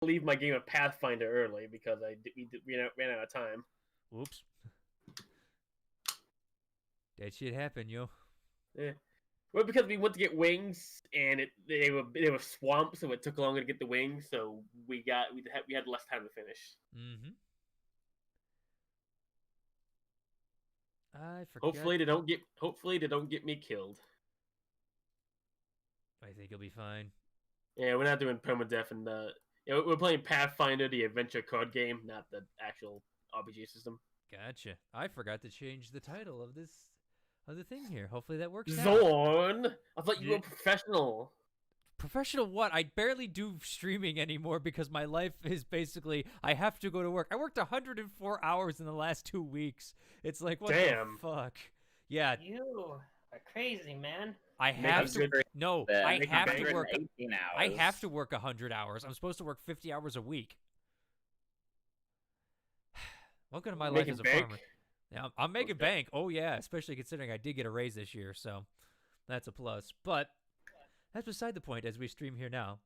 leave my game of Pathfinder early because we ran out of time. Whoops. That shit happened, yo. Yeah. Well, because we went to get wings, and they were swamped, so it took longer to get the wings. So we had less time to finish. Mm-hmm. I forgot. Hopefully they don't get me killed. I think you'll be fine. Yeah, we're not doing permadeath, and we're playing Pathfinder, the adventure card game, not the actual RPG system. Gotcha. I forgot to change the title of the thing here. Hopefully that works out. Zorn, I thought you were a professional. Professional what? I barely do streaming anymore because my life is basically I have to go to work. I worked 104 hours in the last 2 weeks. It's like what the fuck? Yeah. You are crazy, man. I have to I have to work 18 hours. I have to work 100 hours. I'm supposed to work 50 hours a week. Welcome to my life as a farmer. Yeah, I'm making bank. Oh yeah, especially considering I did get a raise this year, so that's a plus. But that's beside the point as we stream here now.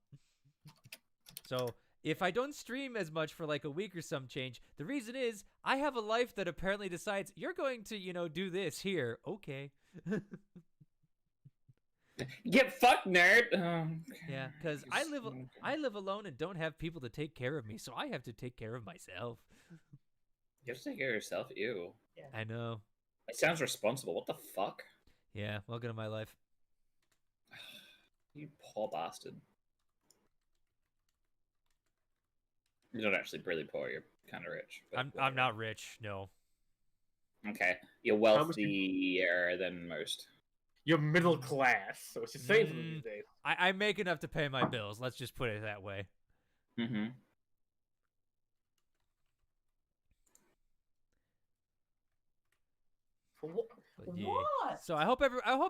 So if I don't stream as much for like a week or some change, the reason is I have a life that apparently decides you're going to, do this here. Okay. Get fucked, nerd. Yeah, because I live alone and don't have people to take care of me, so I have to take care of myself. You have to take care of yourself? Ew. Yeah. I know. It sounds responsible. What the fuck? Yeah, welcome to my life. You poor bastard. You're not actually really poor. You're kind of rich. I'm not rich. No. Okay, you're wealthier than most. You're middle class, so it's the same for these days. I make enough to pay my bills. Let's just put it that way. Mm-hmm. Yeah. What? So I hope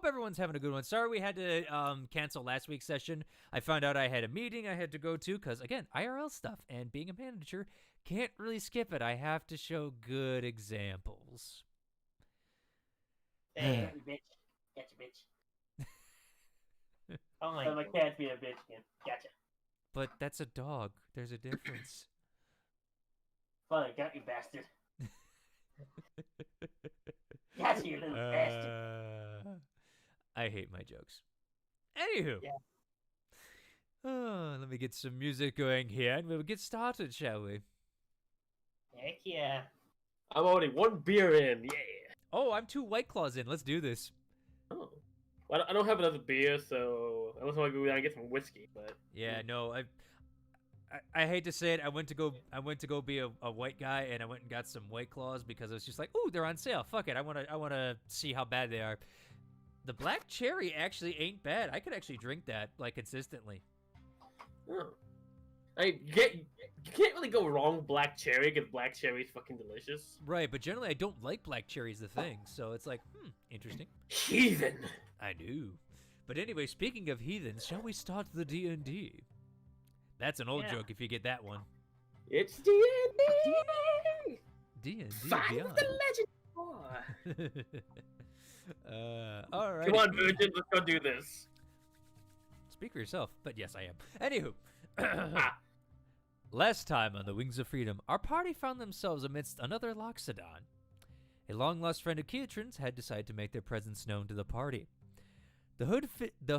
everyone's having a good one. Sorry we had to cancel last week's session. I found out I had a meeting I had to go to because again IRL stuff and being a manager can't really skip it. I have to show good examples. Hey, bitch. Gotcha, bitch. Oh my cat's being a bitch again. Gotcha. But that's a dog. There's a difference. Fine, got you, bastard. Gotcha, you little bastard. I hate my jokes. Anywho. Yeah. Oh, let me get some music going here and we'll get started, shall we? Heck yeah. I'm already one beer in, yeah. Oh, I'm 2 White Claws in. Let's do this. Oh. Well, I don't have another beer, so I was going to go down and get some whiskey, but... Yeah, no, I hate to say it. I went to go be a white guy, and I went and got some White Claws because I was just like, ooh, they're on sale. Fuck it, I wanna see how bad they are. The black cherry actually ain't bad. I could actually drink that like consistently. Oh. You can't really go wrong with black cherry because black cherry is fucking delicious. Right, but generally I don't like black cherries, the thing. So it's like, interesting. Heathen. I do. But anyway, speaking of heathens, shall we start the D&D? That's an old joke if you get that one. It's D&D. D&D Find Beyond. the legend. All right. Come on, Virgin, let's go do this. Speak for yourself, but yes, I am. Anywho. Last time on the Wings of Freedom, our party found themselves amidst another Loxodon. A long-lost friend of Keatron's had decided to make their presence known to the party. The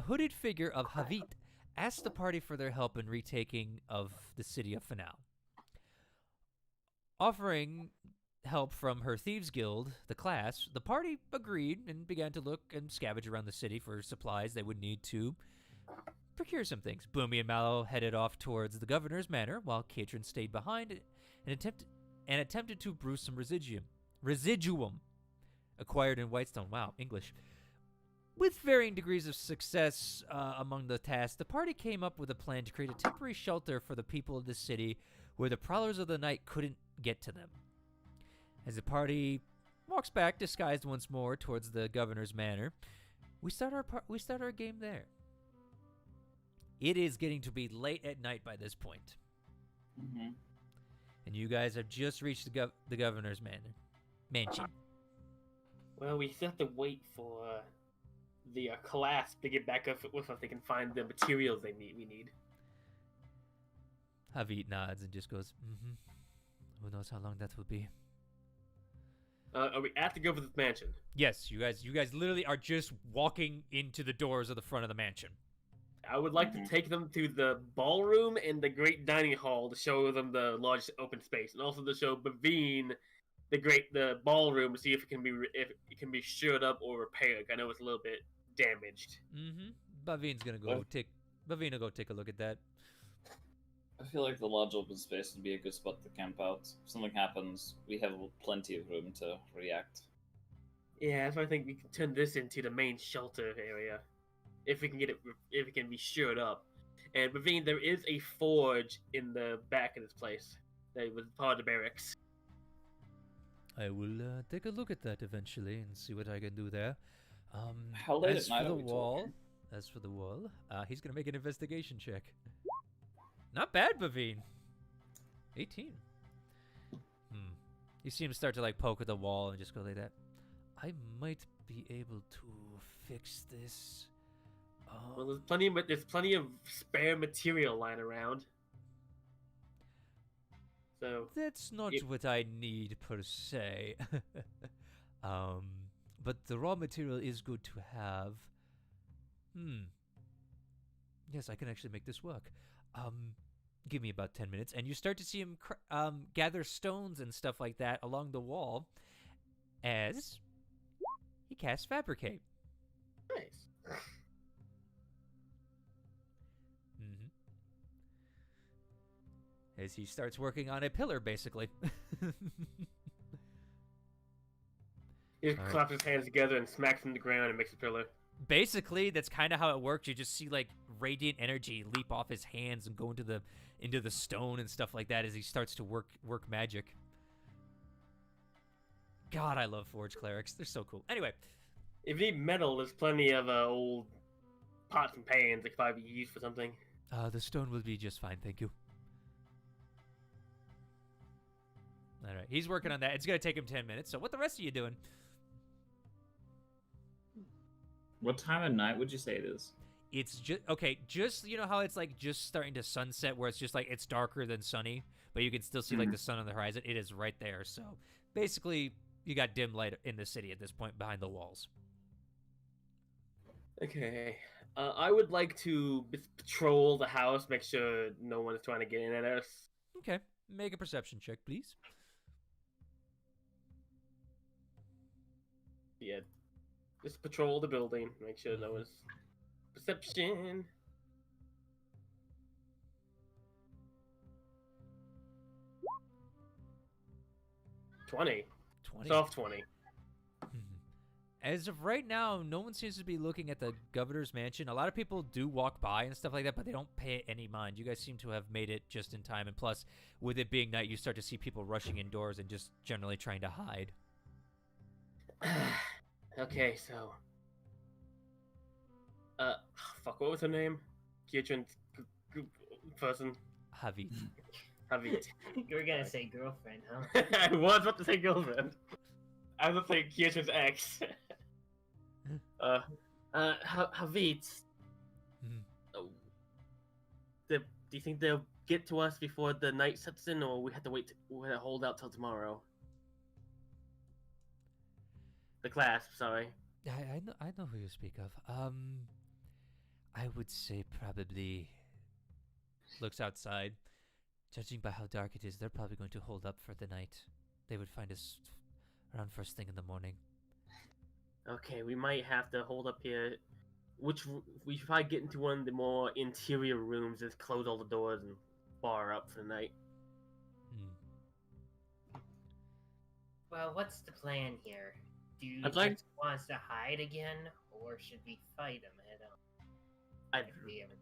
hooded figure of Havit asked the party for their help in retaking of the city of Fanal. Offering help from her thieves guild, the class, the party agreed and began to look and scavenge around the city for supplies they would need to procure some things. Boomy and Mallow headed off towards the governor's manor, while Katrin stayed behind and attempted to brew some residuum acquired in Whitestone. Wow, English. With varying degrees of success among the tasks, the party came up with a plan to create a temporary shelter for the people of the city where the prowlers of the night couldn't get to them. As the party walks back, disguised once more, towards the governor's manor, we start our game there. It is getting to be late at night by this point. Mm-hmm. And you guys have just reached the governor's mansion. Well, we still have to wait for the class to get back up with us. They can find the materials we need. Havit nods and just goes, mm-hmm. Who knows how long that will be? Are we at the Government Mansion? Yes, you guys literally are just walking into the doors of the front of the mansion. I would like to take them to the ballroom and the great dining hall to show them the large open space, and also to show Bavine the ballroom to see if it can be shored up or repaired. I know it's a little bit damaged. Mm-hmm. Bavine's gonna go Bavine will go take a look at that. I feel like the large open space would be a good spot to camp out. If something happens, we have plenty of room to react. Yeah, that's why I think we can turn this into the main shelter area, if we can if it can be shored up. And Bavine, there is a forge in the back of this place that was part of the barracks. I will take a look at that eventually and see what I can do there. How late as at night for the are we wall, talking? as for the wall, he's gonna make an investigation check. Not bad, Bavine. 18. You see him start to like poke at the wall and just go like that. I might be able to fix this. Well, there's plenty of spare material lying around. So That's not what I need per se. But the raw material is good to have. Yes, I can actually make this work. Give me about 10 minutes, and you start to see him gather stones and stuff like that along the wall as he casts Fabricate. nice. As he starts working on a pillar, basically. He just claps his hands together and smacks them to the ground and makes a pillar. Basically, that's kind of how it works. You just see like radiant energy leap off his hands and go into the stone and stuff like that as he starts to work magic. God, I love Forge Clerics. They're so cool. Anyway, If you need metal, there's plenty of old pots and pans that could probably be used for something. the stone will be just fine, thank you. All right, he's working on that. It's gonna take him 10 minutes. So, what the rest of you doing? What time of night would you say it is? It's just okay. Just you know how it's like just starting to sunset, where it's just like it's darker than sunny, but you can still see like the sun on the horizon. It is right there. So basically, you got dim light in the city at this point behind the walls. Okay. I would like to patrol the house, make sure no one is trying to get in at us. Okay, make a perception check, please. Yeah. Just patrol the building, make sure no one's... Perception! 20. 20. Soft 20. As of right now, no one seems to be looking at the governor's mansion. A lot of people do walk by and stuff like that, but they don't pay any mind. You guys seem to have made it just in time, and plus, with it being night, you start to see people rushing indoors and just generally trying to hide. Okay, so... fuck, what was her name? Kietran's person? Havit. Havit. You were gonna say girlfriend, huh? I was about to say girlfriend. I was about to say Kietran's ex. Havit. Do you think they'll get to us before the night sets in, or we have to wait? We have to hold out till tomorrow? The class, sorry. I know who you speak of. I would say probably looks outside. Judging by how dark it is, they're probably going to hold up for the night. They would find us around first thing in the morning. Okay, we might have to hold up here. We should probably get into one of the more interior rooms, just close all the doors and bar up for the night. Well, what's the plan here? Do you I'd like- want us to hide again, or should we fight him head on? I If we ever...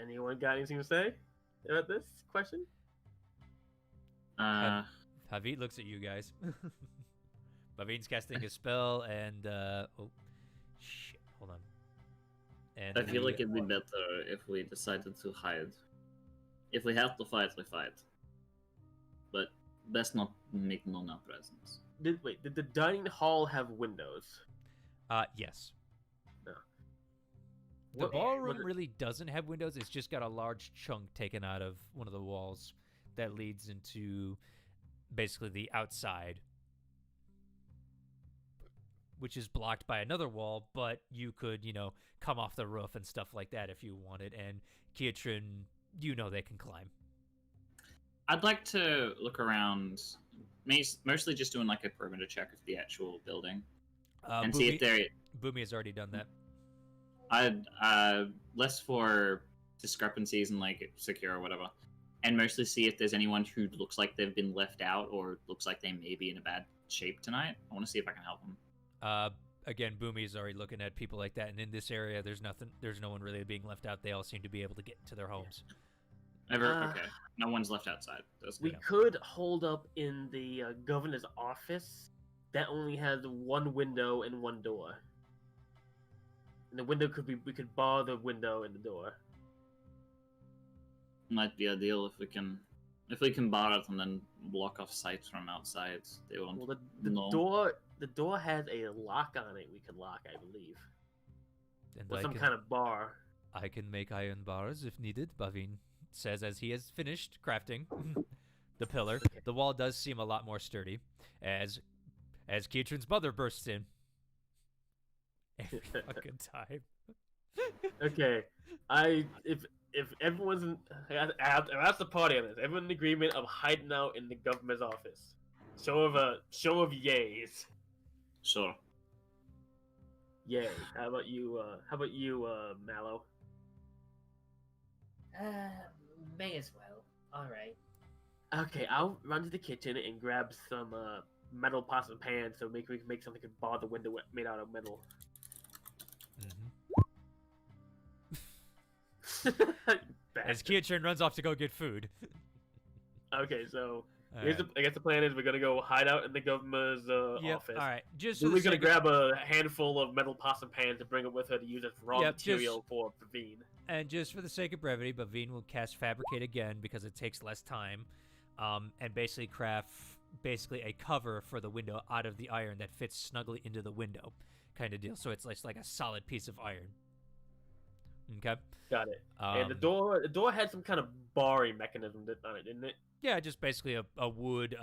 Anyone got anything to say about this question? Havit looks at you guys. Bavine's casting a spell, and oh shit, hold on. And I feel like it'd be better if we decided to hide. If we have to fight, we fight. But best not make known our presence. Did the dining hall have windows? yes. No. The What- ballroom what- really doesn't have windows. It's just got a large chunk taken out of one of the walls that leads into basically the outside, which is blocked by another wall, but you could, come off the roof and stuff like that if you wanted. And Kietrin, they can climb. I'd like to look around, mostly just doing like a perimeter check of the actual building and see if there. Boomy has already done that. I'd less for discrepancies and like secure or whatever, and mostly see if there's anyone who looks like they've been left out or looks like they may be in a bad shape tonight. I want to see if I can help them. Again, Boomy's already looking at people like that, and in this area, there's no one really being left out. They all seem to be able to get to their homes. Okay, no one's left outside. That's We good. could hold up in the governor's office. That only has one window and one door. And the window we could bar the window and the door. Might be ideal if we can bar it and then block off sight from outside. They won't. Well, know. the door has a lock on it. We could lock, I believe, And with some kind of bar. I can make iron bars if needed, Bavine says as he has finished crafting the pillar. Okay. The wall does seem a lot more sturdy as Kietrin's mother bursts in. Every fucking time. Okay, if everyone's that's the party on this. Everyone's in agreement of hiding out in the governor's office. Show of yays. Sure. Yay. How about you, Mallow? May as well. All right. Okay, I'll run to the kitchen and grab some metal pots and pans so we can make something to bar the window made out of metal. As Kietrin runs off to go get food. Okay, so Alright. I guess the plan is we're gonna go hide out in the governor's office. All right. Just Then we're gonna grab a handful of metal pots and pans and bring it with her to use as raw Yep, material for Pavine. And just for the sake of brevity, Bavine will cast Fabricate again because it takes less time, and basically craft a cover for the window out of the iron that fits snugly into the window, kind of deal. So it's like a solid piece of iron. Okay. Got it. And the door had some kind of barring mechanism on it, didn't it? Yeah, just basically a wood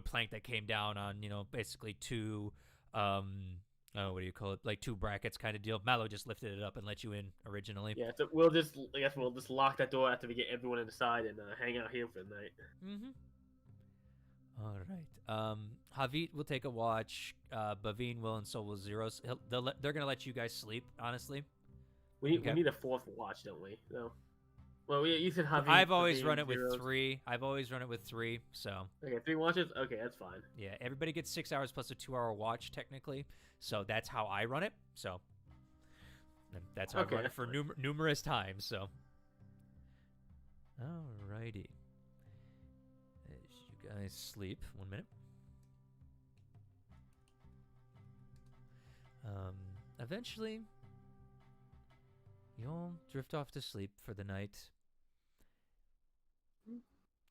plank that came down on basically two what do you call it, like two brackets kind of deal. Mallow just lifted it up and let you in originally. Yeah, so I guess we'll just lock that door after we get everyone inside and hang out here for the night. All right. Havit will take a watch. Bavine will, and so will Zeros. They're gonna let you guys sleep. Honestly, We Okay. need a fourth watch, don't we? No. Well, you said Javi. I've always Pavine, run it with Zeros. 3. I've always run it with 3. So Okay, 3 watches. Okay, that's fine. yeah, everybody gets 6 hours plus a 2-hour watch technically. So that's how I run it. So and that's how Okay, I've run it that's for fine. numerous times. So alrighty. As you guys sleep, 1 minute. Eventually, you'll drift off to sleep for the night.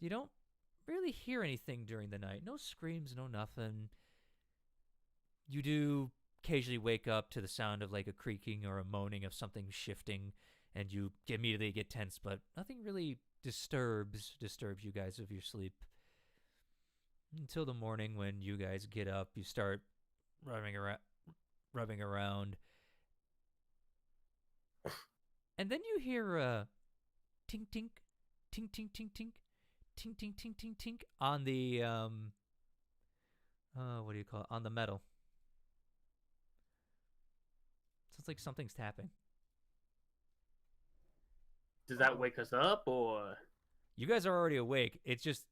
You don't really hear anything during the night. No screams, no nothing. You do occasionally wake up to the sound of like a creaking or a moaning of something shifting, and you immediately get tense, but nothing really disturbs you guys of your sleep. Until the morning when you guys get up, you start rubbing around. And then you hear a tink tink, tink tink tink tink, tink tink tink tink tink on the what do you call it? On the metal. Sounds like something's tapping. Does that wake us up or? You guys are already awake. It's just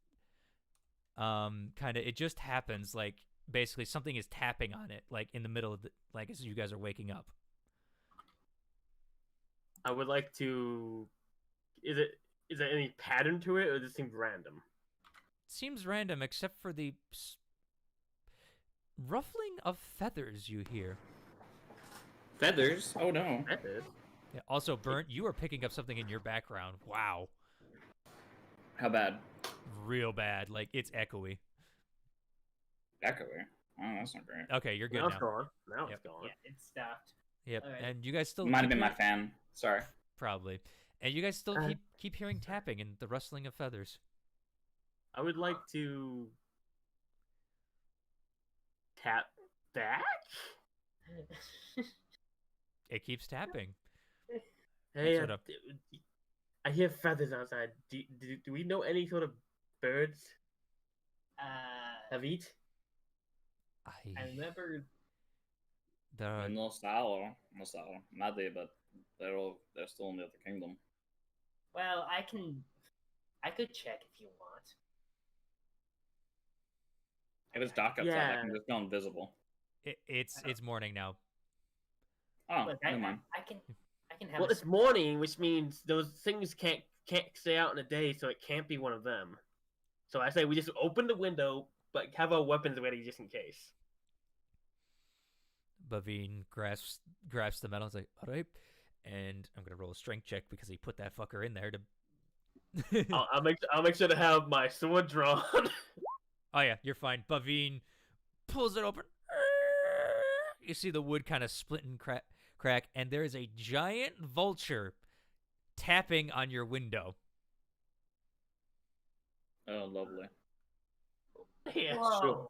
it just happens, like basically something is tapping on it, like in the middle of like as you guys are waking up. I would like to. Is there any pattern to it, or does it seem random? Seems random except for the ruffling of feathers you hear. Feathers? Oh no. That is. Yeah, also, Burnt, you are picking up something in your background. Wow. How bad? Real bad. Like, it's echoey. Echoey. Oh, that's not great. Okay, you're good Now it's now. gone. Now Yep. it's gone. Yeah, it stopped. Yep, Alright. and you guys still Might have keep been my hearing- fan. Sorry. Probably. And you guys still keep hearing tapping and the rustling of feathers. I would like to tap back. It keeps tapping. Hey, That's what I hear feathers outside. Do we know any sort of birds have eat? I remember. No style, Madly, but they're still in the other kingdom. Well, I could check if you want. If it's dark outside, I can just go invisible. It's morning now. Oh, Look, never mind. I can have. Well, it's morning, which means those things can't stay out in the day, so it can't be one of them. So I say we just open the window, but have our weapons ready just in case. Bavine grasps the metal and is like, all right. And I'm gonna roll a strength check because he put that fucker in there to. I'll make sure to have my sword drawn. Oh yeah, you're fine. Bavine pulls it open. You see the wood kind of split and crack, and there is a giant vulture tapping on your window. Oh, lovely. Yeah, Whoa. sure.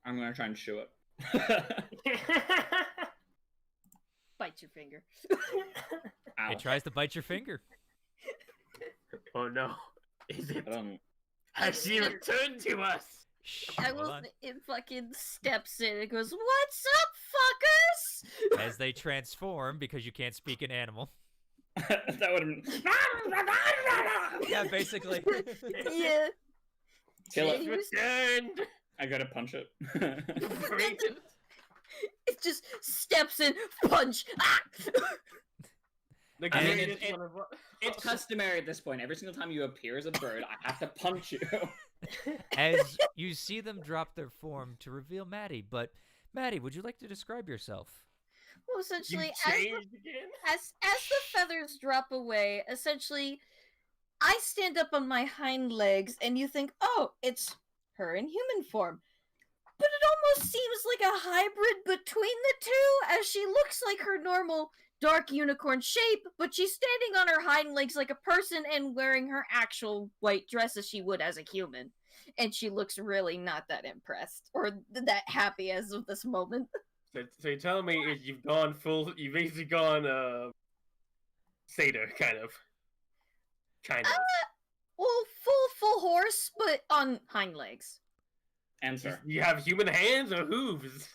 I'm gonna try and shoo it. Bite your finger. Ow. It tries to bite your finger. Oh no! Is it? I Has she returned to us? Shh, I hold will. on. It fucking steps in. It goes, "What's up, fuckers?" As they transform, because you can't speak an animal. that would have. Yeah, basically. Yeah. Kill It it. was- Returned. I gotta punch it. It just steps in, punch. Ah! The I mean, greatest it- one of all- It's customary at this point. Every single time you appear as a bird, I have to punch you. As you see them drop their form to reveal Maddie. But, Maddie, would you like to describe yourself? Well, You essentially, changed again? as the feathers drop away, essentially, I stand up on my hind legs, and you think, "Oh, it's her in human form." But it almost seems like a hybrid between the two, as she looks like her normal dark unicorn shape, but she's standing on her hind legs like a person and wearing her actual white dress as she would as a human. And she looks really not that impressed or that happy as of this moment. So you're telling me is you've basically gone satyr kind of. Well, full horse, but on hind legs. Answer. You have human hands or hooves?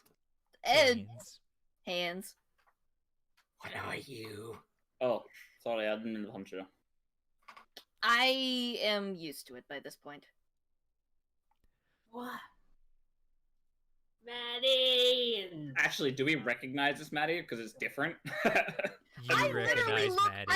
And Canes. hands. What are you? Oh, sorry, I didn't mean to punch you. I am used to it by this point. What? Maddie! Actually, do we recognize this Maddie? Because it's different. You I literally recognize look. Maddie.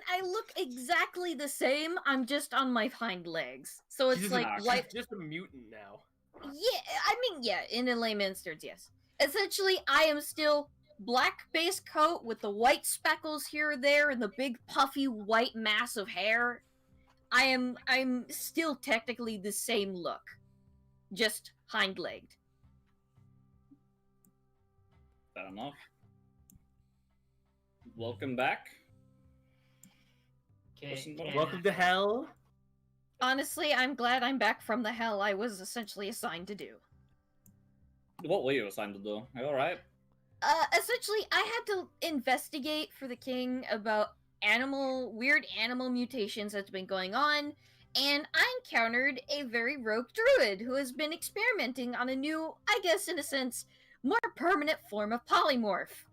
I look exactly the same. I'm just on my hind legs, so it's She's like just- white. She's just a mutant now. Yeah, I mean, yeah. In a layman's terms, yes. Essentially, I am still black base coat with the white speckles here or there and the big puffy white mass of hair. I'm still technically the same look, just hind-legged. Fair enough. Welcome back. Listen, Welcome to hell. Honestly, I'm glad I'm back from the hell I was essentially assigned to do. What were you assigned to do? Are you alright? Essentially, I had to investigate for the king about weird animal mutations that's been going on, and I encountered a very rogue druid who has been experimenting on a new, I guess in a sense, more permanent form of polymorph.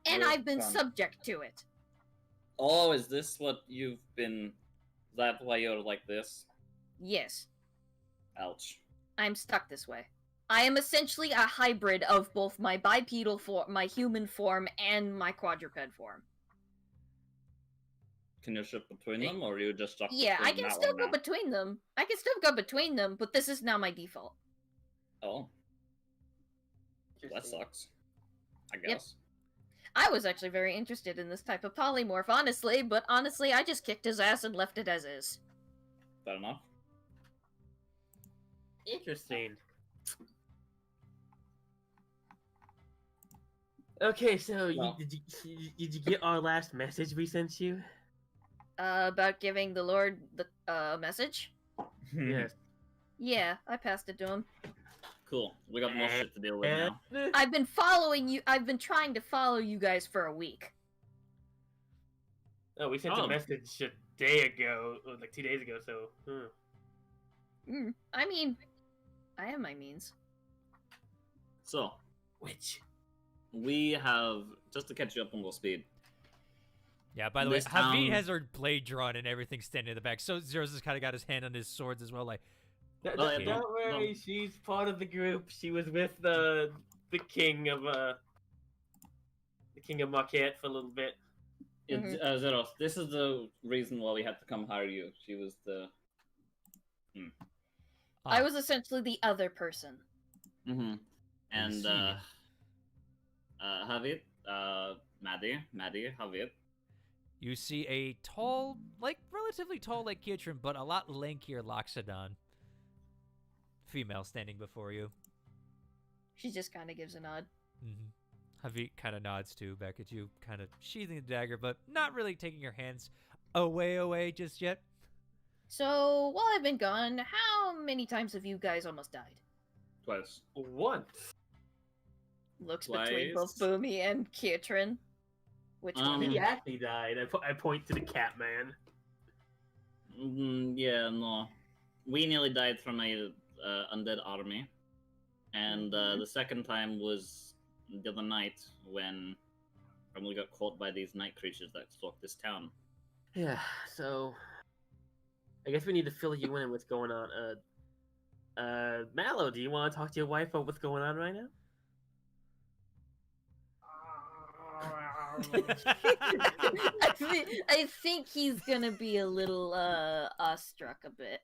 And Well I've been done. subject to it. Oh, is this what you've been... Is that why you're like this? Yes, Ouch. I'm stuck this way. I am essentially a hybrid of both my bipedal form, my human form, and my quadruped form. Can you shift between them, or are you just stuck Yeah, I between can that still one go now? between them. I can still go between them, but this is now my default. Oh, that sucks. I Yep. guess. I was actually very interested in this type of polymorph, honestly, but honestly, I just kicked his ass and left it as is. Fair enough. Interesting. Okay, so Well. did you get our last message we sent you? About giving the Lord the message? Yes. Yeah, I passed it to him. Cool. We got more shit to deal with now. I've been following you. I've been trying to follow you guys for a week. Oh, we sent Oh. a message a day ago, or like 2 days ago. So. I mean, I have my means. So, Which? we have, just to catch you up on full speed. Yeah, by the way, This Javi town- has her blade drawn and everything standing in the back. So Zeros has kind of got his hand on his swords as well, like, Don't Okay. worry, she's part of the group. She was with the king of Marquette for a little bit. Zeros, this is the reason why we had to come hire you. She was the... I was essentially the other person. Mm-hmm. And, see. Javier, Maddie, Javier. You see a tall, like, relatively tall like Kietrin, but a lot lankier Loxodon. Female standing before you. She just kind of gives a nod. Javi kind of nods too, back at you, kind of sheathing the dagger, but not really taking her hands away just yet. So, while I've been gone, how many times have you guys almost died? Twice. Once. Looks between both Twice. Boomy and Kietrin. Which one? He actually died. I point to the cat man. Yeah, no. We nearly died from a undead army. And the second time was the other night when we got caught by these night creatures that stalked this town. Yeah. So. I guess we need to fill you in on what's going on. Mallow, do you want to talk to your wife about what's going on right now? I think he's gonna be a little awestruck a bit.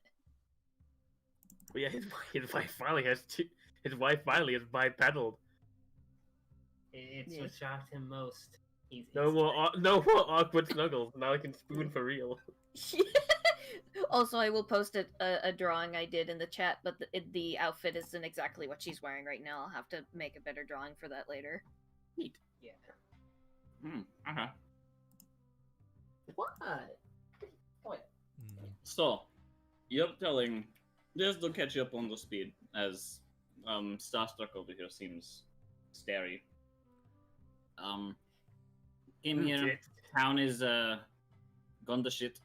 But yeah, his wife finally has bipedaled. It's what shocked him most. No more awkward snuggles. Now I can spoon for real. Also, I will post a drawing I did in the chat, but the outfit isn't exactly what she's wearing right now. I'll have to make a better drawing for that later. Neat. Yeah. Okay. What? What? So, you're telling, just to catch you up on the speed, as Starstruck over here seems starey. Came here, town is gone to shit.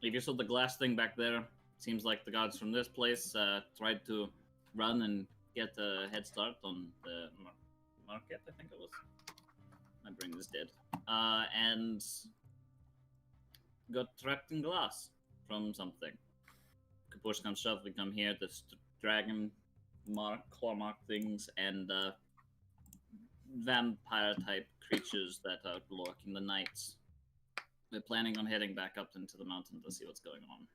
If you saw the glass thing back there, seems like the guards from this place tried to run and get a head start on the market, I think it was. My brain is dead. And got trapped in glass from something. Push comes shove, we come here, the dragon claw mark things, and vampire type creatures that are lurking the nights. We're planning on heading back up into the mountain to see what's going on.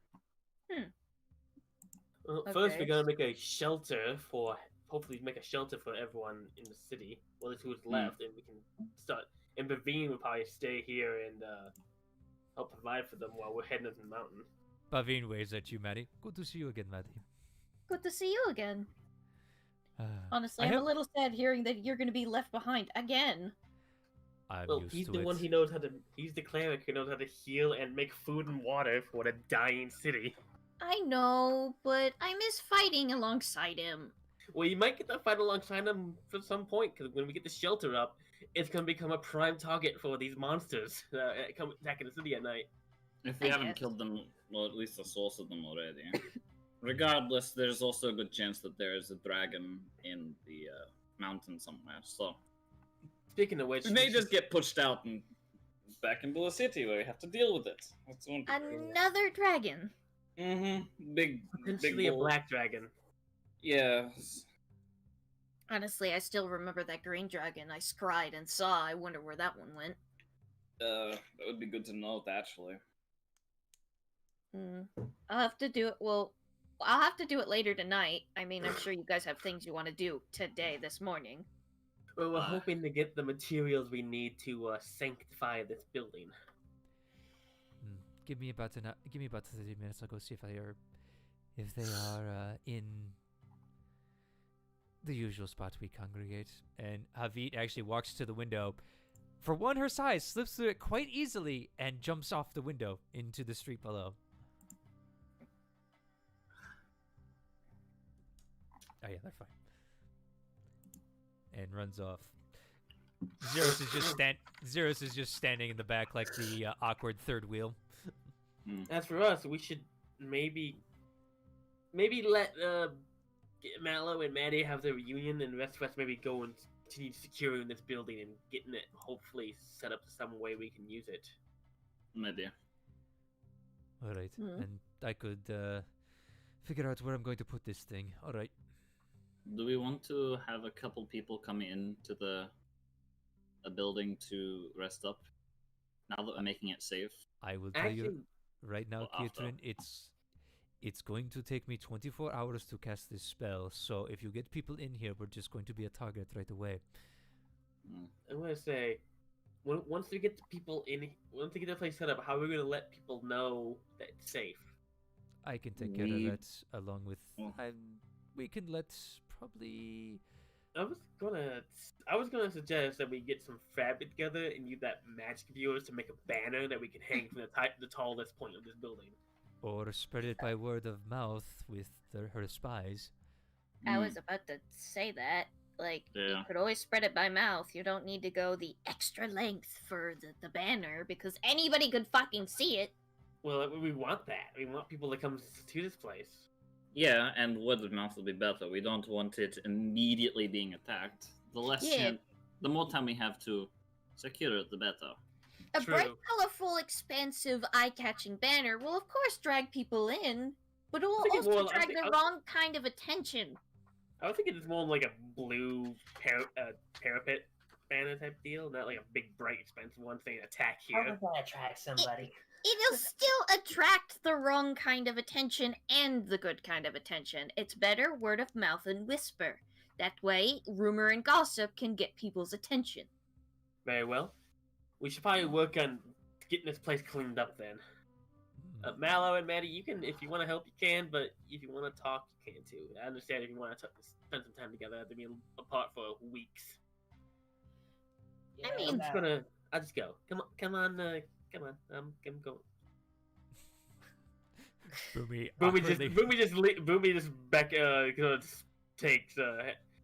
Well, first, Okay. we're gonna make a shelter for. Hopefully, make a shelter for everyone in the city. Well, that's who's left, and we can start. And Bavine will probably stay here and help provide for them while we're heading up the mountain. Bavine waves at you, Maddie. Good to see you again, Maddie. Good to see you again. Honestly, I'm a little sad hearing that you're going to be left behind again. I'm Well, used he's to the it. one he knows how to. He's the cleric who knows how to heal and make food and water for a dying city. I know, but I miss fighting alongside him. Well, you might get that fight alongside him at some point, because when we get the shelter up, it's gonna become a prime target for these monsters come attacking the city at night. If we I haven't guess. killed them, well, at least a source of them already. Regardless, there's also a good chance that there is a dragon in the mountain somewhere. So Speaking of which, we may just get pushed out and back into the city where we have to deal with it. That's one. Another dragon. Big, potentially big a bull. black dragon. Yes. Honestly, I still remember that green dragon I scried and saw. I wonder where that one went. That would be good to know, actually. I'll have to do it. Well, I'll have to do it later tonight. I mean, I'm sure you guys have things you want to do today, this morning. Well, we're hoping to get the materials we need to sanctify this building. Give me about 30 minutes. I'll go see if they are in the usual spot we congregate. And Havit actually walks to the window. For one her size, slips through it quite easily and jumps off the window into the street below. Oh yeah, they're fine. And runs off. Zeros is just standing in the back like the awkward third wheel. As for us, we should maybe let Mallow and Maddie have their reunion, and the rest of us maybe go and continue securing this building and getting it hopefully set up some way we can use it. Maybe. All right, and I could figure out where I'm going to put this thing. All right. Do we want to have a couple people come into a building to rest up now that we're making it safe? I will tell you right now, Well, after. Kietrin, it's going to take me 24 hours to cast this spell. So if you get people in here, we're just going to be a target right away. I'm gonna say, once we get the people in, once we get the place set up, how are we gonna let people know that it's safe? I can take care of that along with. We can let probably. I was gonna suggest that we get some fabric together and use that magic viewers to make a banner that we can hang from the tallest point of this building. Or spread it by word of mouth with her spies. I was about to say that. Like, you Yeah. could always spread it by mouth. You don't need to go the extra length for the banner, because anybody could fucking see it. Well, we want that. We want people to come to this place. Yeah, and word of mouth will be better. We don't want it immediately being attacked. The more time we have to secure it, the better. A True. bright, colorful, expansive, eye-catching banner will of course drag people in, but it will think it's also more- I drag think- the wrong kind of attention. I was thinking it's more like a blue parapet banner type deal, not like a big, bright, expensive one saying "attack How here." does that attract somebody? It'll still attract the wrong kind of attention and the good kind of attention. It's better word of mouth and whisper. That way, rumor and gossip can get people's attention. Very well. We should probably work on getting this place cleaned up then. Mallow and Maddie, you can, if you want to help, you can, but if you want to talk, you can too. I understand if you want to spend some time together, to be apart for weeks. I mean- I'll just go. Come on, I'm going. Boomy just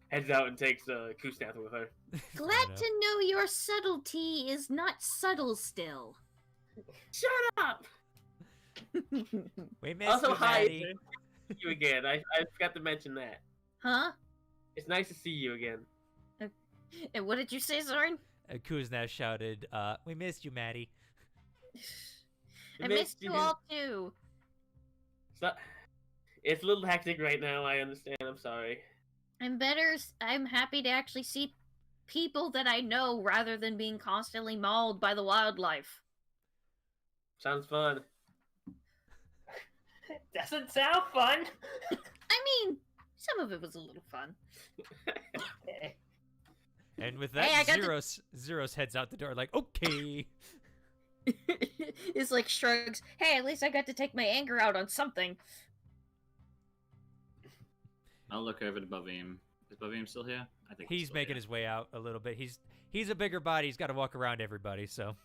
heads out and takes Kusnath with her. Glad to know your subtlety is not subtle still. Shut up! We missed Also, you, hi. Maddie. See you again. I forgot to mention that. Huh? It's nice to see you again. And what did you say, Zorin? Kuznat shouted, we missed you, Maddie. I missed you all too. It's a little hectic right now. I understand. I'm sorry. I'm happy to actually see people that I know rather than being constantly mauled by the wildlife. Sounds fun. Doesn't sound fun. I mean, some of it was a little fun. Okay. And with that, Hey, I got Zeros heads out the door like, okay. It's like shrugs. Hey, at least I got to take my anger out on something. I'll look over to Bavim. Is Bavim still here? I think He's still making here. his way out a little bit. He's a bigger body. He's got to walk around everybody, so.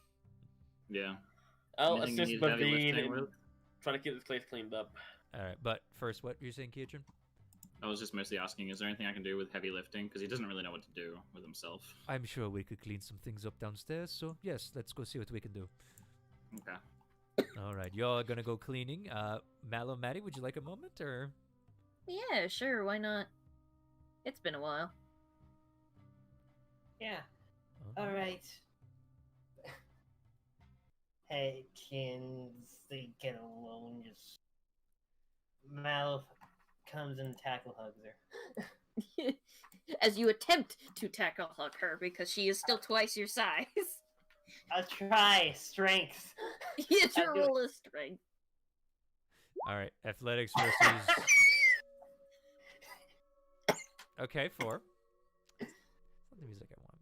Yeah. I'll Anything you assist need heavy Bavine lifting in with? trying to get this place cleaned up. All right, but first, what you're saying, Kietrin? I was just mostly asking, is there anything I can do with heavy lifting? Because he doesn't really know what to do with himself. I'm sure we could clean some things up downstairs, so yes, let's go see what we can do. Okay. All right, y'all are gonna go cleaning. Mallow, Maddie, would you like a moment, or? Yeah, sure, why not? It's been a while. Yeah. Oh. All right. Hey, Kinsley, get alone. Just Malif comes and tackle hugs her. As you attempt to tackle hug her because she is still twice your size. I'll try strength. You have to I do roll a strength. All right, athletics versus. Okay, 4. Not the music I want.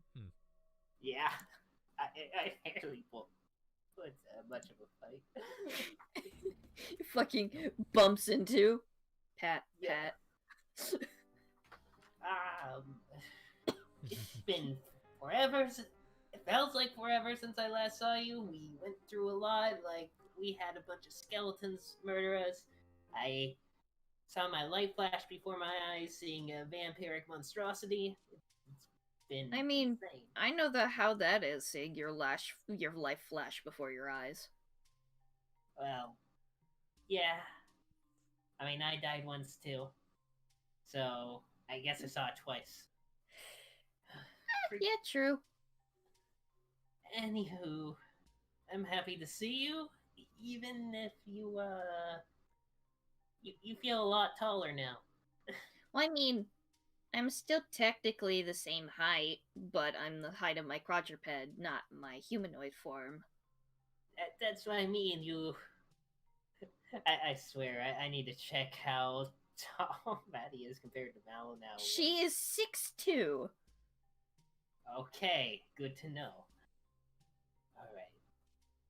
Yeah, I barely put much of a fight. Fucking bumps into Pat. Yeah. Pat. It's been forever. It feels like forever since I last saw you. We went through a lot. Like, we had a bunch of skeletons murder us. I saw my life flash before my eyes, seeing a vampiric monstrosity. It's been I mean, insane. I know how that is, seeing your life flash before your eyes. Well, yeah. I mean, I died once too. So, I guess I saw it twice. Yeah, true. Anywho, I'm happy to see you, even if you feel a lot taller now. Well, I mean, I'm still technically the same height, but I'm the height of my quadruped, not my humanoid form. That's what I mean. I swear, I need to check how tall Maddie is compared to Mallow now. She is 6'2". Okay, good to know. Alright.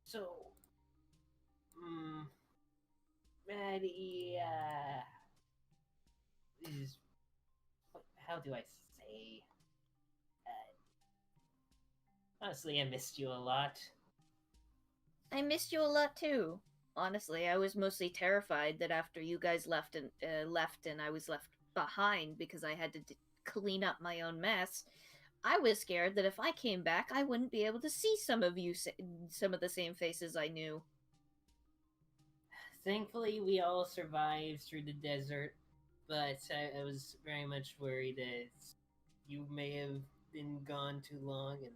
So, Maddie, is... How do I say? Honestly, I missed you a lot. I missed you a lot too. Honestly, I was mostly terrified that after you guys left and I was left behind because I had to clean up my own mess. I was scared that if I came back, I wouldn't be able to see some of the same faces I knew. Thankfully, we all survived through the desert, but I was very much worried that you may have been gone too long, and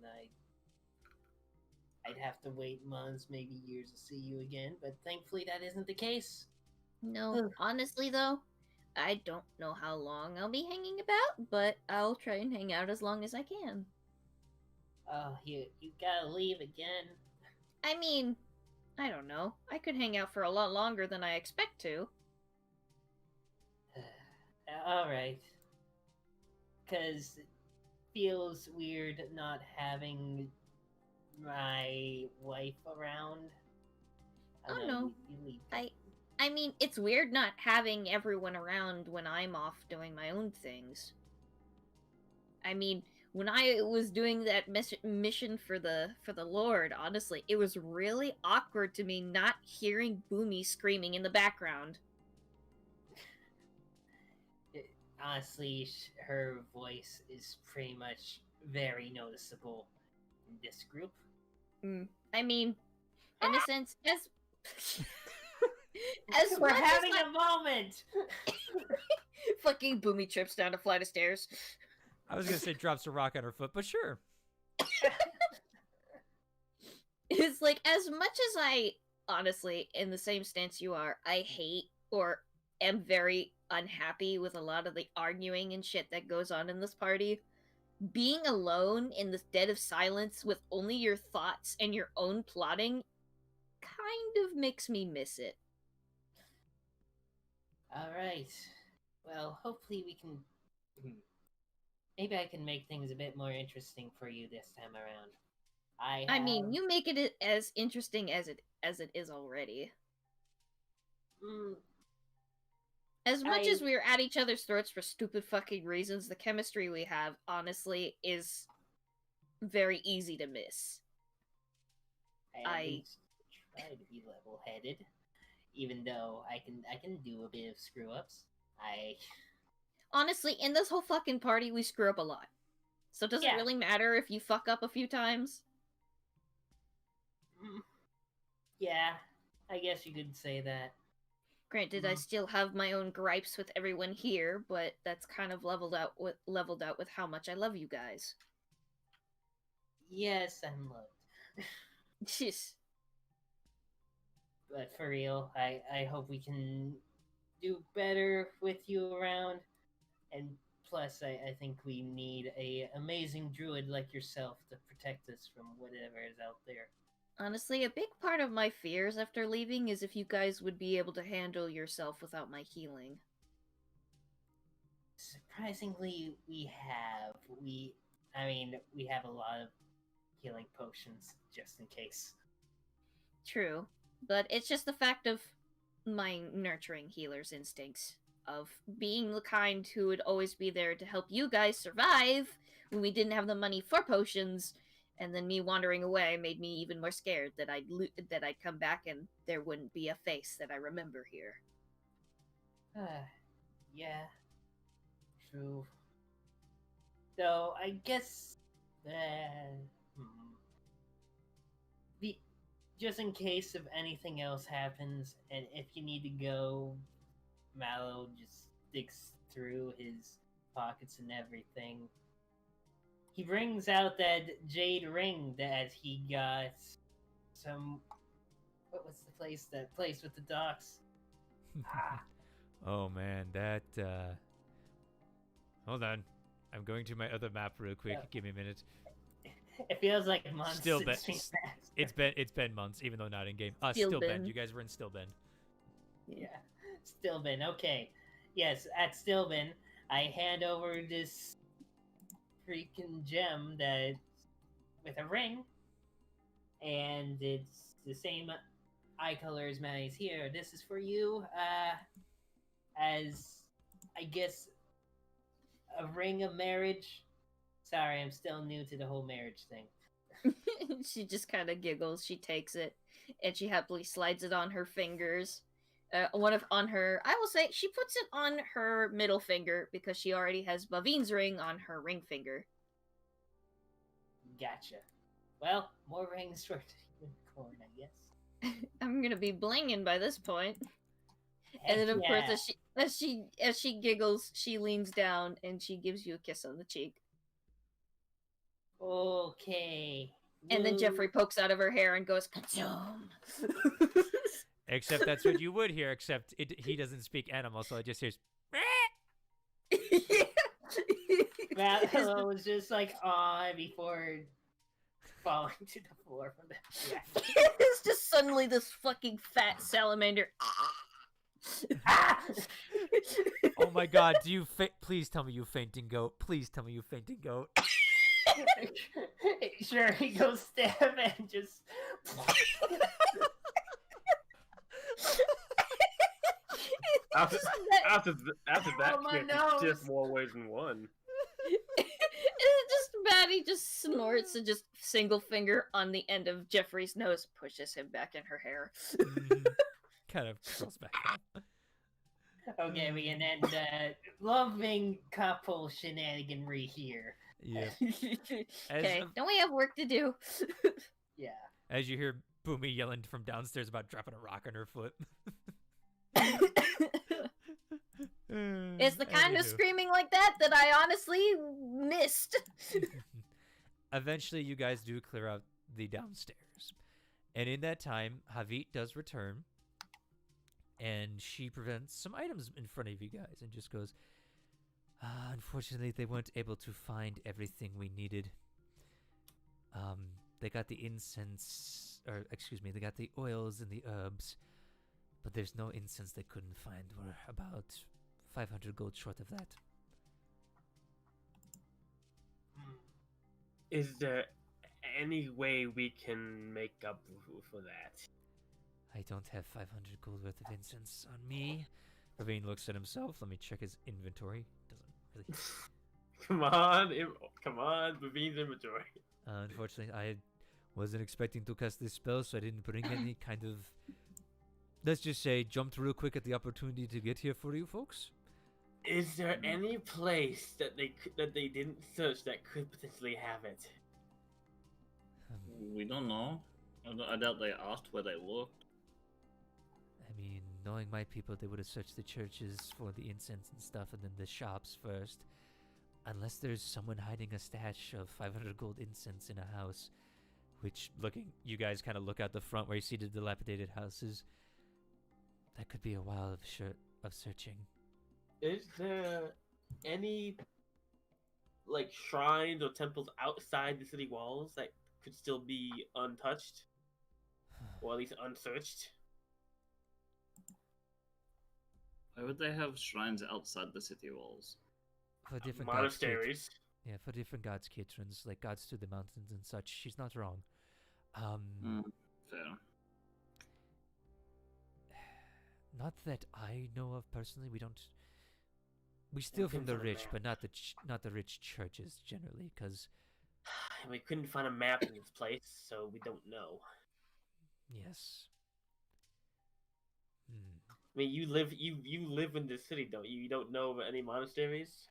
I'd have to wait months, maybe years to see you again. But thankfully, that isn't the case. No, honestly though, I don't know how long I'll be hanging about, but I'll try and hang out as long as I can. Oh, you gotta leave again. I mean, I don't know. I could hang out for a lot longer than I expect to. Alright. Because it feels weird not having my wife around. Oh know, no. you leave. I mean, it's weird not having everyone around when I'm off doing my own things. I mean, when I was doing that mission for the Lord, honestly, it was really awkward to me not hearing Boomy screaming in the background. Honestly, her voice is pretty much very noticeable in this group. I mean, in a sense, as we're having a moment. Fucking Boomy trips down a flight of stairs. I was gonna say drops a rock at her foot, but sure. It's like, as much as I, honestly, in the same stance you are, I hate or am very unhappy with a lot of the arguing and shit that goes on in this party, being alone in this dead of silence with only your thoughts and your own plotting kind of makes me miss it. Alright. Well, hopefully we can... Maybe I can make things a bit more interesting for you this time around. I mean, you make it as interesting as it is already. As much as we're at each other's throats for stupid fucking reasons, the chemistry we have, honestly, is very easy to miss. I try to be level-headed, even though I can do a bit of screw-ups. Honestly, in this whole fucking party, we screw up a lot. So does it really matter if you fuck up a few times? Yeah, I guess you could say that. Granted, I still have my own gripes with everyone here, but that's kind of leveled out with how much I love you guys. Yes, I'm loved. Jeez. But for real, I hope we can do better with you around. And plus, I think we need a amazing druid like yourself to protect us from whatever is out there. Honestly, a big part of my fears after leaving is if you guys would be able to handle yourself without my healing. Surprisingly, we have. We have a lot of healing potions, just in case. True, but it's just the fact of my nurturing healer's instincts. of being the kind who would always be there to help you guys survive when we didn't have the money for potions, and then me wandering away made me even more scared that I'd come back and there wouldn't be a face that I remember here. Yeah, true. So I guess, be just in case if anything else happens, and if you need to go, Mallow just digs through his pockets and everything. He brings out that jade ring that he got some. What was the place? That place with the docks. Oh man, that. Hold on, I'm going to my other map real quick. Give me a minute. It feels like months. Still since it's been months, even though not in game. Still Bend. been. You guys were in Still Bend. Yeah, Stillbin. Okay, yes, at Stillbin, I hand over this freaking gem that with a ring, and it's the same eye color as Maddie's here. This is for you, as I guess a ring of marriage. Sorry, I'm still new to the whole marriage thing. She just kind of giggles. She takes it, and she happily slides it on her fingers. I will say, she puts it on her middle finger because she already has Bavine's ring on her ring finger. Gotcha. Well, more rings for the unicorn, I guess. I'm gonna be blinging by this point. And then, of Heck course, as she giggles, she leans down and she gives you a kiss on the cheek. Okay. And then Woo. Jeffrey pokes out of her hair and goes, "Consume." Except that's what you would hear. Except he doesn't speak animal, so it just hears. Mallow was just like before falling to the floor from the. Yeah. It's just suddenly this fucking fat salamander. Oh my god! Do you please tell me you fainting goat? Please tell me you fainting goat. Sure, he goes stab and just. After that, Oh, my it's nose. just more ways than one. Just Maddie just snorts and just single finger on the end of Jeffrey's nose pushes him back in her hair. Kind of curls back up. Okay, we can end loving couple shenaniganry here. Yeah. Okay, don't we have work to do? Yeah. As you hear Boomy yelling from downstairs about dropping a rock on her foot. It's the kind of Anywho. screaming like that I honestly missed. Eventually, you guys do clear out the downstairs. And in that time, Havit does return. And she presents some items in front of you guys and just goes, unfortunately, they weren't able to find everything we needed. They got the they got the oils and the herbs. But there's no incense they couldn't find. We're about 500 gold short of that. Is there any way we can make up for that? I don't have 500 gold worth of incense on me. Ravine looks at himself. Let me check his inventory. Doesn't really. Come on, Bavine's inventory. Unfortunately, I wasn't expecting to cast this spell, so I didn't bring any kind of. Let's just say, jumped real quick at the opportunity to get here for you folks. Is there any place that they didn't search that could potentially have it? We don't know. I doubt they asked where they looked. I mean, knowing my people, they would have searched the churches for the incense and stuff, and then the shops first. Unless there's someone hiding a stash of 500 gold incense in a house, which, you guys kind of look out the front where you see the dilapidated houses. That could be a while of searching. Is there any shrines or temples outside the city walls that could still be untouched, or at least unsearched? Why would they have shrines outside the city walls? For different Monasteries. Yeah, for different gods' patrons, like gods to the mountains and such. She's not wrong. Fair. Not that I know of personally. We don't We steal from couldn't the find a rich, map. but not the rich churches generally, because And we couldn't find a map in this place, so we don't know. yes. Hmm. I mean, you live in this city, don't you? You don't know of any monasteries?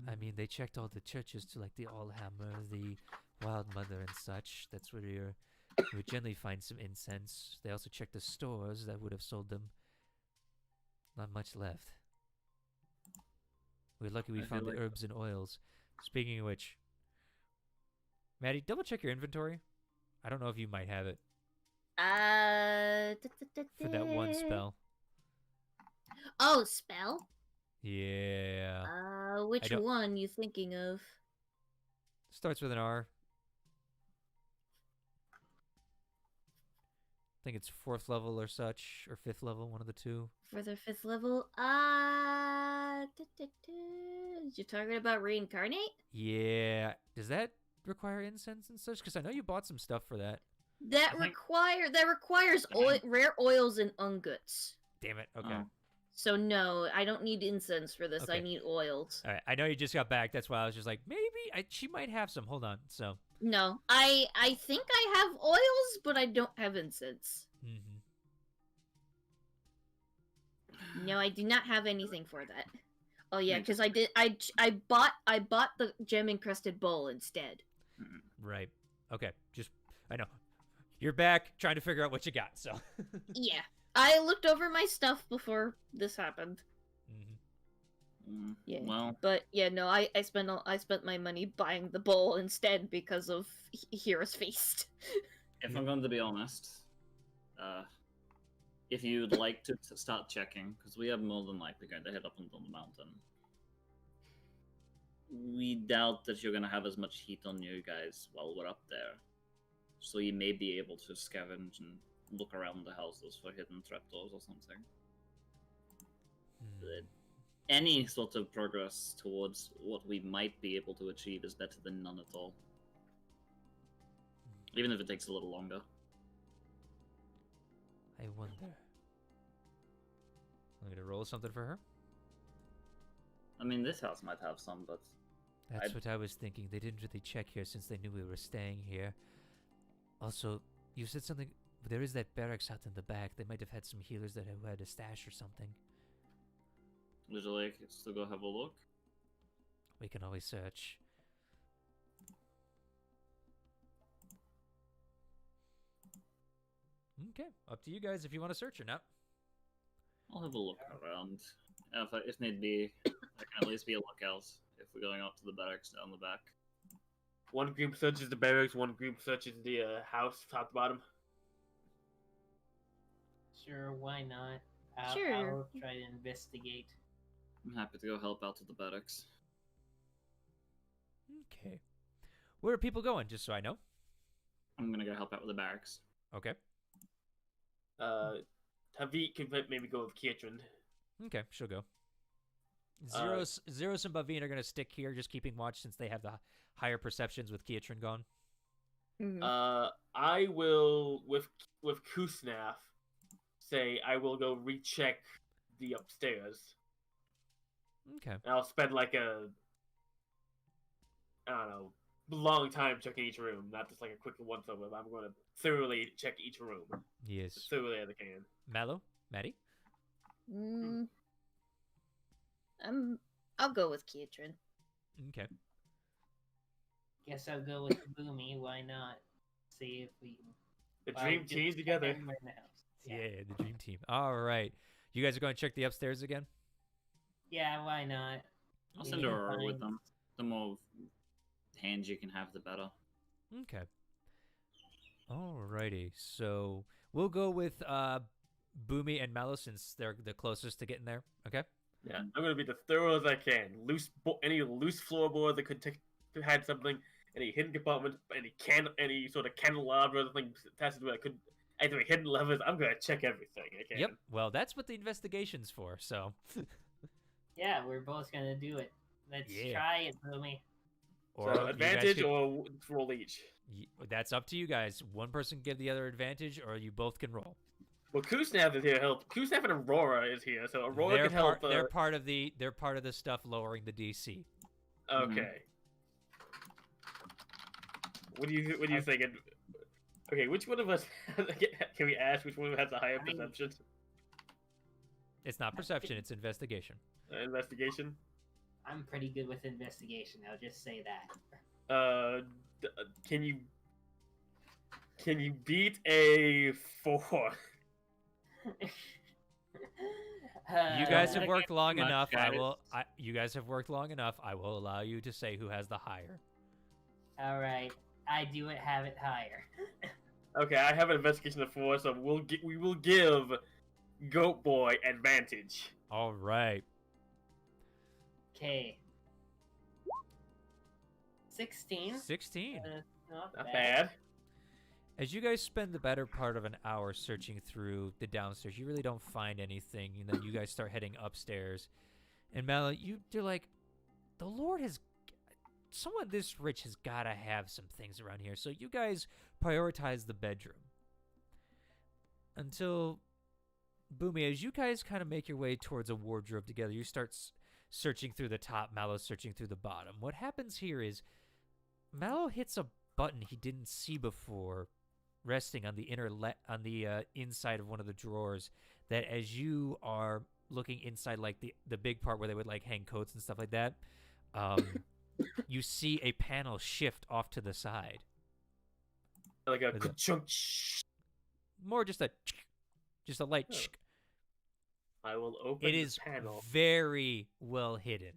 I mean, they checked all the churches to like the Allhammer, the Wild Mother, and such. That's where you would generally find some incense. They also checked the stores that would have sold them. Not much left. We're lucky we I feel found the like- herbs and oils. Speaking of which, Maddie, double check your inventory. I don't know if you might have it for that one spell. Oh, spell? Yeah. Which don't- one you thinking of? Starts with an R. I think it's 4th level or such, or 5th level, one of the two. For the 5th level? You're talking about reincarnate? Yeah. Does that require incense and such? Because I know you bought some stuff for that. That I think- requires rare oils and unguts. Damn it. Okay. Oh. So no, I don't need incense for this. I Okay. need oils. All right. I know you just got back. That's why I was just like, maybe she might have some. Hold on. So. No, I think I have oils, but I don't have incense. Mm-hmm. No, I do not have anything for that. Oh yeah, Makes because I bought the gem encrusted bowl instead. Right. Okay. I know. You're back trying to figure out what you got. So. Yeah, I looked over my stuff before this happened. Mm-hmm. Yeah. Well, But yeah, no, I spent my money buying the bowl instead because of Hero's Feast. if I'm going to be honest, if you'd like to start checking, because we are more than likely going to head up onto the mountain. We doubt that you're going to have as much heat on you guys while we're up there. So you may be able to scavenge and look around the houses for hidden trapdoors or something. Hmm. Any sort of progress towards what we might be able to achieve is better than none at all. Even if it takes a little longer. I wonder. I'm gonna roll something for her. I mean, this house might have some, but That's what I was thinking. They didn't really check here since they knew we were staying here. Also, you said something. There is that barracks out in the back. They might have had some healers that had a stash or something. would you like us to go have a look? We can always search. Okay, up to you guys if you want to search or not. I'll have a look around. If need be, I can at least be a lookout if we're going up to the barracks down the back. One group searches the barracks, one group searches the house, top to bottom. Sure, why not? Sure. I'll try to investigate. I'm happy to go help out at the barracks. Okay. Where are people going, just so I know? I'm gonna go help out with the barracks. Okay. Havik can maybe go with Kietran. Okay, she'll go. Uh, Zeros and Bavine are going to stick here, just keeping watch since they have the higher perceptions with Kietran gone. Mhm. I will with Kusnaf say I will go recheck the upstairs. Okay. And I'll spend like I don't know, long time checking each room, not just like a quick once over. I'm going to thoroughly check each room as Yes. thoroughly as I can. Mallow? Maddie? Mm, I'll go with Kietran. Okay. Guess I'll go with Boomy. Why not? See if we can The find dream good team together. camera in the house. Yeah, the dream team. All right. You guys are going to check the upstairs again? Yeah, why not? I'll We send need to her with find- them. The more hands you can have, the better. Okay. Alrighty. So we'll go with Boomy and Mallow since they're the closest to getting there. Okay? Yeah, I'm gonna be as thorough as I can. Any loose floorboard that could had something, any hidden compartments, any sort of candelabra thing attached to it that could either be hidden levers. I'm gonna check everything I can. Yep. Well, that's what the investigation's for, so. Yeah, we're both gonna do it. Let's Yeah. try it, Boomy. So you guys advantage could- or roll each. That's up to you guys. One person can give the other advantage, or you both can roll. Well, Kusnap is here to help. Kusnap and Aurora is here, so Aurora They're can help. they're part of the stuff lowering the DC. Okay. What do you think? Okay, which one of us can we ask which one of us has a higher perception? It's not perception; it's investigation. Investigation. I'm pretty good with investigation. I'll just say that. Can you beat a 4? You guys have Okay. worked long much, enough. guys. You guys have worked long enough. I will allow you to say who has the higher. All right, I do have it higher. Okay, I have an investigation of 4, so we will give Goat Boy advantage. All right. Okay. 16. 16. Not Not bad. bad. As you guys spend the better part of an hour searching through the downstairs, you really don't find anything. And then you guys start heading upstairs. And Mallow, you're like, the Lord has... Someone this rich has got to have some things around here. So you guys prioritize the bedroom. Until, Boomy, as you guys kind of make your way towards a wardrobe together, you start searching through the top, Mallow searching through the bottom. What happens here is Mallow hits a button he didn't see before, resting on the inside of one of the drawers, that as you are looking inside, like the big part where they would like hang coats and stuff like that, you see a panel shift off to the side. Like a Is it- chunk. More just a light Oh. I will open It the is panel. very well hidden.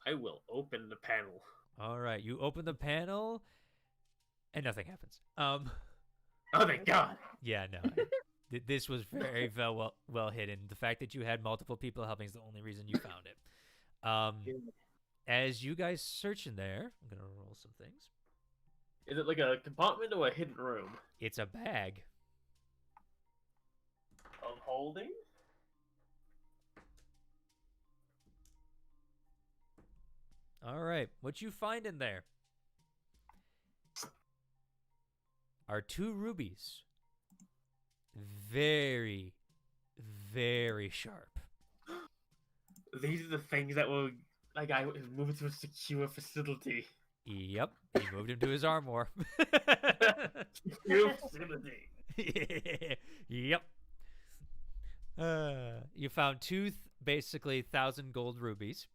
I will open the panel. All right, you open the panel and nothing happens. Oh thank God. Yeah, no. This was very well hidden. The fact that you had multiple people helping is the only reason you found it. As you guys search in there, I'm going to roll some things. Is it like a compartment or a hidden room? It's a bag. Of holding? All right, what you find in there are 2 rubies. Very, very sharp. These are the things that will, like, I was moved to a secure facility. Yep, he moved him to his armor. Secure facility. Yep. You found 2 basically 1,000 gold rubies.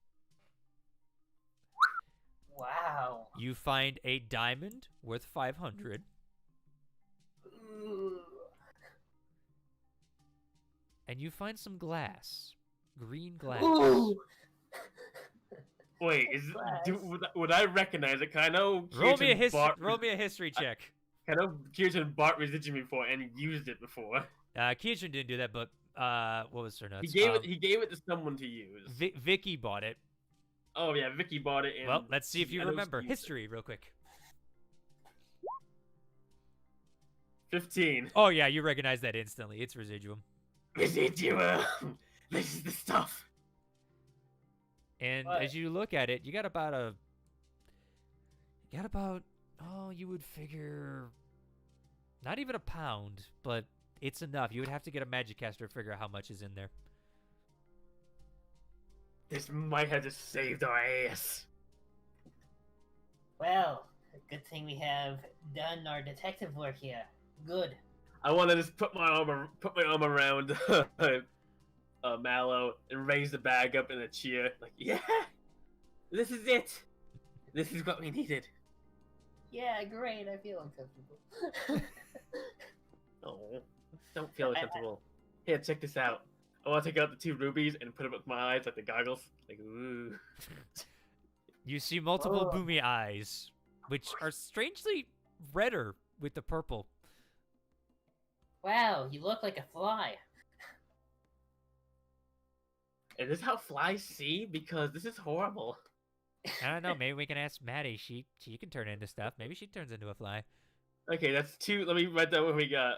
Wow. You find a diamond worth 500. Ooh. And you find some glass. Green glass. Ooh. Wait, would I recognize it? 'Cause I know Roll me a Kirsten history check. I know Kirsten bought Residuum before and used it before. Keishan didn't do that, but what was her nuts? He gave it to someone to use. Vicky bought it. Oh yeah, Vicky bought it. And Well, let's see if you I know she remember used it. history real quick. 15. Oh yeah, you recognize that instantly. It's residuum. Residuum. This is the stuff. And What? as you look at it, you got about oh, you would figure not even a pound, but it's enough. You would have to get a magic caster to figure out how much is in there. This might have just saved our ass. Well, good thing we have done our detective work here. Good. I want to just put my arm around Mallow and raise the bag up in a cheer. Like, yeah, this is it. This is what we needed. Yeah, great. I feel uncomfortable. Oh, don't feel uncomfortable. Here, check this out. I want to take out the 2 rubies and put them up my eyes like the goggles. Like, ooh. You see multiple Oh. boomy eyes, which are strangely redder with the purple. Wow, you look like a fly. Is this how flies see? Because this is horrible. I don't know. Maybe we can ask Maddie. She can turn into stuff. Maybe she turns into a fly. Okay, that's 2. Let me write down what we got.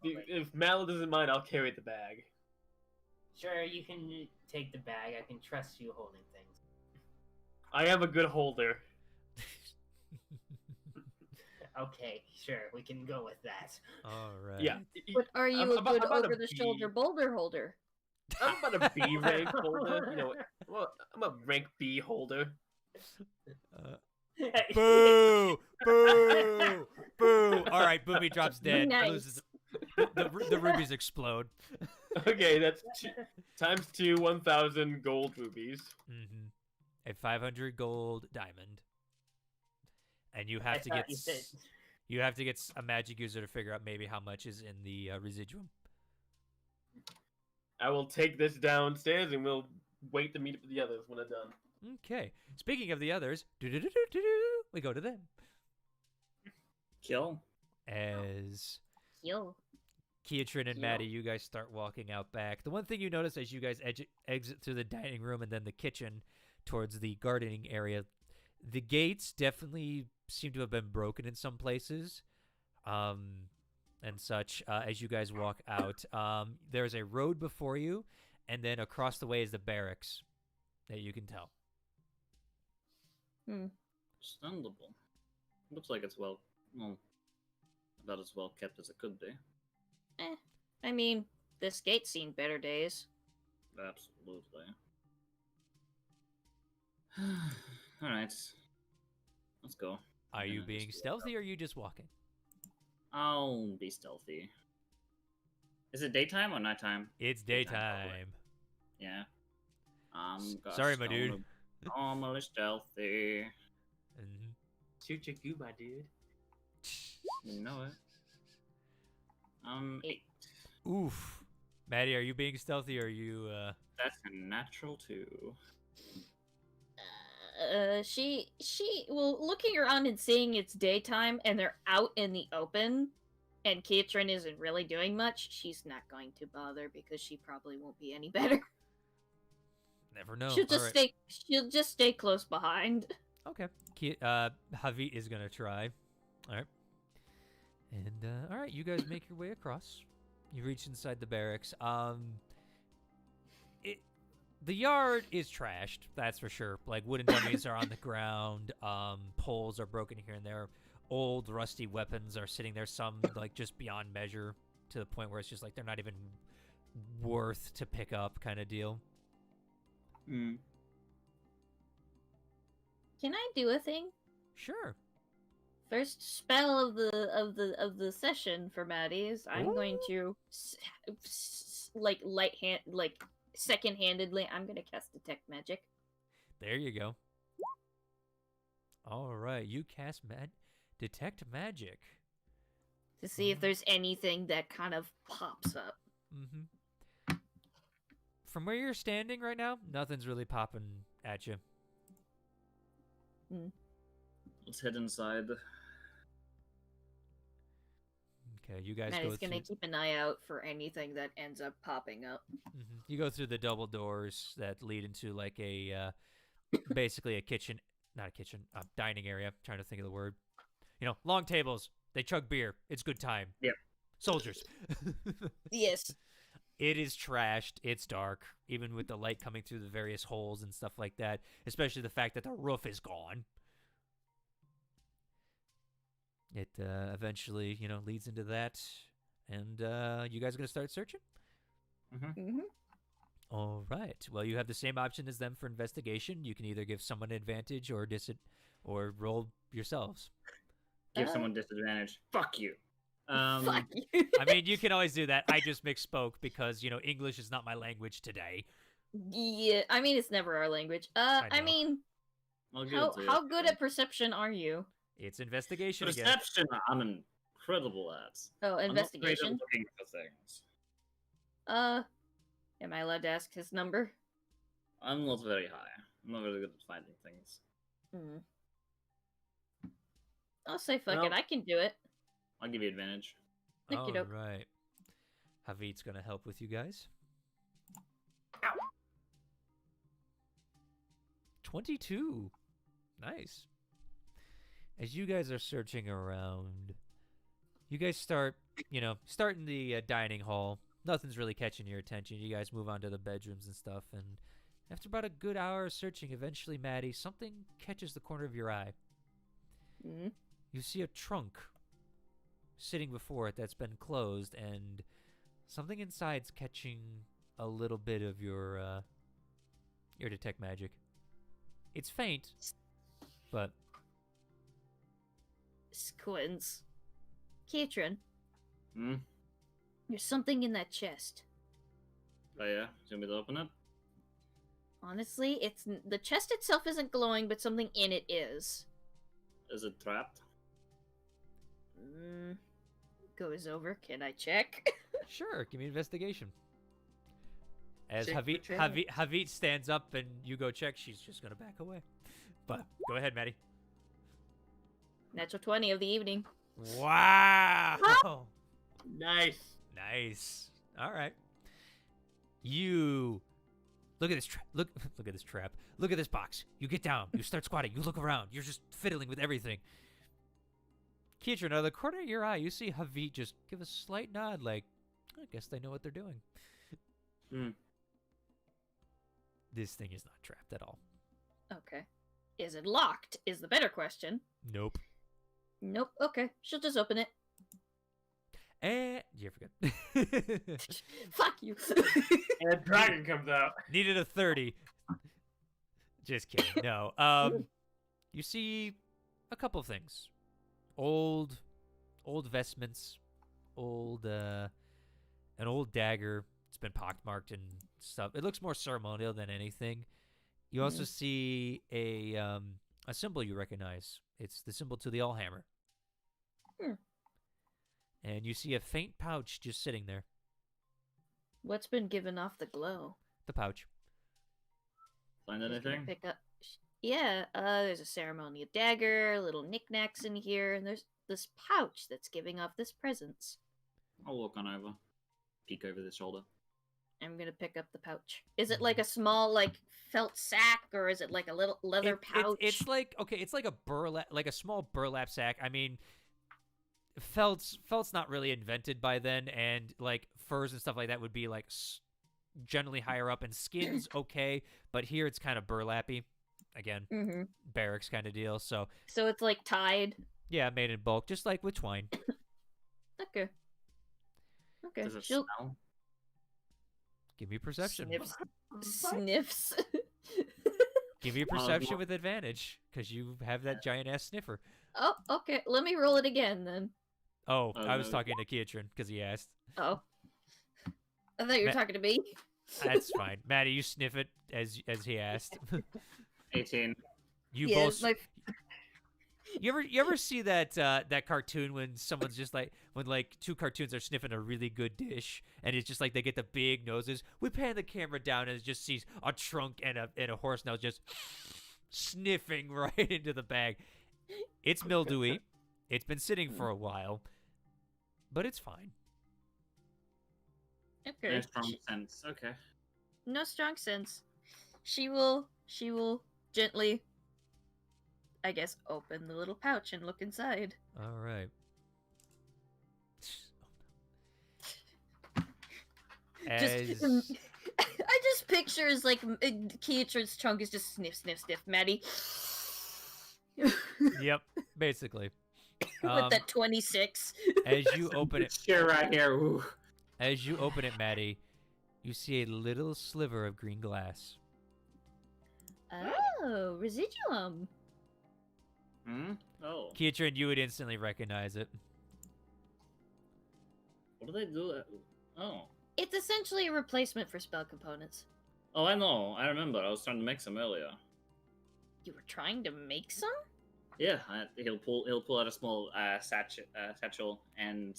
If Mallow doesn't mind, I'll carry the bag. Sure, you can take the bag. I can trust you holding things. I am a good holder. Okay, sure, we can go with that. All right. Yeah. But are you a good I'm about over-the-shoulder boulder holder? I'm about a B rank holder. You know, well, I'm a rank B holder. Uh, boo! Boo! Boo! All right, Boomy drops dead. Nice. Loses. The rubies explode. Okay, that's times 2, 1,000 gold rubies. Mm-hmm. A 500 gold diamond, and you have to thought get you said- you have to get a magic user to figure out maybe how much is in the residuum. I will take this downstairs and we'll wait to meet up with the others when I'm done. Okay. Speaking of the others, we go to them Kill. as Yo. Keatrin and Yeah. Maddie, you guys start walking out back. The one thing you notice as you guys exit through the dining room and then the kitchen towards the gardening area, the gates definitely seem to have been broken in some places, and such. As you guys walk out, there's a road before you, and then across the way is the barracks that you can tell. Understandable. Looks like it's well, about as well kept as it could be. I mean, this gate's seen better days. Absolutely. All right. Let's go. Are you Yeah, being just stealthy or are you just walking? I'll be stealthy. Is it daytime or nighttime? It's Daytime, daytime. probably. Yeah. Sorry, my dude. Normally stealthy. Mhm. Shoot your goo, my dude. You know it. 8. Oof. Maddie, are you being stealthy or are you That's a natural 2. Well, looking around and seeing it's daytime and they're out in the open and Keatrin isn't really doing much, she's not going to bother because she probably won't be any better. never know? she'll just Alright. she'll just stay close behind. Okay. Havit is gonna try. Alright. And alright, you guys make your way across. You reach inside the barracks. The yard is trashed, that's for sure. Like, wooden dummies are on the ground, poles are broken here and there. Old, rusty weapons are sitting there, some, like, just beyond measure, to the point where it's just like they're not even worth to pick up kind of deal. Hmm. Can I do a thing? Sure. First spell of the session for Maddie's, I'm going to second-handedly, I'm gonna cast detect magic. There you go. Alright, you cast detect magic. To see if there's anything that kind of pops up. Mm-hmm. From where you're standing right now, nothing's really popping at you. Let's head inside. Okay, you guys Maddie's go gonna through. keep an eye out for anything that ends up popping up. Mhm. You go through the double doors that lead into like a, basically a kitchen, not a kitchen, dining area. I'm trying to think of the word. You know, long tables. They chug beer. It's good time. Yep. Soldiers. Yes. It is trashed. It's dark, even with the light coming through the various holes and stuff like that. Especially the fact that the roof is gone. It eventually, you know, leads into that, and you guys are gonna start searching. Mm-hmm. All right. Well, you have the same option as them for investigation. You can either give someone an advantage or or roll yourselves. Give someone disadvantage. Fuck you. Fuck you. I mean, you can always do that. I just misspoke because, you know, English is not my language today. Yeah, I mean it's never our language. I I know. mean, I'll give it to you. how good at perception are you? It's investigation again. Perception? I'm incredible at. Oh, I'm not great at investigation. looking for things. Am I allowed to ask his number? I'm not very high. I'm not very good at finding things. Hmm. I'll say fuck Well- it. I can do it. I'll give you advantage. All Okey-doke. right. Havit's going to help with you guys. 22. Nice. As you guys are searching around, you guys start in the dining hall. Nothing's really catching your attention. You guys move on to the bedrooms and stuff, and after about a good hour of searching, eventually, Maddie, something catches the corner of your eye. Hmm. you see a trunk sitting before it that's been closed, and something inside's catching a little bit of your detect magic. It's faint, but Squints. Katrin, Hmm? there's something in that chest. Oh yeah? Do you want me to open it? Honestly, the chest itself isn't glowing, but something in it is. Is it trapped? Goes over. Can I check? sure, give me an investigation. As Check the Havit stands up and you go check, she's just gonna back away. But go ahead, Maddie. Natural 20 of the evening. Wow! Nice. Nice. All right. You look at this look at this trap. Look at this box. You get down. You start squatting. You look around. You're just fiddling with everything. Keitron, out of the corner of your eye, you see Havit just give a slight nod, like, I guess they know what they're doing. This thing is not trapped at all. Okay. Is it locked? Is the better question. Nope. Nope. Okay. She'll just open it. And you forget. Fuck you. And a dragon comes out. Needed a 30. Just kidding. No. You see a couple of things. Old vestments, an old dagger. It's been pockmarked and stuff. It looks more ceremonial than anything. You also see a symbol you recognize. It's the symbol to the Allhammer. And you see a faint pouch just sitting there. What's been giving off the glow? The pouch. Find Just gonna anything? Pick up. Yeah. There's a ceremonial dagger, little knickknacks in here, and there's this pouch that's giving off this presence. I'll walk on over. Peek over the shoulder. I'm gonna pick up the pouch. Is it like a small, like, felt sack, or is it like a little leather pouch? It's like, okay, it's like a small burlap sack. I mean, felt's not really invented by then, and like furs and stuff like that would be like generally higher up, and skins okay, but here it's kind of burlappy. Again, barracks kind of deal. So it's like tied. Yeah, made in bulk, just like with twine. Okay. Does it She'll smell? Give me perception. sniffs. Give me a perception with advantage, because you have that giant ass sniffer. Oh, okay. Let me roll it again then. Oh, I was no. talking to Keitron because he asked. Oh. I thought you were talking to me. That's fine. Maddie, you sniff it as he asked. 18. You Yeah, both. You ever see that cartoon when someone's just like, when like two cartoons are sniffing a really good dish, and it's just like they get the big noses. We pan the camera down and it just sees a trunk and a horse nose just sniffing right into the bag. It's mildewy. It's been sitting for a while, but it's fine. Okay. No strong sense. Okay. No strong sense. She will gently, I guess, open the little pouch and look inside. All right. Just, I just picture as like Keitron's trunk is just sniff, Maddie. Yep, basically. With that 26. As you open it, Sure, right here. Ooh. as you open it, Maddie, you see a little sliver of green glass. Oh, residuum. Oh. Keitron, you would instantly recognize it. What do they do? Oh. It's essentially a replacement for spell components. Oh, I know. I remember. I was trying to make some earlier. You were trying to make some? Yeah, he'll pull out a small satchel and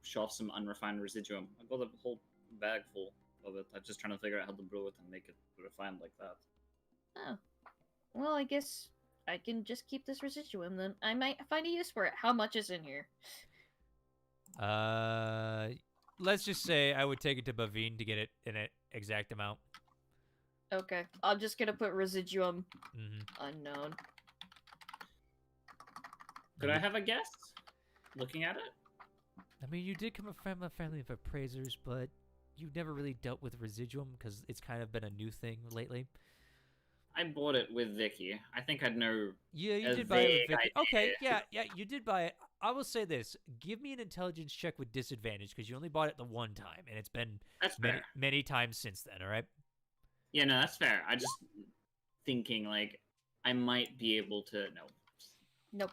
show off some unrefined residuum. I got a whole bag full of it. I'm just trying to figure out how to brew it and make it refined like that. Oh. Well, I guess I can just keep this residuum then. I might find a use for it. How much is in here? Let's just say I would take it to Bavine to get it in an exact amount. Okay. I'm just gonna put residuum Mm-hmm. unknown. Could I have a guess? Looking at it? I mean, you did come from a family of appraisers, but you've never really dealt with residuum because it's kind of been a new thing lately. I bought it with Vicky. I think I'd know. Yeah, you A did buy it with vague Vicky. idea. Okay, yeah, you did buy it. I will say this: give me an intelligence check with disadvantage because you only bought it the one time, and it's been That's many fair. many times since then. All right. Yeah, no, that's fair. I just thinking like I might be able to. No. Nope.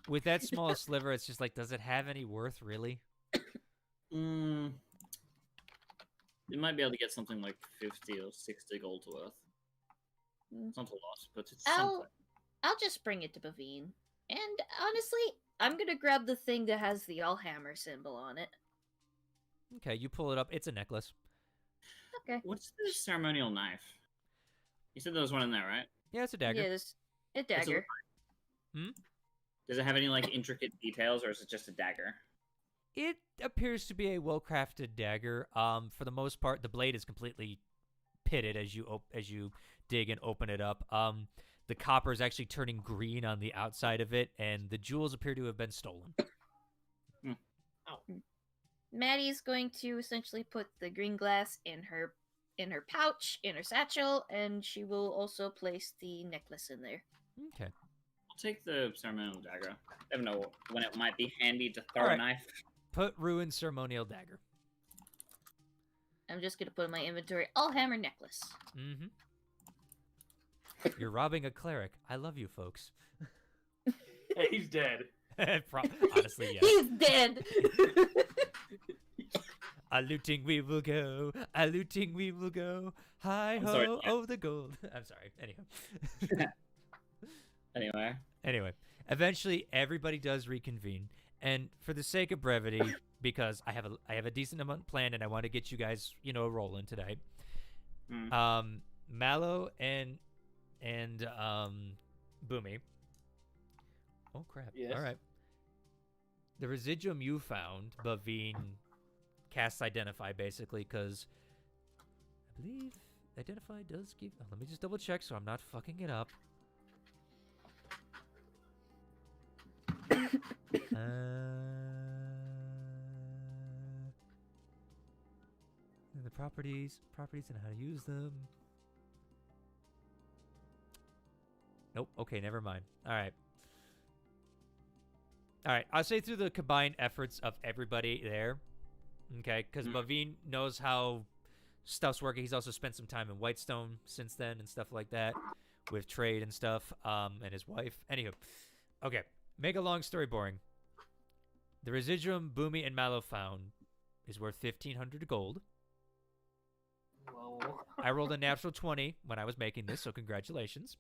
With that small sliver, it's just like, does it have any worth, really? Mm, you might be able to get something like 50 or 60 gold worth. It's not a lot, but it's something. I'll just bring it to Bavine. And honestly, I'm gonna grab the thing that has the Allhammer symbol on it. Okay, you pull it up. It's a necklace. Okay. What's the ceremonial knife? You said there was one in there, right? Yeah, it's a dagger. Yeah, there's a dagger. Does it have any like intricate details, or is it just a dagger? It appears to be a well-crafted dagger. For the most part, the blade is completely pitted as you dig and open it up. The copper is actually turning green on the outside of it, and the jewels appear to have been stolen. Maddie's going to essentially put the green glass in her pouch, in her satchel, and she will also place the necklace in there. Okay. I'll take the ceremonial dagger. Never know when it might be handy to throw All a right. knife. Put ruined ceremonial dagger. I'm just gonna put in my inventory Allhammer necklace. Mm-hmm. You're robbing a cleric. I love you, folks. Hey, he's dead. Honestly, yeah. He's dead. A looting we will go. A looting we will go. Hi I'm ho, sorry, oh the gold. I'm sorry. Anyway, eventually everybody does reconvene, and for the sake of brevity, because I have a decent amount planned, and I want to get you guys rolling today. Mallow and Boomy. Oh crap! Yes. All right. The residuum you found, Bavine casts Identify basically, because I believe Identify does give. Oh, let me just double check so I'm not fucking it up. And the properties and how to use them. Nope. Okay, never mind. All right. I'll say through the combined efforts of everybody there, okay, because Bavine knows how stuff's working. He's also spent some time in Whitestone since then and stuff like that with trade and stuff, and his wife. Anywho, okay, make a long story boring. The residuum Boomy and Mallow found is worth 1,500 gold. Whoa. I rolled a natural 20 when I was making this, so congratulations.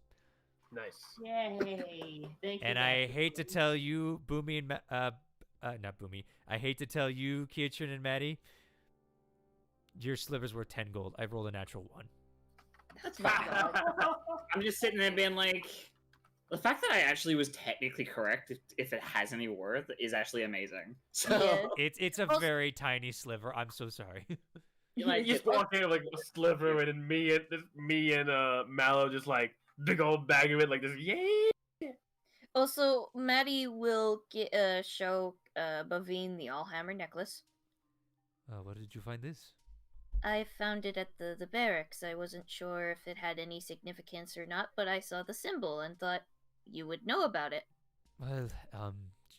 Nice. Yay! Thank you. And I hate to tell you, Boomy and not Boomy. I hate to tell you, Kietrin and Maddie, your sliver's worth 10 gold. I rolled a natural 1. That's not bad. I'm just sitting there being like, the fact that I actually was technically correct, if it has any worth, is actually amazing. So, Yeah. It's a Also- very tiny sliver. I'm so sorry. like, You just walk in like a sliver, and then me and Mallow just like big old bag of it, like this. Yay! Also, Maddie will show Bavine the Allhammer necklace. Where did you find this? I found it at the barracks. I wasn't sure if it had any significance or not, but I saw the symbol and thought you would know about it. Well,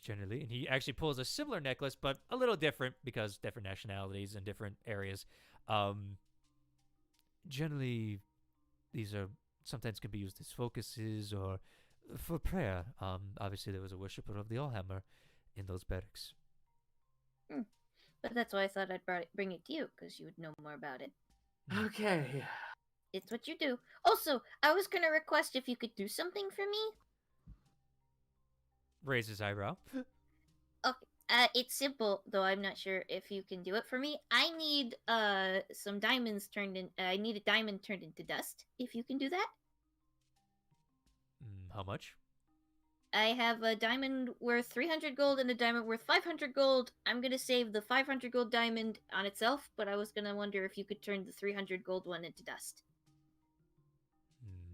generally, and he actually pulls a similar necklace, but a little different because different nationalities and different areas. Generally, these are sometimes can be used as focuses or for prayer. Obviously, there was a worshipper of the Allhammer in those barracks. But that's why I thought I'd bring it to you, because you would know more about it. Okay. It's what you do. Also, I was going to request if you could do something for me. Raise his eyebrow. It's simple, though I'm not sure if you can do it for me. I need some diamonds turned in. I need a diamond turned into dust. If you can do that, How much? I have a diamond worth 300 gold and a diamond worth 500 gold. I'm gonna save the 500 gold diamond on itself, but I was gonna wonder if you could turn the 300 gold one into dust.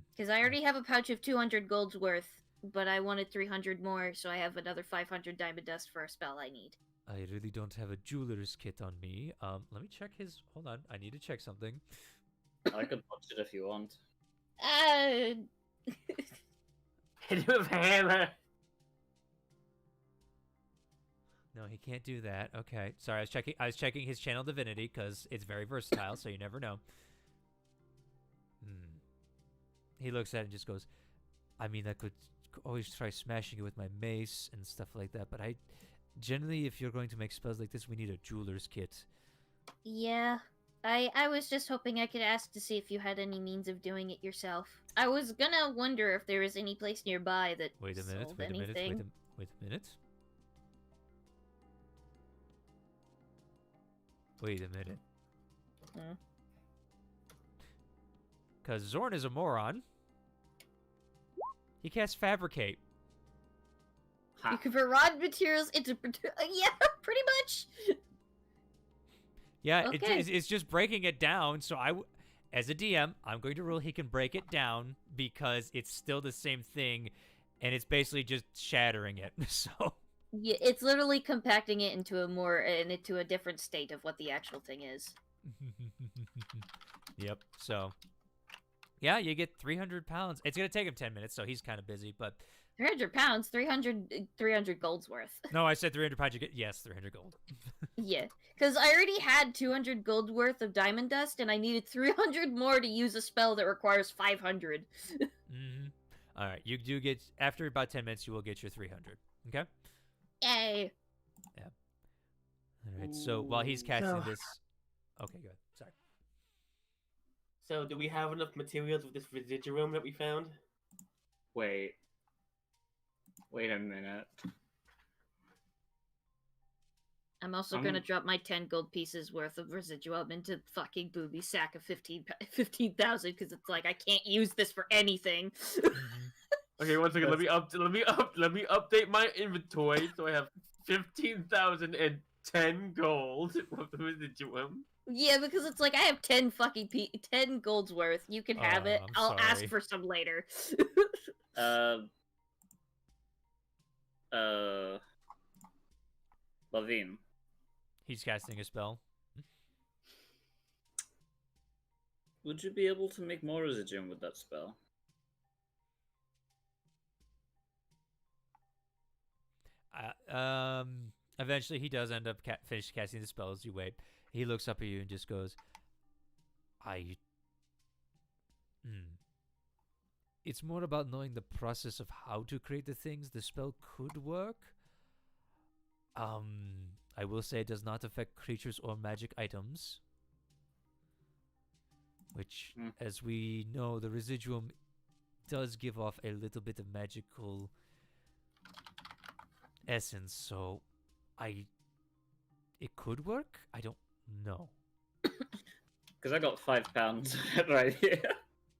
Because I already have a pouch of 200 gold's worth, but I wanted 300 more, so I have another 500 diamond dust for a spell I need. I really don't have a jeweler's kit on me. Let me check his. Hold on, I need to check something. I could punch it if you want. Hit him with a hammer. No, he can't do that. Okay, sorry. I was checking his channel divinity because it's very versatile, so you never know. He looks at it and just goes, I mean, I could always try smashing it with my mace and stuff like that, but generally, if you're going to make spells like this, we need a jeweler's kit. Yeah. I was just hoping I could ask to see if you had any means of doing it yourself. I was gonna wonder if there was any place nearby that Wait a minute, sold wait a minute, anything. wait a minute. Wait a minute. Because Zorn is a moron. He casts Fabricate. You convert raw materials into... yeah, pretty much! Yeah, Okay. it's just breaking it down, so as a DM, I'm going to rule he can break it down because it's still the same thing, and it's basically just shattering it, so... Yeah, it's literally compacting it into a different state of what the actual thing is. Yep, so... Yeah, you get 300 pounds. It's going to take him 10 minutes, so he's kind of busy, but... 300 pounds, 300 gold's worth. No, I said 300 pounds. You get, yes, 300 gold. Yeah, because I already had 200 gold worth of diamond dust, and I needed 300 more to use a spell that requires 500. All right, you do get, after about 10 minutes, you will get your 300. Okay? Yay! Yeah. All right, so while he's casting this... Okay, good. Sorry. So, do we have enough materials with this residuum that we found? Wait a minute. I'm also gonna drop my 10 gold pieces worth of residuum into fucking booby sack of 15,000 because it's like I can't use this for anything. Okay, one second. Let me update my inventory so I have 15,010 gold with the residuum. Yeah, because it's like I have 10 fucking 10 gold's worth. You can have it. I'll ask sorry. for some later. Levine. He's casting a spell. Would you be able to make more residuum with that spell? Eventually, he does end up finish casting the spell as you wait. He looks up at you and just goes, It's more about knowing the process of how to create the things. The spell could work. I will say it does not affect creatures or magic items. Which, as we know, the residuum does give off a little bit of magical essence, so it could work? I don't know. Because I got 5 pounds right here.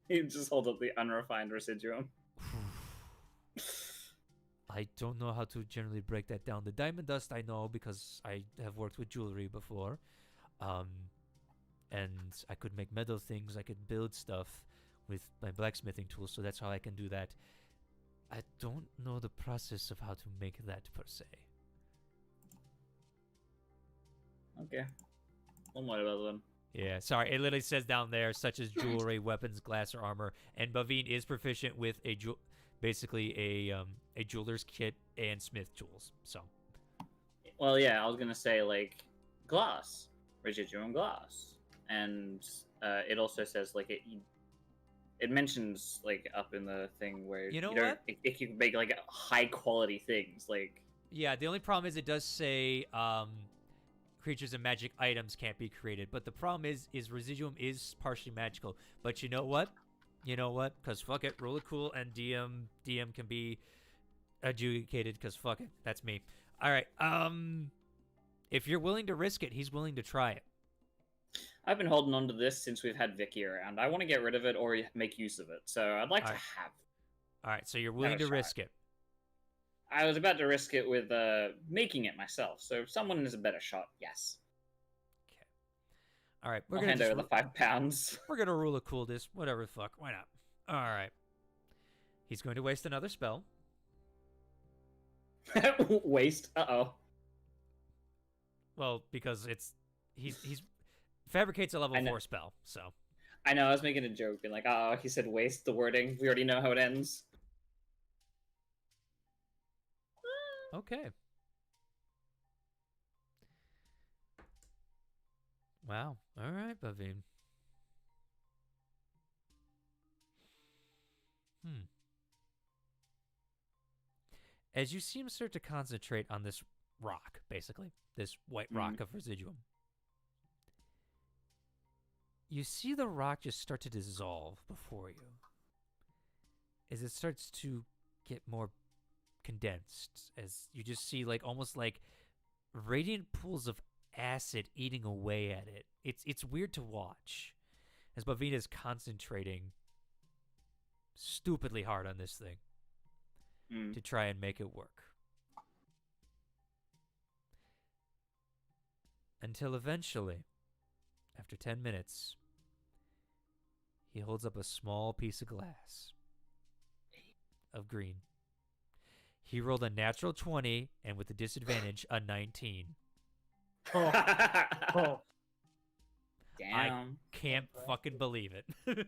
You just hold up the unrefined residuum. I don't know how to generally break that down. The diamond dust I know because I have worked with jewelry before. And I could make metal things. I could build stuff with my blacksmithing tools, so that's how I can do that. I don't know the process of how to make that per se. Okay. One more about them. Yeah, sorry. It literally says down there, such as jewelry, weapons, glass, or armor. And Bavine is proficient with basically a jeweler's kit and smith tools. So. Well, yeah, I was gonna say like glass, residuum glass, and it also says like it mentions like up in the thing where you know what it can make like high quality things like. Yeah, the only problem is it does say creatures and magic items can't be created, but the problem is residuum is partially magical. But you know what? Because fuck it, roll it cool, and DM can be adjudicated. Because fuck it, that's me. All right. If you're willing to risk it, he's willing to try it. I've been holding on to this since we've had Vicky around. I want to get rid of it or make use of it, so I'd like to have. All right, so you're willing to risk it. I was about to risk it with making it myself, so if someone is a better shot, yes. Okay. All right, I'll hand over the 5 pounds. We're gonna rule a cool this, whatever the fuck, why not? All right. He's going to waste another spell. Waste? Uh-oh. Well, because he's fabricates a level 4 spell, so. I know, I was making a joke, being like, oh, he said waste the wording. We already know how it ends. Okay. Wow. All right, Bavine. As you see him start to concentrate on this rock, basically, this white rock of residuum, you see the rock just start to dissolve before you as it starts to get more condensed, as you just see like almost like radiant pools of acid eating away at it. It's weird to watch as Bavina is concentrating stupidly hard on this thing to try and make it work. Until eventually, after 10 minutes, he holds up a small piece of glass of green. He rolled a natural 20, and with the disadvantage, a 19. Oh. Damn. Can't fucking believe it.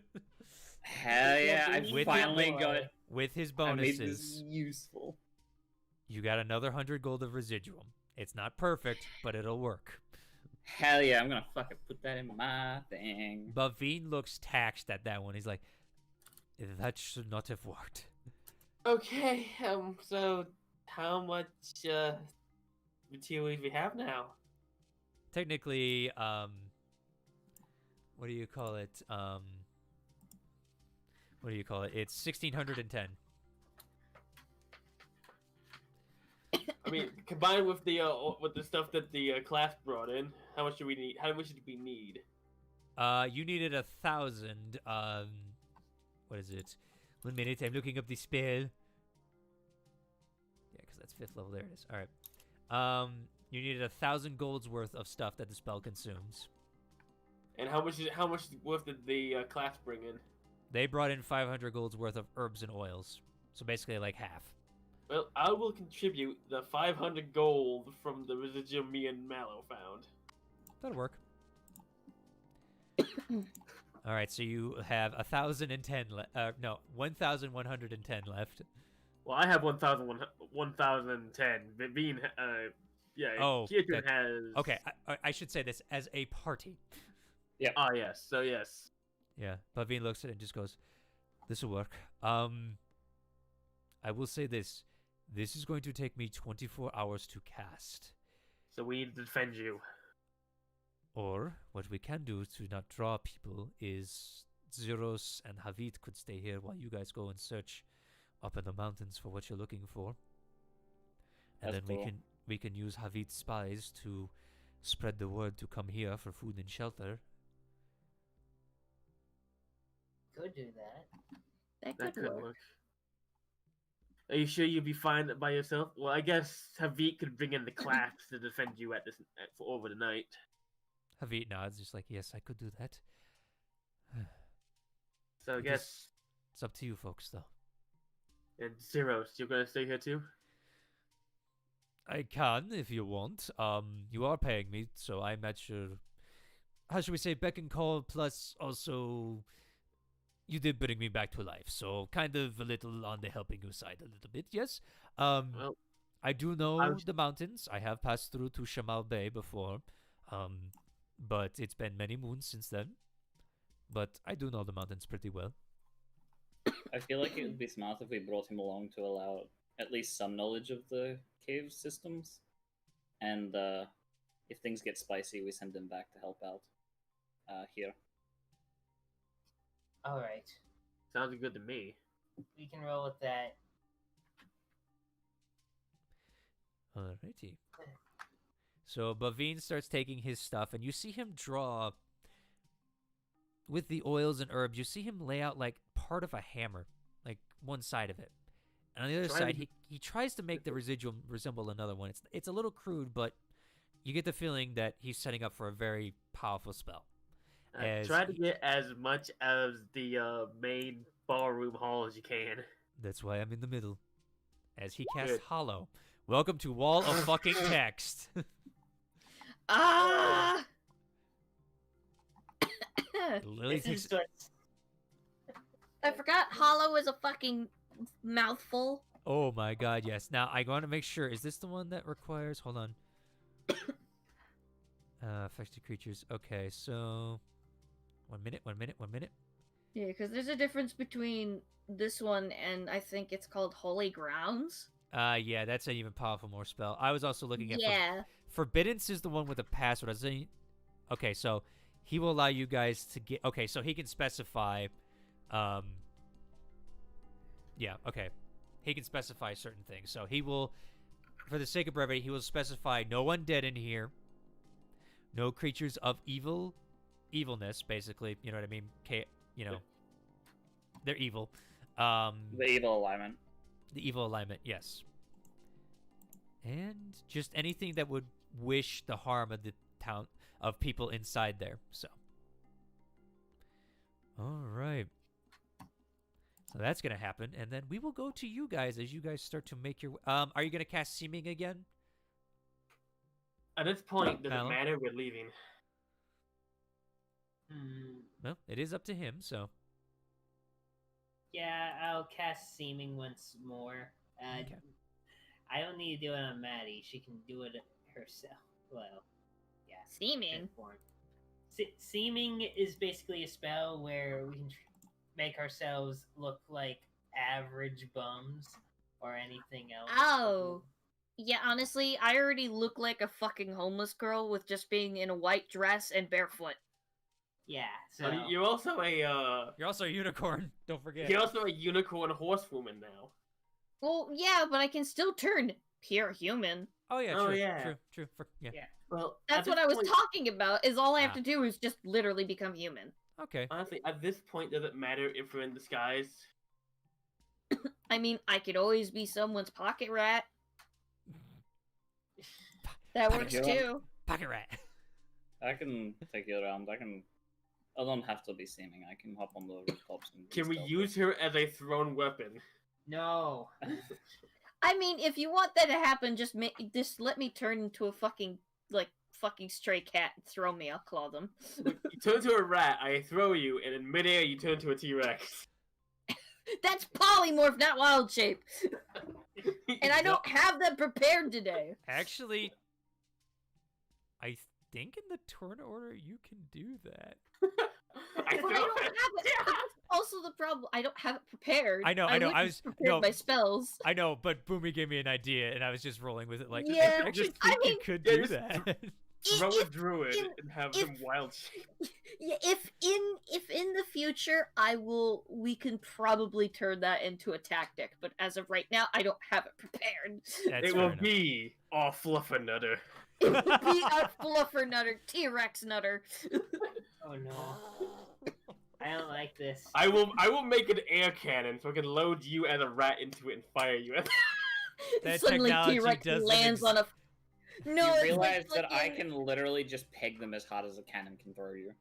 Hell yeah, I finally got with his I made this bonuses, useful. you got another 100 gold of residuum. It's not perfect, but it'll work. Hell yeah, I'm gonna fucking put that in my thing. Bavine looks taxed at that one. He's like, that should not have worked. Okay, so how much materials we have now? Technically, what do you call it? What do you call it? It's 1,610. I mean, combined with the stuff that the class brought in, how much do we need? How much do we need? You needed 1,000. What is it? 1 minute. I'm looking up the spell. Yeah, because that's 5th level. There it is. All right. You needed 1,000 golds worth of stuff that the spell consumes. And how much worth did the class bring in? They brought in 500 golds worth of herbs and oils. So basically, like half. Well, I will contribute the 500 gold from the residuum me and Mallow found. That'll work. All right, so you have 1,010 no, 1,110 left. Well, I have 1,010. Vivine, yeah. Oh, Kietun has. Okay, I should say this as a party. Yeah. Ah, yes. So yes. Yeah, Bavine looks at it and just goes, "This'll work." I will say this: this is going to take me 24 hours to cast. So we need to defend you. Or what we can do to not draw people is Zeros and Havit could stay here while you guys go and search up in the mountains for what you're looking for. And That's then cool. we can use Havit's spies to spread the word to come here for food and shelter. Could do that. That could work. Are you sure you'll be fine by yourself? Well, I guess Havit could bring in the class to defend you for over the night. Havit nods, just like, yes, I could do that. So I guess. It's up to you folks, though. And Zeros, you're gonna stay here too? I can, if you want. You are paying me, so I'm at your, how should we say, beck and call, plus also, you did bring me back to life, so kind of a little on the helping you side a little bit, yes? Well, I do know the mountains. I have passed through to Shamal Bay before, but it's been many moons since then. But I do know the mountains pretty well. I feel like it would be smart if we brought him along to allow at least some knowledge of the cave systems. And if things get spicy, we send him back to help out here. Alright. sounds good to me. We can roll with that. Alrighty. So Bavine starts taking his stuff, and you see him draw, with the oils and herbs, you see him lay out like part of a hammer, like one side of it. And on the other side, he tries to make the residuum resemble another one. It's a little crude, but you get the feeling that he's setting up for a very powerful spell. Try to get as much as the main ballroom hall as you can. That's why I'm in the middle. As he casts Hollow. Welcome to Wall of Fucking Text. Ah! Yeah. Lily This takes. is what's I forgot hollow is a fucking mouthful. Oh my god, yes. Now I want to make sure. Is this the one that requires? Hold on. Affected creatures. Okay, so 1 minute. 1 minute. 1 minute. Yeah, because there's a difference between this one and I think it's called Holy Grounds. Yeah, that's an even powerful more spell. I was also looking at Yeah. Forbiddance is the one with the password. I was saying, okay, so he will allow you guys to get. Okay, so he can specify. Yeah, okay, he can specify certain things. So he will, for the sake of brevity, he will specify no undead in here, no creatures of evilness, basically. You know what I mean? You know, they're evil. The evil alignment. The evil alignment, yes. And just anything that would wish the harm of the town of people inside there. So, all right. So that's gonna happen, and then we will go to you guys as you guys start to make your. Are you gonna cast Seeming again? At this point, does it Alan? matter? We're leaving. Well, it is up to him. So, Yeah, I'll cast Seeming once more. Okay. I don't need to do it on Maddie. She can do it herself. Well, yeah. Seeming. Seeming is basically a spell where we can make ourselves look like average bums or anything else. Oh. Yeah, honestly, I already look like a fucking homeless girl with just being in a white dress and barefoot. Yeah, so But you're also a you're also a unicorn. Don't forget. you're also a unicorn horsewoman now. Well, yeah, but I can still turn pure human. Oh yeah, Oh, true, yeah. true. Yeah. Yeah. Well, That's at what this I was point- talking about, is all I have Ah. to do is just literally become human. Okay. Honestly, at this point, does it matter if we're in disguise? I mean, I could always be someone's pocket rat. That Pocket works rat. too. Pocket rat. I can take you around. I don't have to be seeming. I can hop on the rooftops. And Can we stealth. use her as a thrown weapon? no. I mean, if you want that to happen, just let me turn into a fucking stray cat and throw me. I'll claw them. Look, you turn into a rat, I throw you, and in midair you turn into a T-Rex. That's polymorph, not wild shape. And I don't have that prepared today. Actually, I think in the turn order you can do that. I But throw I don't it. have it. But that's also the problem. I don't have it prepared. I know. I would was be prepared no. by spells. I know, but Boomy gave me an idea, and I was just rolling with it. Like, Yeah, I actually I think you mean- could Yeah, do just that. Throw a If- druid in- and have if- some wild shape. Yeah, if in the future we can probably turn that into a tactic, but as of right now, I don't have it prepared. That's It fair will enough. be a fluffernutter. It would be a fluffer nutter, T-Rex nutter. Oh no. I don't like this. I will make an air cannon so I can load you as a rat into it and fire you. That Suddenly technology T-Rex doesn't lands on a. No, You it's realize like that I fucking- can literally just peg them as hard as a cannon can throw you.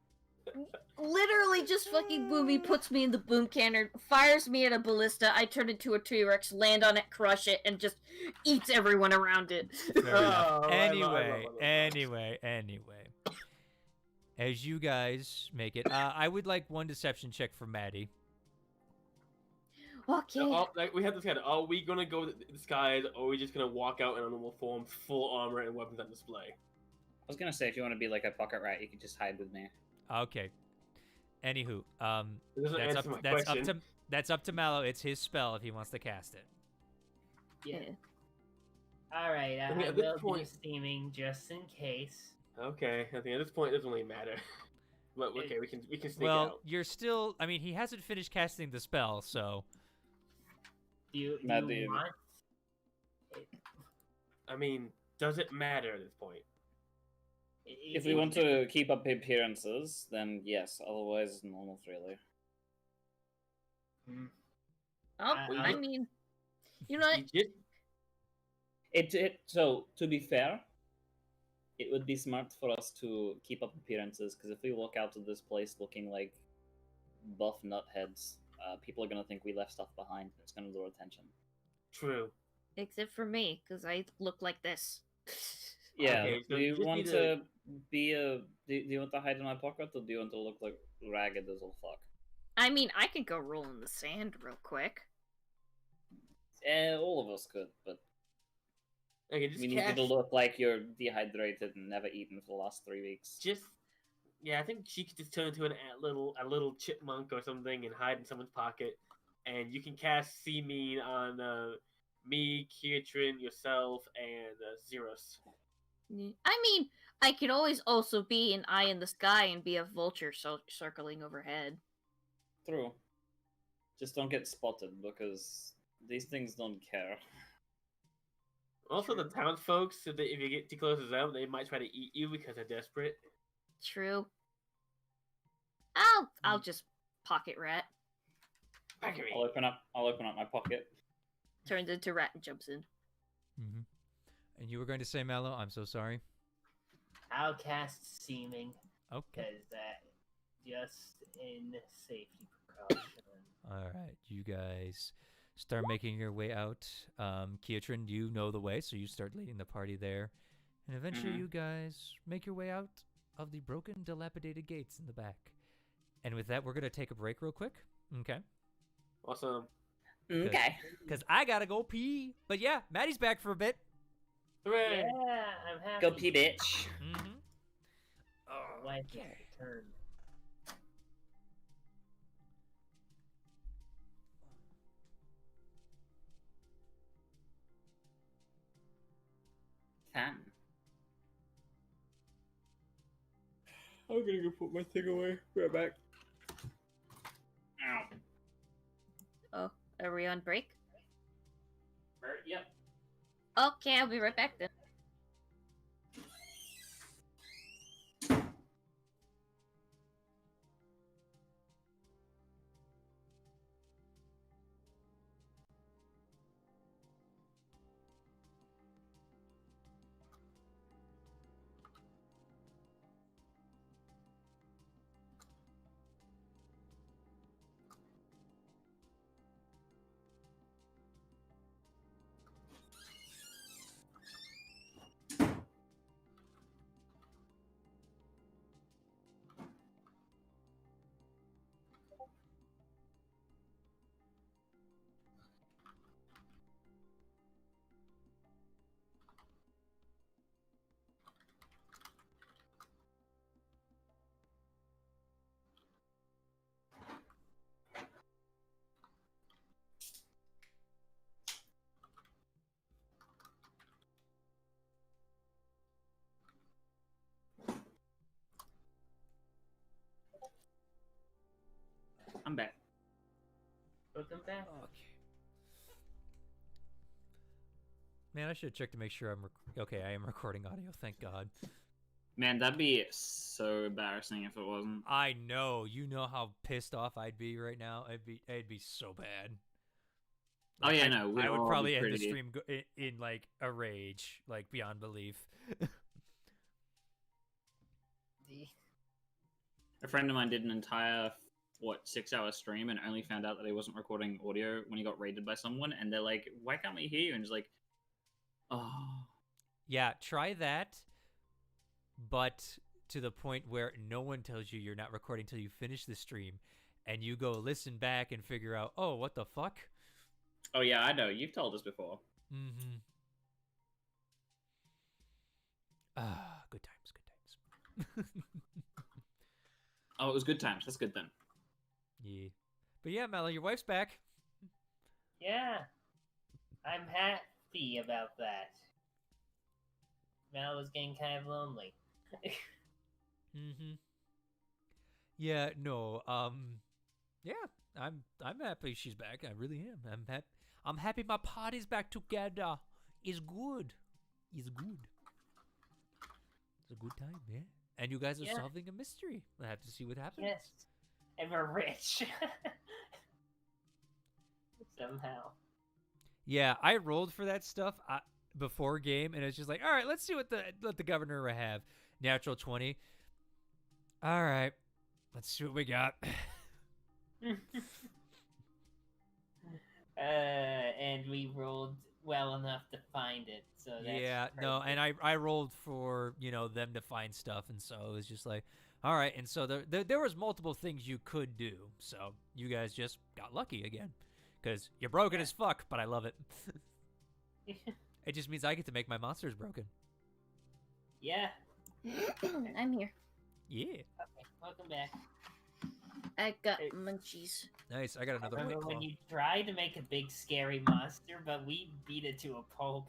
literally just fucking Boomy puts me in the boom cannon, fires me at a ballista. I turn into a T-Rex, land on it, crush it, and just eats everyone around it. Fair enough. Oh, Anyway, I love anyway. As you guys make it, I would like one deception check for Maddie. Okay. Like, we have to decide, are we gonna go disguise or are we just gonna walk out in a normal form, full armor and weapons on display? I was gonna say if you want to be like a pocket rat, you could just hide with me. Okay. Anywho, It doesn't that's answer up. my question. That's up to Mallow. It's his spell if he wants to cast it. Yeah. Alright, I mean, I at this will do point- steaming just in case. Okay, I think at this point it doesn't really matter. But okay, we can sneak Well, out. you're still. I mean, he hasn't finished casting the spell, so Do you Maddie. want? I mean, does it matter at this point? If we want to keep up appearances, then yes. Otherwise, no, not really. I mean, you know, You just So to be fair, it would be smart for us to keep up appearances because if we walk out of this place looking like buff nutheads, people are gonna think we left stuff behind. It's gonna draw attention. true. except for me, because I look like this. Yeah. Okay, so do you you just want need to be a? Do you want to hide in my pocket, or do you want to look like ragged as all fuck. I mean, I could go roll in the sand real quick. All of us could, but Okay, just we need you cast. to look like you're dehydrated and never eaten for the last 3 weeks. Just yeah, I think she could just turn into a little chipmunk or something and hide in someone's pocket, and you can cast See Mean on me, Kiatrin, yourself, and Zeros. I mean, I could always also be an eye in the sky and be a vulture circling overhead. True. Just don't get spotted because these things don't care. Also, True. the townsfolk, so that if you get too close to them, they might try to eat you because they're desperate. True. I'll just pocket rat. I'll open up my pocket. Turns into rat and jumps in. Mm-hmm. And you were going to say, Mallow? I'm so sorry. I'll cast Seeming, Okay. because that just in safety precaution. All right, you guys start making your way out. Kiatrin, you know the way, so you start leading the party there. And eventually Mhm. you guys make your way out of the broken, dilapidated gates in the back. And with that, we're going to take a break real quick. Okay. Awesome. Okay. Because I got to go pee. But yeah, Maddie's back for a bit. Hooray! Yeah, I'm happy. Go pee, bitch. Mm-hmm. My wife has returned. Fun. I'm gonna go put my thing away. Right back. Ow. Oh, are we on break? Yep. Okay, I'll be right back then. I'm back. Welcome back. Okay. Man, I should have checked to make sure I'm okay. I am recording audio. Thank God. Man, that'd be so embarrassing if it wasn't. I know. You know how pissed off I'd be right now. It'd be so bad. Oh yeah, I, no, we'd I would all be probably end the pretty- stream in like a rage, like beyond belief. A friend of mine did an entire 6-hour stream and only found out that he wasn't recording audio when he got raided by someone, and they're like, "Why can't we hear you?" And he's like, "Oh." Yeah, try that, but to the point where no one tells you you're not recording till you finish the stream, and you go listen back and figure out, oh, what the fuck? Oh yeah, I know. You've told us before. Mm-hmm. Ah, good times, good times. Oh, it was good times. That's good then. Yeah. But yeah, Mello, your wife's back. Yeah, I'm happy about that. Mal was getting kind of lonely. Mm-hmm. Yeah, no, yeah, I'm happy she's back. I really am. I'm happy my party's back together. It's good. It's good. It's a good time, yeah. And you guys are Yeah. solving a mystery. We'll have to see what happens. Yes, and we're rich. Somehow. Yeah, I rolled for that stuff before game, and it's just like, all right, let's see what the governor will have. Natural 20. All right, let's see what we got. And we well enough to find it. So that's Yeah, no, and I rolled for them to find stuff, and so it was just like, all right, and so there was multiple things you could do, so you guys just got lucky again, because you're broken as fuck, but I love it. It just means I get to make my monsters broken. Yeah. I'm here. Yeah. Okay, welcome back. I got munchies. Nice. I got another Remember White Claw. when you tried to make a big scary monster, but we beat it to a pulp?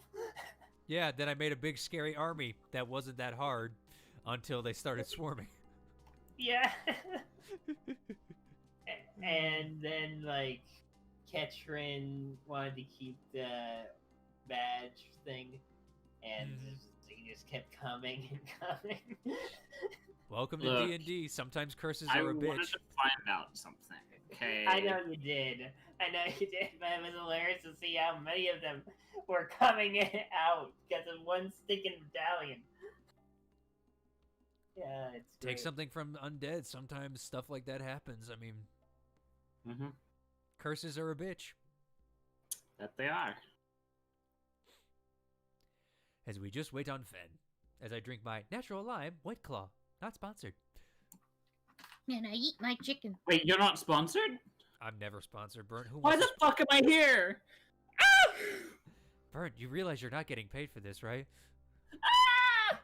Yeah, then I made a big scary army that wasn't that hard until they started swarming. Yeah. And then, like, Ketrin wanted to keep the badge thing, and he just kept coming and coming. Welcome to Look, D&D. Sometimes curses I are a wanted bitch. to find out something. Okay. I know you did, but it was hilarious to see how many of them were coming out because of one stinking medallion. Yeah, it's Take great. something from undead. Sometimes stuff like that happens. I mean, curses are a bitch. That they are. As we just wait on Fen. As I drink my natural lime White Claw. Not sponsored. And I eat my chicken. Wait, you're not sponsored? I'm never sponsored. Burnt, who Why wants the fuck am I here? Ah! Burnt, you realize you're not getting paid for this, right? Ah!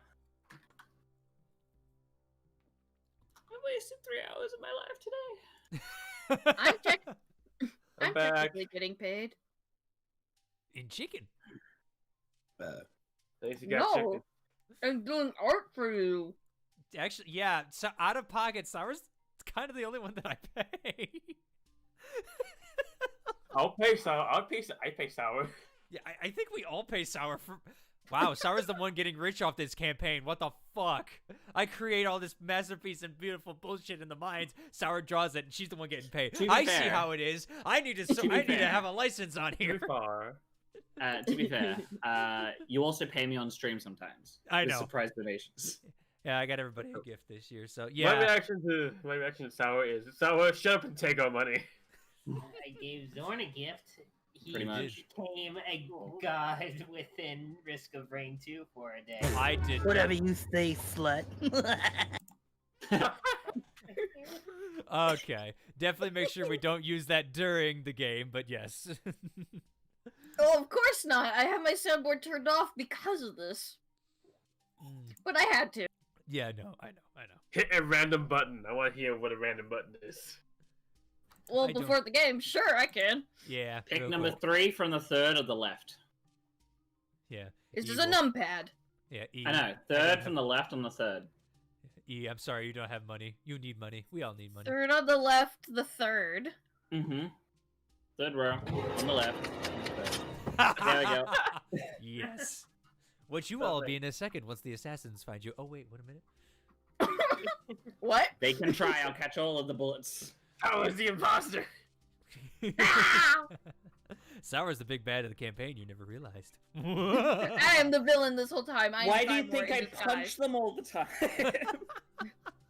I wasted 3 hours of my life today. I'm back. technically getting paid. In chicken. At least you got chicken. No, I'm doing art for you. Actually, yeah. So out of pocket, Sour's kind of the only one that I pay. I'll pay Sour. I pay Sour. Yeah, I think we all pay Sour for. Wow, Sour's the one getting rich off this campaign. What the fuck? I create all this masterpiece and beautiful bullshit in the mines. Sour draws it, and she's the one getting paid. To be I fair. see how it is. I need to. To be I need to fair. have a license on here. Too far. To be fair, you also pay me on stream sometimes. I with know. Surprise donations. Yeah, I got everybody a gift this year. So My yeah. reaction to Sour is Sour, shut up and take our money. I gave Zorn a gift. He Pretty much. became a god within Risk of Rain 2 for a day. I did. Whatever you say, slut. Okay, definitely make sure we don't use that during the game. But yes. Oh, of course not. I have my soundboard turned off because of this. But I had to. Yeah, no, I know. Hit a random button. I want to hear what a random button is. Well, I before the game, sure, I can. Yeah. Pick real number cool. 3 from the third of the left. Yeah. This is a evil. numpad. Yeah. E. I know. don't Third have- from the left on the third. E. I'm sorry, you don't have money. You need money. We all need money. Third on the left, the third. Mm-hmm. Third row on the left. There we go. Yes. Which you all will be in a second once the assassins find you. Oh wait, wait a minute. What? They can try. I'll catch all of the bullets. Sour's the imposter. Ah! Sour's the big bad of the campaign. You never realized. I am the villain this whole time. I am Why do you Thymor think in I disguise. punch them all the time?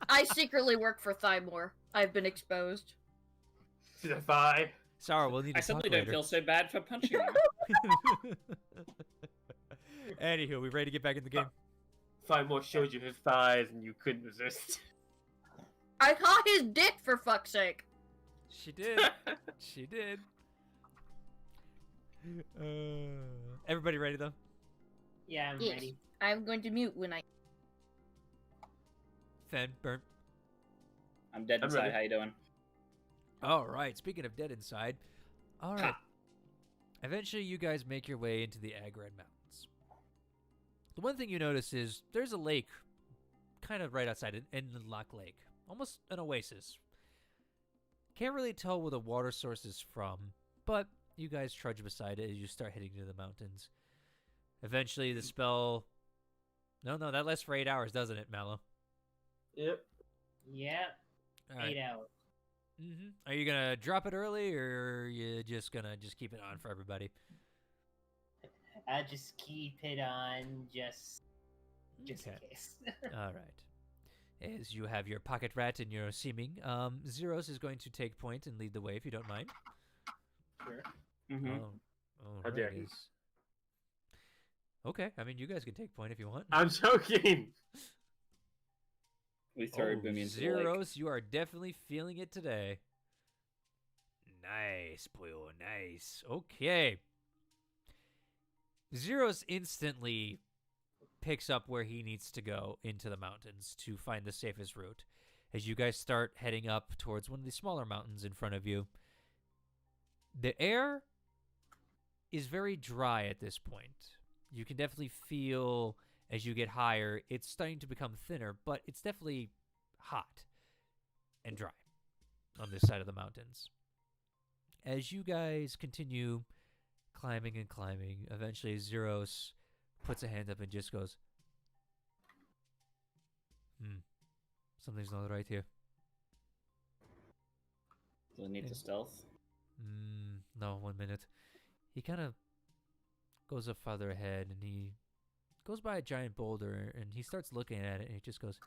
I secretly work for Thymor. I've been exposed. To the thigh. Sour, we'll need to I simply talk don't later. feel so bad for punching them. Anywho, we ready to get back in the game? Thymor showed you his thighs and you couldn't resist. I caught his dick, for fuck's sake. She did. She did. Everybody ready though? Yeah, I'm Yes. ready. I'm going to mute when I... Fen, Burnt. I'm dead I'm inside. ready. How you doing? All right. Speaking of dead inside, all right. Ha. Eventually, you guys make your way into the Agrad Mountains. The one thing you notice is there's a lake, kind of right outside in Loch Lake, almost an oasis. Can't really tell where the water source is from, but you guys trudge beside it as you start heading to the mountains. Eventually, the spell. No, that lasts for 8 hours, doesn't it, Mallow? Yep. Yeah, All right. 8 hours. Are you gonna drop it early, or are you just gonna keep it on for everybody? I'll just keep it on, just in Okay. case. All right. As you have your pocket rat and your seeming, Zeros is going to take point and lead the way if you don't mind. Sure. Mm-hmm. Oh, How dare he. righties. Okay, I mean, you guys can take point if you want. I'm joking. We throw Boomy into the lake. Zeros, you are definitely feeling it today. Nice, boyo, nice. Okay. Zeros instantly picks up where he needs to go into the mountains to find the safest route. As you guys start heading up towards one of the smaller mountains in front of you, the air is very dry at this point. You can definitely feel as you get higher, it's starting to become thinner, but it's definitely hot and dry on this side of the mountains. As you guys continue climbing and climbing, eventually Zeros puts a hand up and just goes, something's not right here. Do I need to stealth? No, 1 minute. He kind of goes up farther ahead and he goes by a giant boulder and he starts looking at it and he just goes,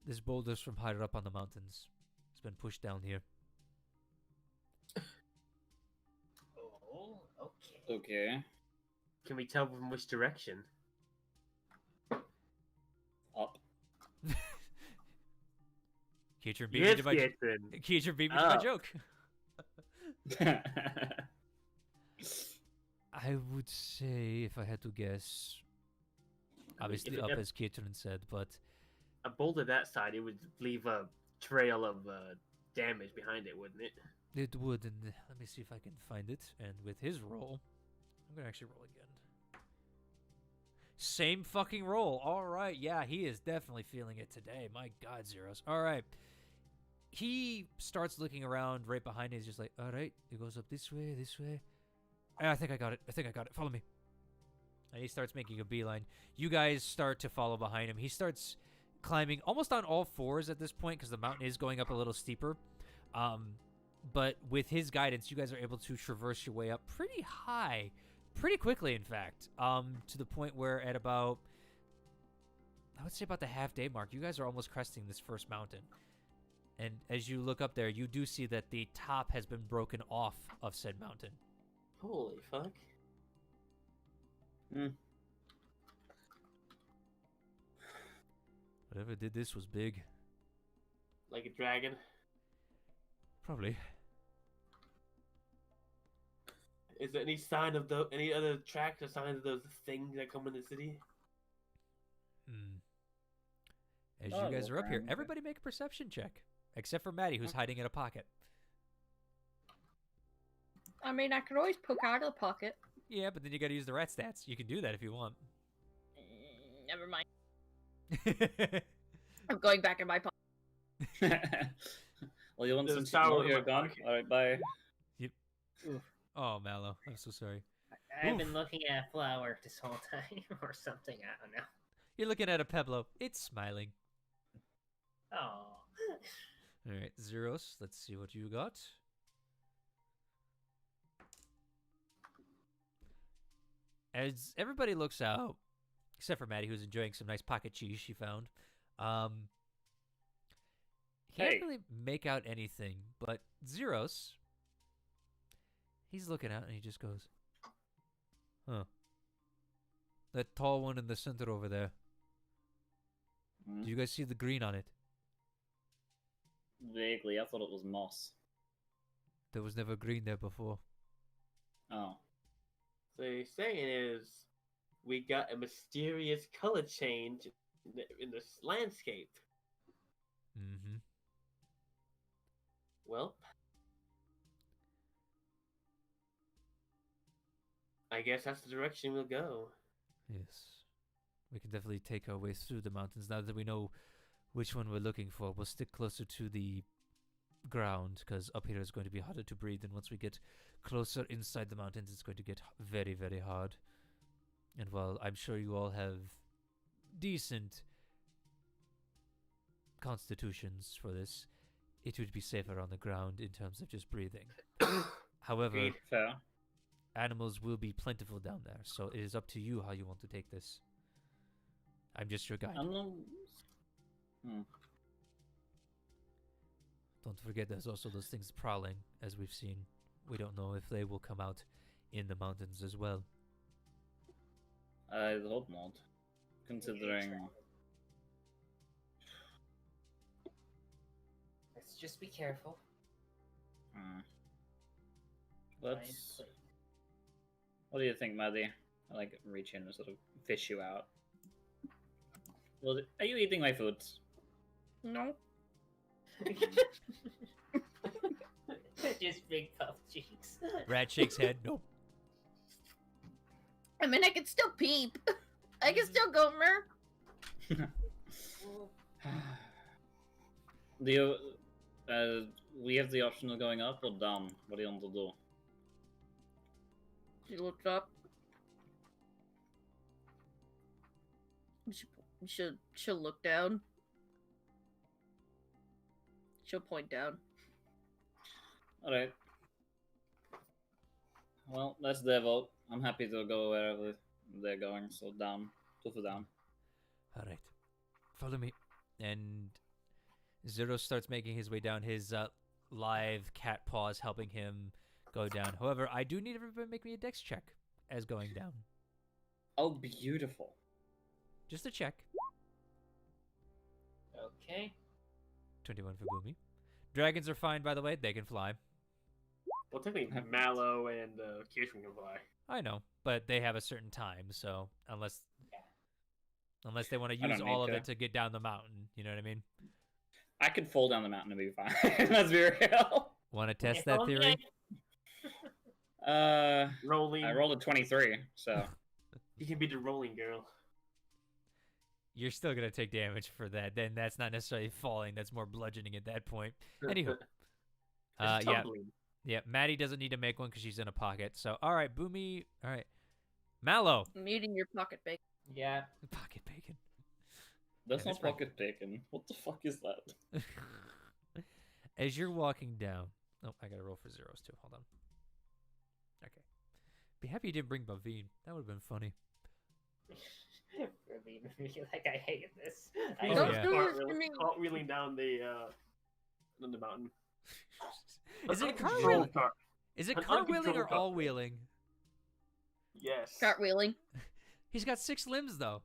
this boulder's from higher up on the mountains. It's been pushed down here. Oh, okay. Okay. Can we tell from which direction? Up. Keacher beat me to my Jason. Keacher beat me to my joke. I would say, if I had to guess, obviously up as Keatron said, but A boulder that side, it would leave a trail of damage behind it, wouldn't it? it would. And let me see if I can find it. And with his roll, I'm gonna actually roll again. Same fucking roll. All right, yeah, he is definitely feeling it today. My God, Zeros. All right. He starts looking around right behind him. He's just like, all right, it goes up this way, this way. I think I got it. Follow me. And he starts making a beeline. You guys start to follow behind him. He starts climbing almost on all fours at this point because the mountain is going up a little steeper. But with his guidance, you guys are able to traverse your way up pretty high, pretty quickly, in fact, to the point where at about, I would say about the half-day mark, you guys are almost cresting this first mountain. And as you look up there, you do see that the top has been broken off of said mountain. Holy fuck. Whatever did this was big. Like a dragon. Probably. Is there any sign of any other tracks or signs of those things that come in the city? As you guys are up here, everybody make a perception check. Except for Maddie, who's hiding in a pocket. I mean, I could always poke out of the pocket. Yeah, but then you gotta use the rat stats. You can do that if you want. Never mind. I'm going back in my pocket. Well, you want There's some a tower more? in You're my gone. pocket. All right, bye. Yep. Oh, Mallow, I'm so sorry. I've been looking at a flower this whole time, or something. I don't know. You're looking at a Peblo. It's smiling. Oh. All right, Zeros. Let's see what you got. As everybody looks out, except for Maddie, who's enjoying some nice pocket cheese she found, can't really make out anything. But Zeros, he's looking out and he just goes, "Huh? That tall one in the center over there. Do you guys see the green on it? Vaguely, I thought it was moss. There was never green there before." Oh. So you're saying is we got a mysterious color change in this landscape. Mm-hmm. Well, I guess that's the direction we'll go. Yes. We can definitely take our way through the mountains now that we know which one we're looking for. We'll stick closer to the ground because up here is going to be harder to breathe, and once we get closer inside the mountains, it's going to get very, very hard. And while I'm sure you all have decent constitutions for this, it would be safer on the ground in terms of just breathing. However, Agreed. Fair. animals will be plentiful down there, so it is up to you how you want to take this. I'm just your guide. Don't forget there's also those things prowling, as we've seen we don't know if they will come out in the mountains as well. I hope not. Considering... Let's just be careful. Let's... What do you think, Maddie? I like reach in and sort of fish you out. Well, are you eating my food? No. Just big puff cheeks. Rat shakes head. Nope. I mean, I can still peep. I can still go mer. Do you... we have the option of going up or down. What do you want to do? She looks up. She'll look down. She'll point down. Alright. Well, that's their vote. I'm happy to go wherever they're going, so down. Two for down. All right, follow me. And Zero starts making his way down. His live cat paws helping him go down. However, I do need everybody to make me a dex check as going down. Oh, beautiful. Just a check. Okay. 21 for Boomy. Dragons are fine, by the way. They can fly. Well, technically, Mallow and Kirsten can fly. I know, but they have a certain time, so unless they want to I use don't all need of to. it to get down the mountain, you know what I mean? I could fall down the mountain and be fine. Let's be real. Want to test that theory? Rolling. I rolled a 23, so... You can be the rolling girl. You're still gonna take damage for that. Then that's not necessarily falling. That's more bludgeoning at that point. Anywho, It's yeah, tumbling. yeah. Maddie doesn't need to make one because she's in a pocket. So all right, Boomy. All right, Mallow. I'm eating your pocket bacon. Yeah. Pocket bacon. That's Yeah, not that's right. pocket bacon. What the fuck is that? As you're walking down, oh, I gotta roll for zeros too. Hold on. Okay. Be happy you didn't bring Bavine. That would have been funny. Like I hate this. Oh, Don't yeah. do this to me. Cartwheeling down the mountain. Is it Control cartwheeling? car- Is it An cartwheeling uncontrolled or cartwheel. all wheeling? Yes. Cartwheeling. He's got 6 limbs though.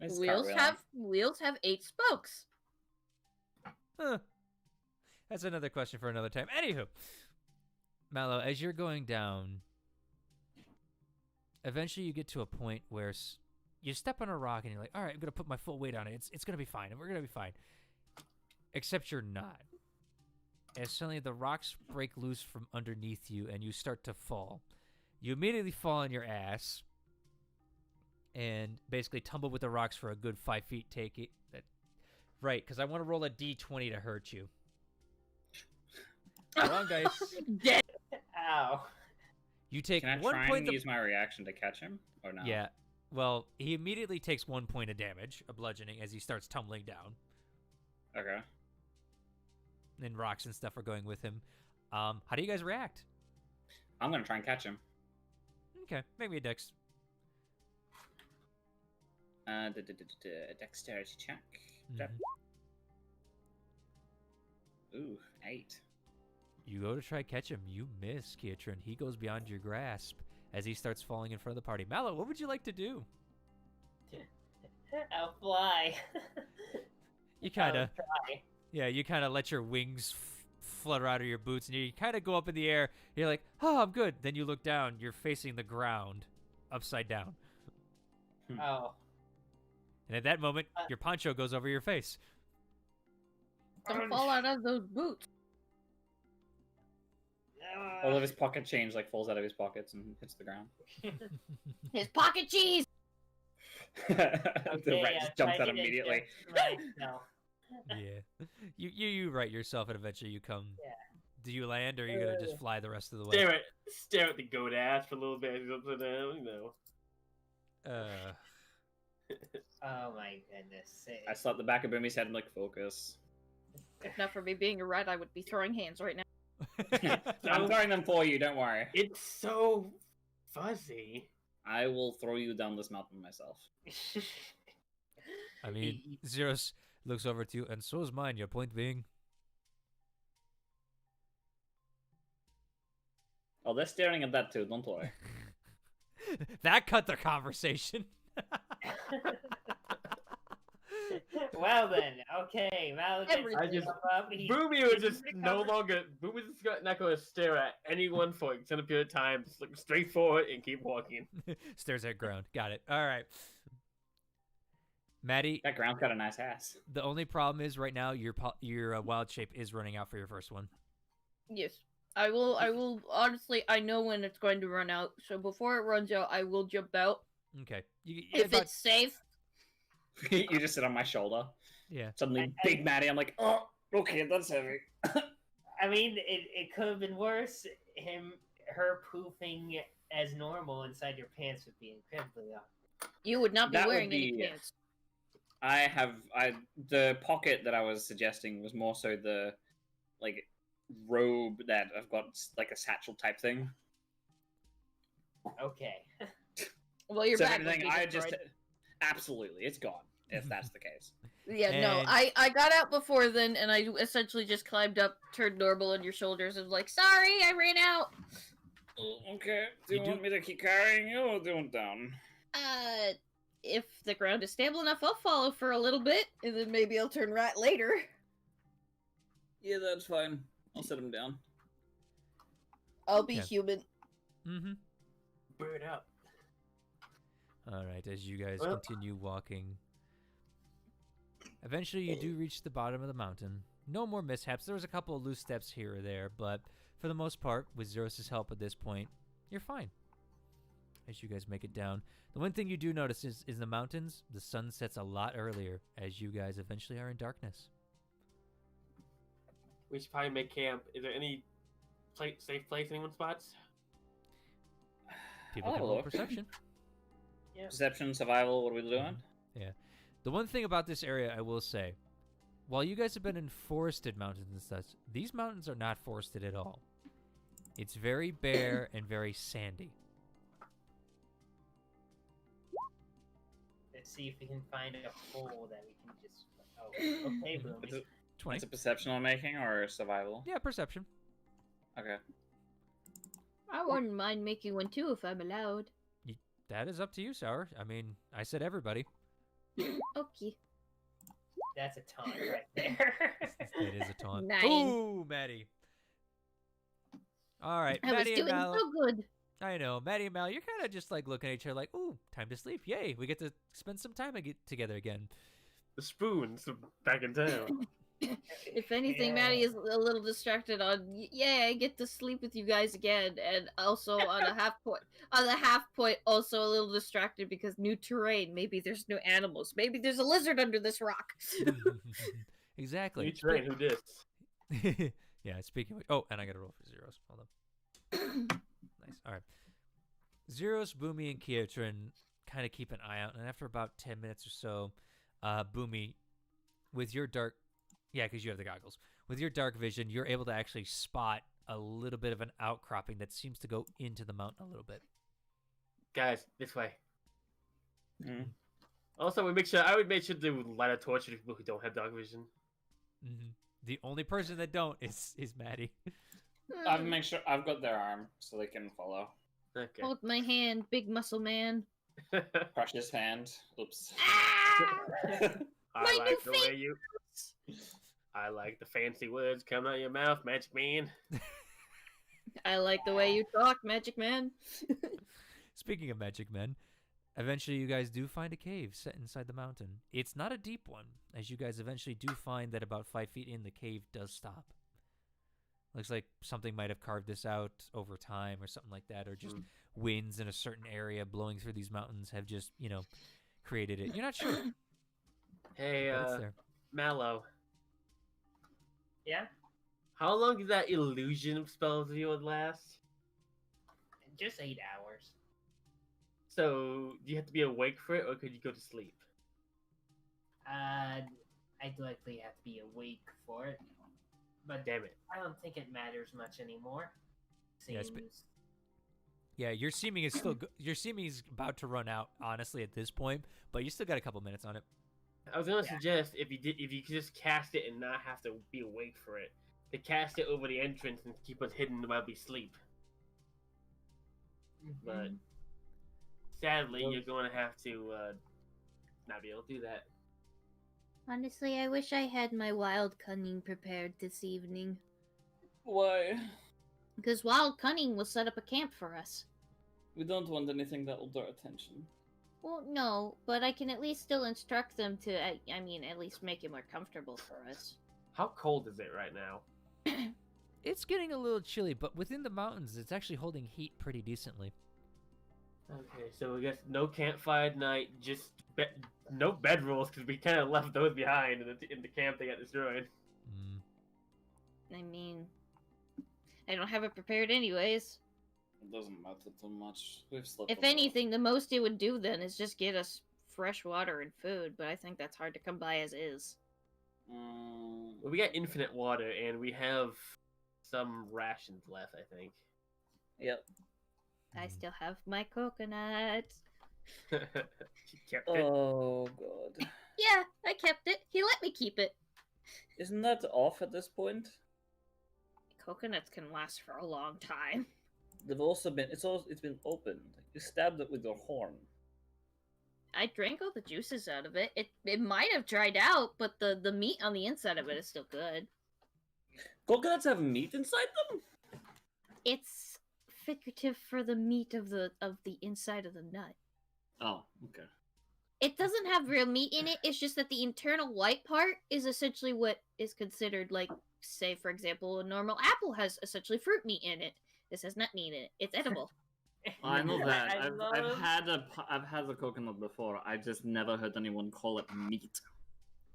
It's Wheels have 8 spokes. Huh. That's another question for another time. Anywho, Mallow, as you're going down, eventually you get to a point where you step on a rock and you're like, all right, I'm going to put my full weight on it. It's going to be fine. And we're going to be fine. Except you're not. As suddenly the rocks break loose from underneath you and you start to fall. You immediately fall on your ass and basically tumble with the rocks for a good 5 feet. Take it. Right, because I want to roll a d20 to hurt you. Wrong dice. Dead. Ow. You take Can I 1 try point and of... use my reaction to catch him? Or no? Yeah. Well, he immediately takes 1 point of damage, a bludgeoning, as he starts tumbling down. Okay. And rocks and stuff are going with him. How do you guys react? I'm gonna try and catch him. Okay, make me a dex. Dexterity check. Mhm. Ooh, 8. You go to try catch him. You miss, Kiatran. He goes beyond your grasp as he starts falling in front of the party. Mallow, what would you like to do? I'll fly. You kind of... Try. Yeah, you kind of let your wings flutter out of your boots, and you kind of go up in the air. You're like, oh, I'm good. Then you look down. You're facing the ground, upside down. Oh. And at that moment, your poncho goes over your face. Don't fall out of those boots. All of his pocket change like falls out of his pockets and hits the ground. His pocket cheese. The rat just jumps out immediately. Right, no. Yeah. You right yourself, and eventually you come. Yeah. Do you land, or are you going to just fly the rest of the way? Stare at the goat ass for a little bit. He's upside down, you know. Oh my goodness. I slapped the back of Boomy's head and like, focus. If not for me being a rat, I would be throwing hands right now. I'm throwing them for you, don't worry. It's so fuzzy. I will throw you down this mountain myself. I mean, Zeros looks over to you, and so is mine. Your point being? Oh, they're staring at that too. Don't worry. That cut the conversation. Well then, okay. Mal Everything. I just up. Boomy was just no longer. Boomy's just not going to stare at anyone for an extended period of time. Just look straight forward and keep walking. Stares at ground. Got it. All right. Maddie, That ground's got a nice ass. the only problem is right now your wild shape is running out for your first one. Yes. I will honestly, I know when it's going to run out, so before it runs out, I will jump out. Okay. If it's safe. You just sit on my shoulder. Yeah. Suddenly, big Maddie. I'm like, oh, okay, that's heavy. I mean, it could have been worse. Her poofing as normal inside your pants would be incredibly awkward. You would not be That would wearing any be- pants. The pocket that I was suggesting was more so the, like, robe that I've got, like, a satchel type thing. Okay. Well, your So if back would anything, be I just destroyed. absolutely, it's gone if that's the case. Yeah, no, And- I got out before then, and I essentially just climbed up, turned normal on your shoulders, and was like, sorry, I ran out. Okay, do You you do- want me to keep carrying you or doing down? If the ground is stable enough, I'll follow for a little bit, and then maybe I'll turn right later. Yeah, that's fine. I'll set him down. I'll be Yeah. human. Mm-hmm. Bird up. All right, as you guys Well- continue walking, eventually you do reach the bottom of the mountain. No more mishaps. There was a couple of loose steps here or there, but for the most part, with Zeros' help at this point, you're fine. As you guys make it down, the one thing you do notice is in the mountains, the sun sets a lot earlier as you guys eventually are in darkness. We should probably make camp. Is there any safe place anyone spots? People I'll can roll look. perception. Perception, survival, what are we doing? The one thing about this area, I will say, while you guys have been in forested mountains and such, these mountains are not forested at all. It's very bare and very sandy. Let's see if we can find a hole that we can just. Oh, okay, It's Boomy. a, 20. it's a perception I'm making or survival? Yeah, perception. Okay. I wouldn't mind making one too if I'm allowed. That is up to you, Sour. I mean, I said everybody. Okay. That's a taunt right there. It is a taunt. 9. Ooh, Maddie. All right, I was Maddie and doing Mal. so good. I know, Maddie and Mal, you're kind of just like looking at each other like, ooh, time to sleep. Yay, we get to spend some time together again. The spoon's back in town. If anything, Maddie is a little distracted on. Yeah, I get to sleep with you guys again, and also on a half point. On the half point, also a little distracted because new terrain. Maybe there's no animals. Maybe there's a lizard under this rock. Exactly. You train who dis? Yeah, speaking of, oh, and I got to roll for Zeros. Hold on. Nice. All right. Zeros, Boomy, and Kiotrin kind of keep an eye out, and after about 10 minutes or so, Boomy, with your dark, yeah, because you have the goggles, with your dark vision, you're able to actually spot a little bit of an outcropping that seems to go into the mountain a little bit. Guys, this way. Mm. Also, I would make sure to light a torch for people who don't have dark vision. Mm-hmm. The only person that don't is Maddie. I've make sure I've got their arm so they can follow. Okay. Hold my hand, big muscle man. Crush his hand. Oops. Ah! I My like new the way you. I like the fancy words coming out of your mouth, Magic Man. I like the way you talk, Magic Man. Speaking of Magic Men, eventually you guys do find a cave set inside the mountain. It's not a deep one, as you guys eventually do find that about 5 feet in, the cave does stop. Looks like something might have carved this out over time or something like that, or just winds in a certain area blowing through these mountains have just, created it. You're not sure, Hey, but it's there. Mallow. Yeah? How long did that illusion spell of yours last? Just 8 hours. So, do you have to be awake for it, or could you go to sleep? I'd likely have to be awake for it. But Damn it. I don't think it matters much anymore. Yeah, Seems. Yeah, your seeming is still your seeming is about to run out, honestly, at this point, but you still got a couple minutes on it. I was gonna Yeah. suggest if you could just cast it and not have to be awake for it, to cast it over the entrance and keep us hidden while we sleep. but sadly, you're going to have to not be able to do that. Honestly, I wish I had my wild cunning prepared this evening. Why? Because wild cunning will set up a camp for us. We don't want anything that will draw attention. Well, no, but I can at least still instruct them to, I mean, at least make it more comfortable for us. How cold is it right now? It's getting a little chilly, but within the mountains, it's actually holding heat pretty decently. Okay, so I guess no campfire night, just no bed rolls because we kind of left those behind in the camp that got destroyed. Mm. I mean, I don't have it prepared anyways. It doesn't matter too much. We've slept. If anything, the most it would do then is just get us fresh water and food, but I think that's hard to come by as is. Well, we got infinite water, and we have some rations left, I think. Yep. I still have my coconut. She kept it. Oh god. Yeah, I kept it. He let me keep it. Isn't that off at this point? Coconuts can last for a long time. They've also been. It's been opened. You stabbed it with your horn. I drank all the juices out of it. It might have dried out, but the meat on the inside of it is still good. Coconuts have meat inside them. It's figurative for the meat of the inside of the nut. Oh, okay. It doesn't have real meat in it. It's just that the internal white part is essentially what is considered, like, say, for example, a normal apple has essentially fruit meat in it. This has nut meat in it. It's edible. I know that. I I've had a coconut before. I just never heard anyone call it meat.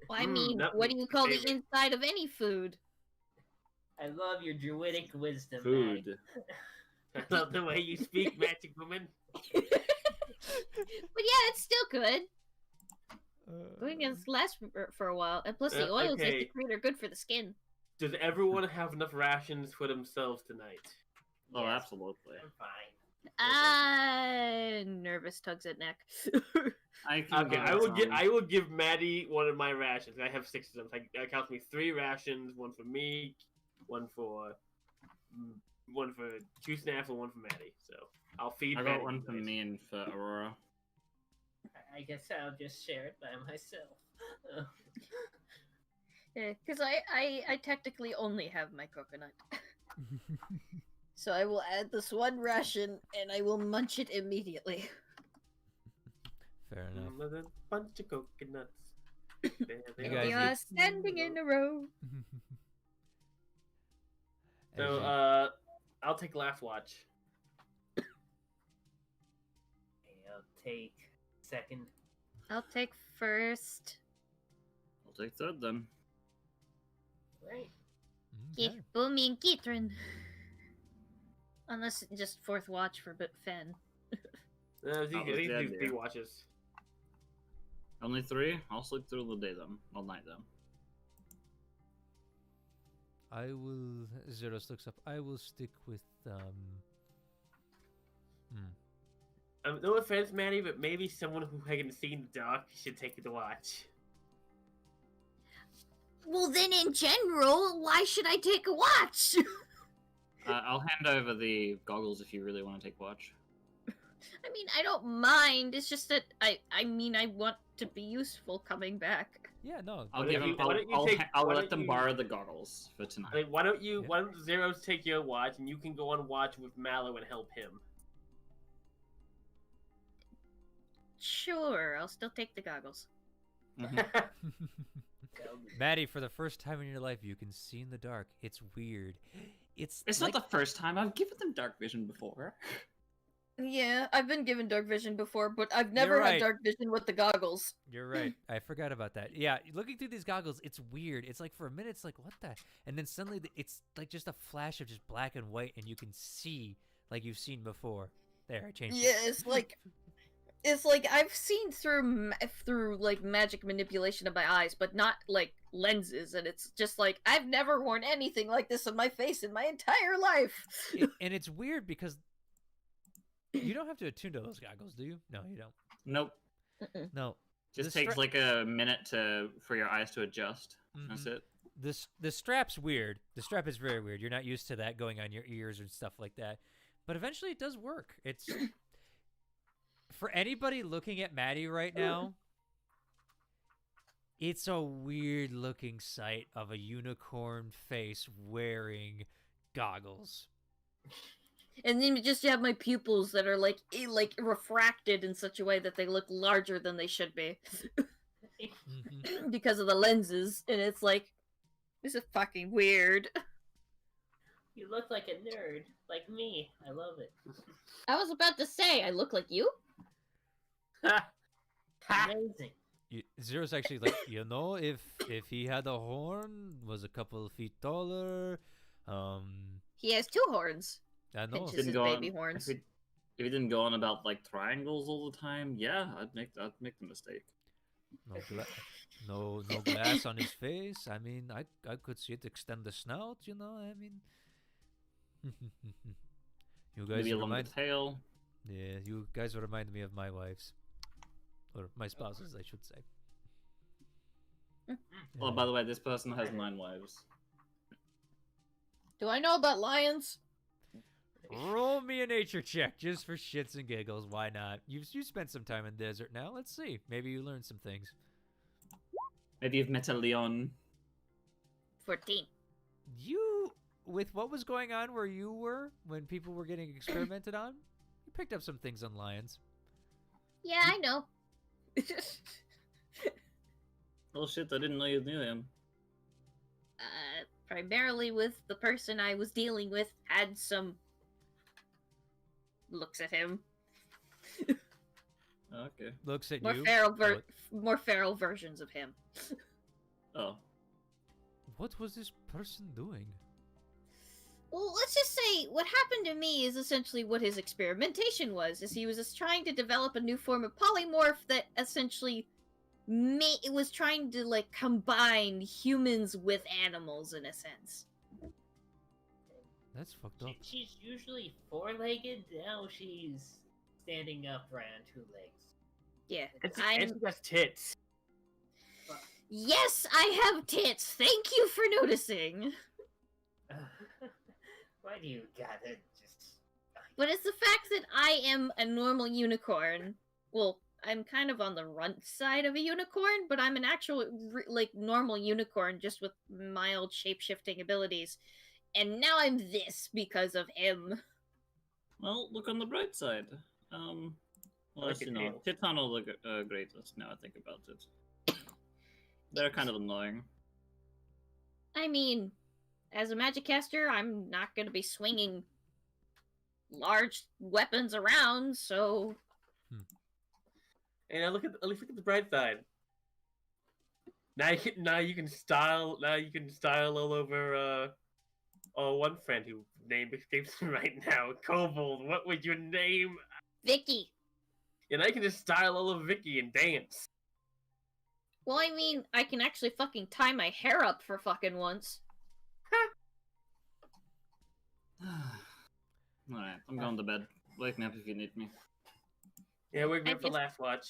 Well, I mean, nut what do meat's you call the favorite. inside of any food? I love your druidic wisdom. Food. I love the way you speak, magic woman. But yeah, it's still good. Going to last for a while, and plus the oils they okay. secrete are good for the skin. Does everyone have enough rations for themselves tonight? Oh, Yes. absolutely. I'm fine. Nervous tugs at neck. I can Okay, give I it will give some. I will give Maddie one of my rations. I have 6 of them. So that counts me 3 rations. One for me, one for Snaff, and one for Maddie. So I'll feed. I Maddie got one for tonight. me and for Aurora. I guess I'll just share it by myself. Yeah, because I technically only have my coconut. So I will add this one ration, and I will munch it immediately. Fair enough. With a bunch of coconuts. There they You are. guys We are standing in a row. So As I'll take last watch. Okay, I'll take second. I'll take first. I'll take third then. Right. you- Get Boomy and Gitrin. Unless just fourth watch for Fen. I think That was the 3 idea. watches. Only 3? I'll sleep through the day then. All night then. I will. Zeros looks up. I will stick with No offense, Maddie, but maybe someone who hasn't seen the doc should take the watch. Well, then in general, why should I take a watch? I'll hand over the goggles if you really want to take watch. I mean, I don't mind. It's just that I mean, I want to be useful coming back. Yeah, no. I'll Why give don't him. you- why don't you I'll take- I'll why let don't them you- borrow the goggles for tonight. Like, why don't Yeah. Zeros take your watch and you can go on watch with Mallow and help him? Sure, I'll still take the goggles. Mhm. Maddie, for the first time in your life, you can see in the dark. It's weird. It's It's like, not the first time I've given them dark vision before. Yeah, I've been given dark vision before, but I've never right. had dark vision with the goggles. You're right. I forgot about that. Yeah, looking through these goggles, it's weird. It's like for a minute, it's like, what the? And then suddenly, it's like just a flash of just black and white, and you can see like you've seen before. There, I changed Yeah, it. it's like I've seen through like magic manipulation of my eyes, but not like lenses, and it's just like I've never worn anything like this on my face in my entire life. And it's weird because you don't have to attune to those goggles, do you? No, you don't. Nope. No. Just The takes like a minute for your eyes to adjust. That's Mhm. it. The strap's weird. The strap is very weird. You're not used to that going on your ears and stuff like that. But eventually it does work. It's for anybody looking at Maddie right now, it's a weird looking sight of a unicorn face wearing goggles. And then you just have my pupils that are like refracted in such a way that they look larger than they should be Mm-hmm. because of the lenses, and it's like, this is fucking weird. You look like a nerd, like me. I love it. I was about to say, I look like you? Amazing. Zero's actually like, if he had a horn, was a couple of feet taller, He has 2 horns. I know. Pinches his baby horns. If he didn't go on about like triangles all the time, yeah, I'd make the mistake. No glass on his face. I mean, I could see it extend the snout. I mean, you guys Maybe along remind. the tail. Yeah, you guys remind me of my wives, or my spouses, I should say. Oh, by the way, this person has 9 wives. Do I know about lions? Roll me a nature check just for shits and giggles. Why not? You spent some time in the desert now. Let's see. Maybe you learned some things. Maybe you've met a Leon. 14. You, with what was going on where you were when people were getting experimented on, you picked up some things on lions. Yeah, I know. Oh shit, I didn't know you knew him. Primarily with the person I was dealing with had some looks at him. Okay. Looks at More you. feral more feral versions of him. Oh. What was this person doing? Well, let's just say what happened to me is essentially what his experimentation was. Is he was just trying to develop a new form of polymorph that essentially it was trying to like combine humans with animals in a sense. That's fucked up. She's usually 4-legged. Now she's standing upright on 2 legs. Yeah, And she has tits. Yes, I have tits. Thank you for noticing. Why do you gotta just... But it's the fact that I am a normal unicorn. Well, I'm kind of on the runt side of a unicorn, but I'm an actual, normal unicorn just with mild shape-shifting abilities. And now I'm this because of him. Well, look on the bright side. Well, Like actually, a no. tail. Titan will look great. Now I think about it. They're kind of annoying. I mean, as a magic caster, I'm not going to be swinging large weapons around, so... And at least look at the bright side. Now you can style all over one friend whose name escapes me right now. Kobold, what would your name? Vicky. And I can just style all over Vicky and dance. Well, I mean, I can actually fucking tie my hair up for fucking once. Alright, I'm going to bed. Wake me up if you need me. Yeah, we're I good for guess- last watch.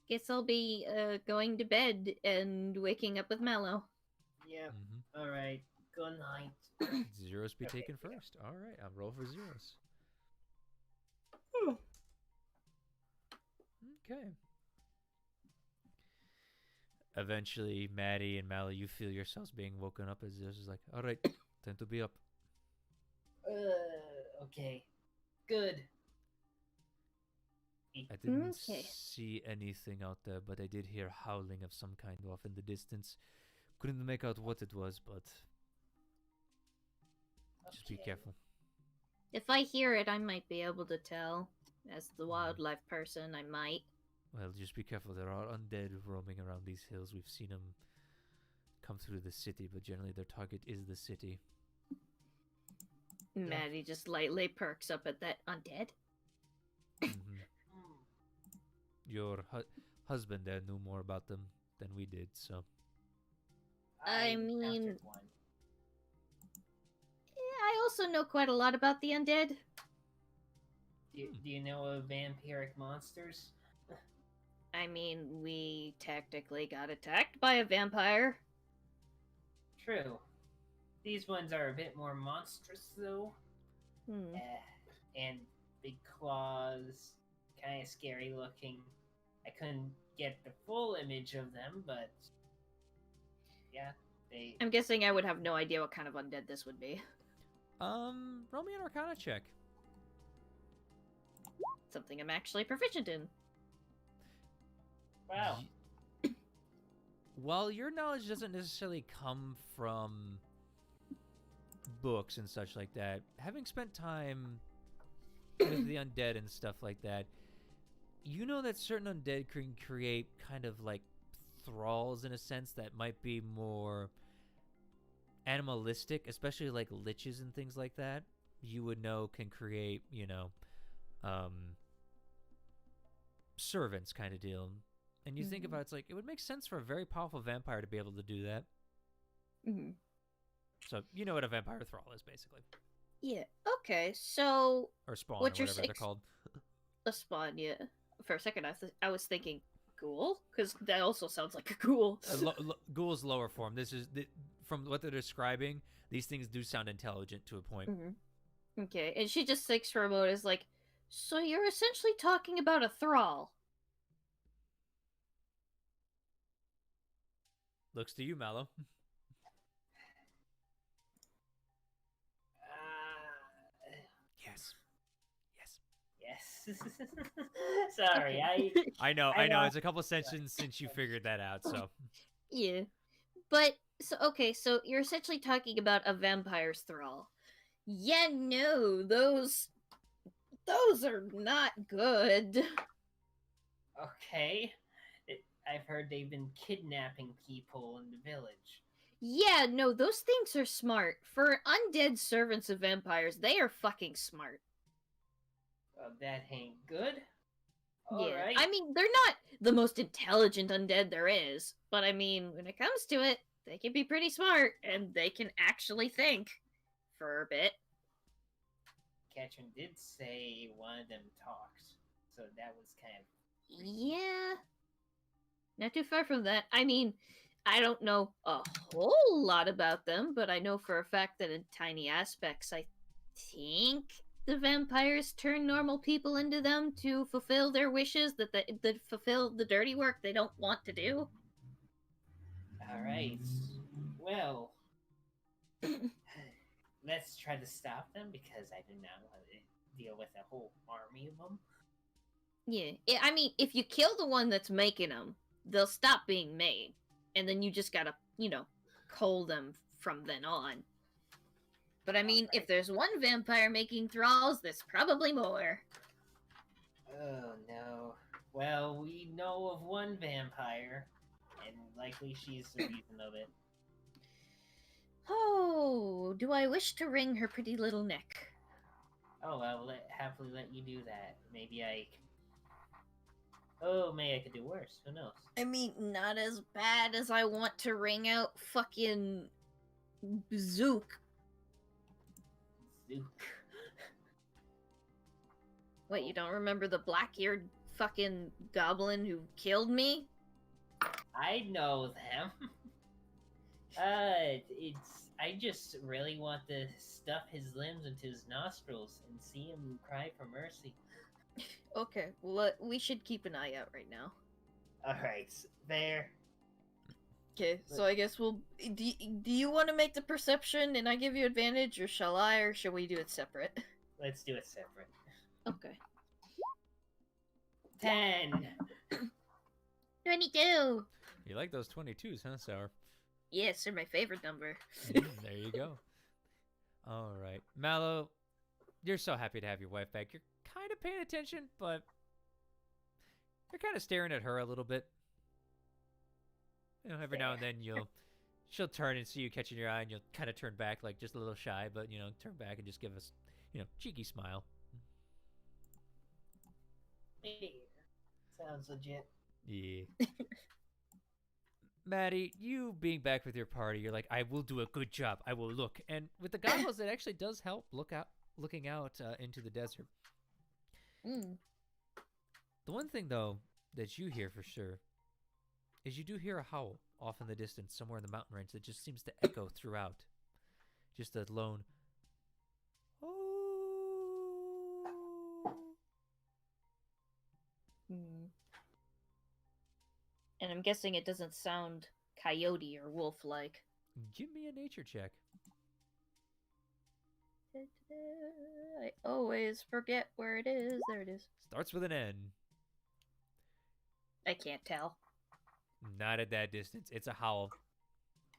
Guess I'll be going to bed and waking up with Mallow. Yep. Mm-hmm. Alright. Good night. Zeros be Okay. taken first. All right, I'll roll for zeros. Okay. Eventually, Maddie and Mallow, you feel yourselves being woken up as Zeros is like, all right, time to be up. Okay. Good. I didn't Okay. see anything out there, but I did hear howling of some kind off in the distance. Couldn't make out what it was, but just be Okay. careful. If I hear it, I might be able to tell. As the wildlife person, I might. Well, just be careful. There are undead roaming around these hills. We've seen them come through the city, but generally their target is the city. Maddie just lightly perks up at that undead. Mhm. Your husband there knew more about them than we did, so. I mean- encountered one. Yeah, I also know quite a lot about the undead. Do you know of vampiric monsters? I mean, we technically got attacked by a vampire. True. These ones are a bit more monstrous, though. And big claws, kind of scary looking. I couldn't get the full image of them, but yeah, they. I'm guessing I would have no idea what kind of undead this would be. Roll me an Arcana check. Something I'm actually proficient in. Wow. While your knowledge doesn't necessarily come from books and such like that, having spent time with the undead and stuff like that, you know that certain undead can create kind of like thralls in a sense that might be more animalistic, especially like liches and things like that. You would know can create, servants kind of deal. And you think about it's like it would make sense for a very powerful vampire to be able to do that. Mm-hmm. So you know what a vampire thrall is, basically. Yeah. Okay. So Or spawn, what or you're whatever they're called. a spawn, yeah. For a second, I was thinking ghoul, because that also sounds like a ghoul. Ghoul's lower form. This is from what they're describing. These things do sound intelligent to a point. Mm-hmm. Okay, and she just thinks for a moment, is like, so you're essentially talking about a thrall. Looks to you, Mallow. Yes. Yes. Sorry, I know. I know. It's a couple sessions since you figured that out, so. Yeah. But, so you're essentially talking about a vampire's thrall. Yeah, no, those are not good. Okay. I've heard they've been kidnapping people in the village. Yeah, no, those things are smart. For undead servants of vampires, they are fucking smart. Well, that ain't good. Yeah. Alright. I mean, they're not the most intelligent undead there is, but I mean, when it comes to it, they can be pretty smart, and they can actually think for a bit. Catherine did say one of them talked, so that was kind of... Yeah. Not too far from that. I mean, I don't know a whole lot about them, but I know for a fact that in tiny aspects, I think the vampires turn normal people into them to fulfill their wishes, that fulfill the dirty work they don't want to do. Alright. Well, let's try to stop them, because I do not want to deal with a whole army of them. Yeah, I mean, if you kill the one that's making them, they'll stop being made. And then you just gotta, cull them from then on. But I mean, if there's one vampire making thralls, there's probably more. Oh no. Well, we know of one vampire, and likely she's the reason of it. Oh, do I wish to wring her pretty little neck? Oh, I'll happily let you do that. Maybe I could do worse. Who knows? I mean, not as bad as I want to wring out fucking Zook. Zook. What, you don't remember the black-eared fucking goblin who killed me? I know them. I just really want to stuff his limbs into his nostrils and see him cry for mercy. Okay, well, we should keep an eye out right now. Alright, there. Okay, so I guess we'll... Do you want to make the perception and I give you advantage, or shall I, or shall we do it separate? Let's do it separate. Okay. 10! 22! You like those 22s, huh, Sour? Yes, they're my favorite number. There you go. All right. Mallow, you're so happy to have your wife back. You're kind of paying attention, but you're kind of staring at her a little bit. Every now and then she'll turn and see you catching your eye, and you'll kind of turn back, like just a little shy, but turn back and just give us, cheeky smile. Sounds legit. Yeah. Maddie, you being back with your party, you're like, I will do a good job. I will look. And with the goggles, it actually does help looking out into the desert. Mm. The one thing, though, that you hear for sure is you do hear a howl off in the distance somewhere in the mountain range that just seems to echo throughout. Just a lone, oh. I'm guessing it doesn't sound coyote or wolf-like. Give me a nature check. I always forget where it is. There it is. Starts with an N. I can't tell. Not at that distance. It's a howl.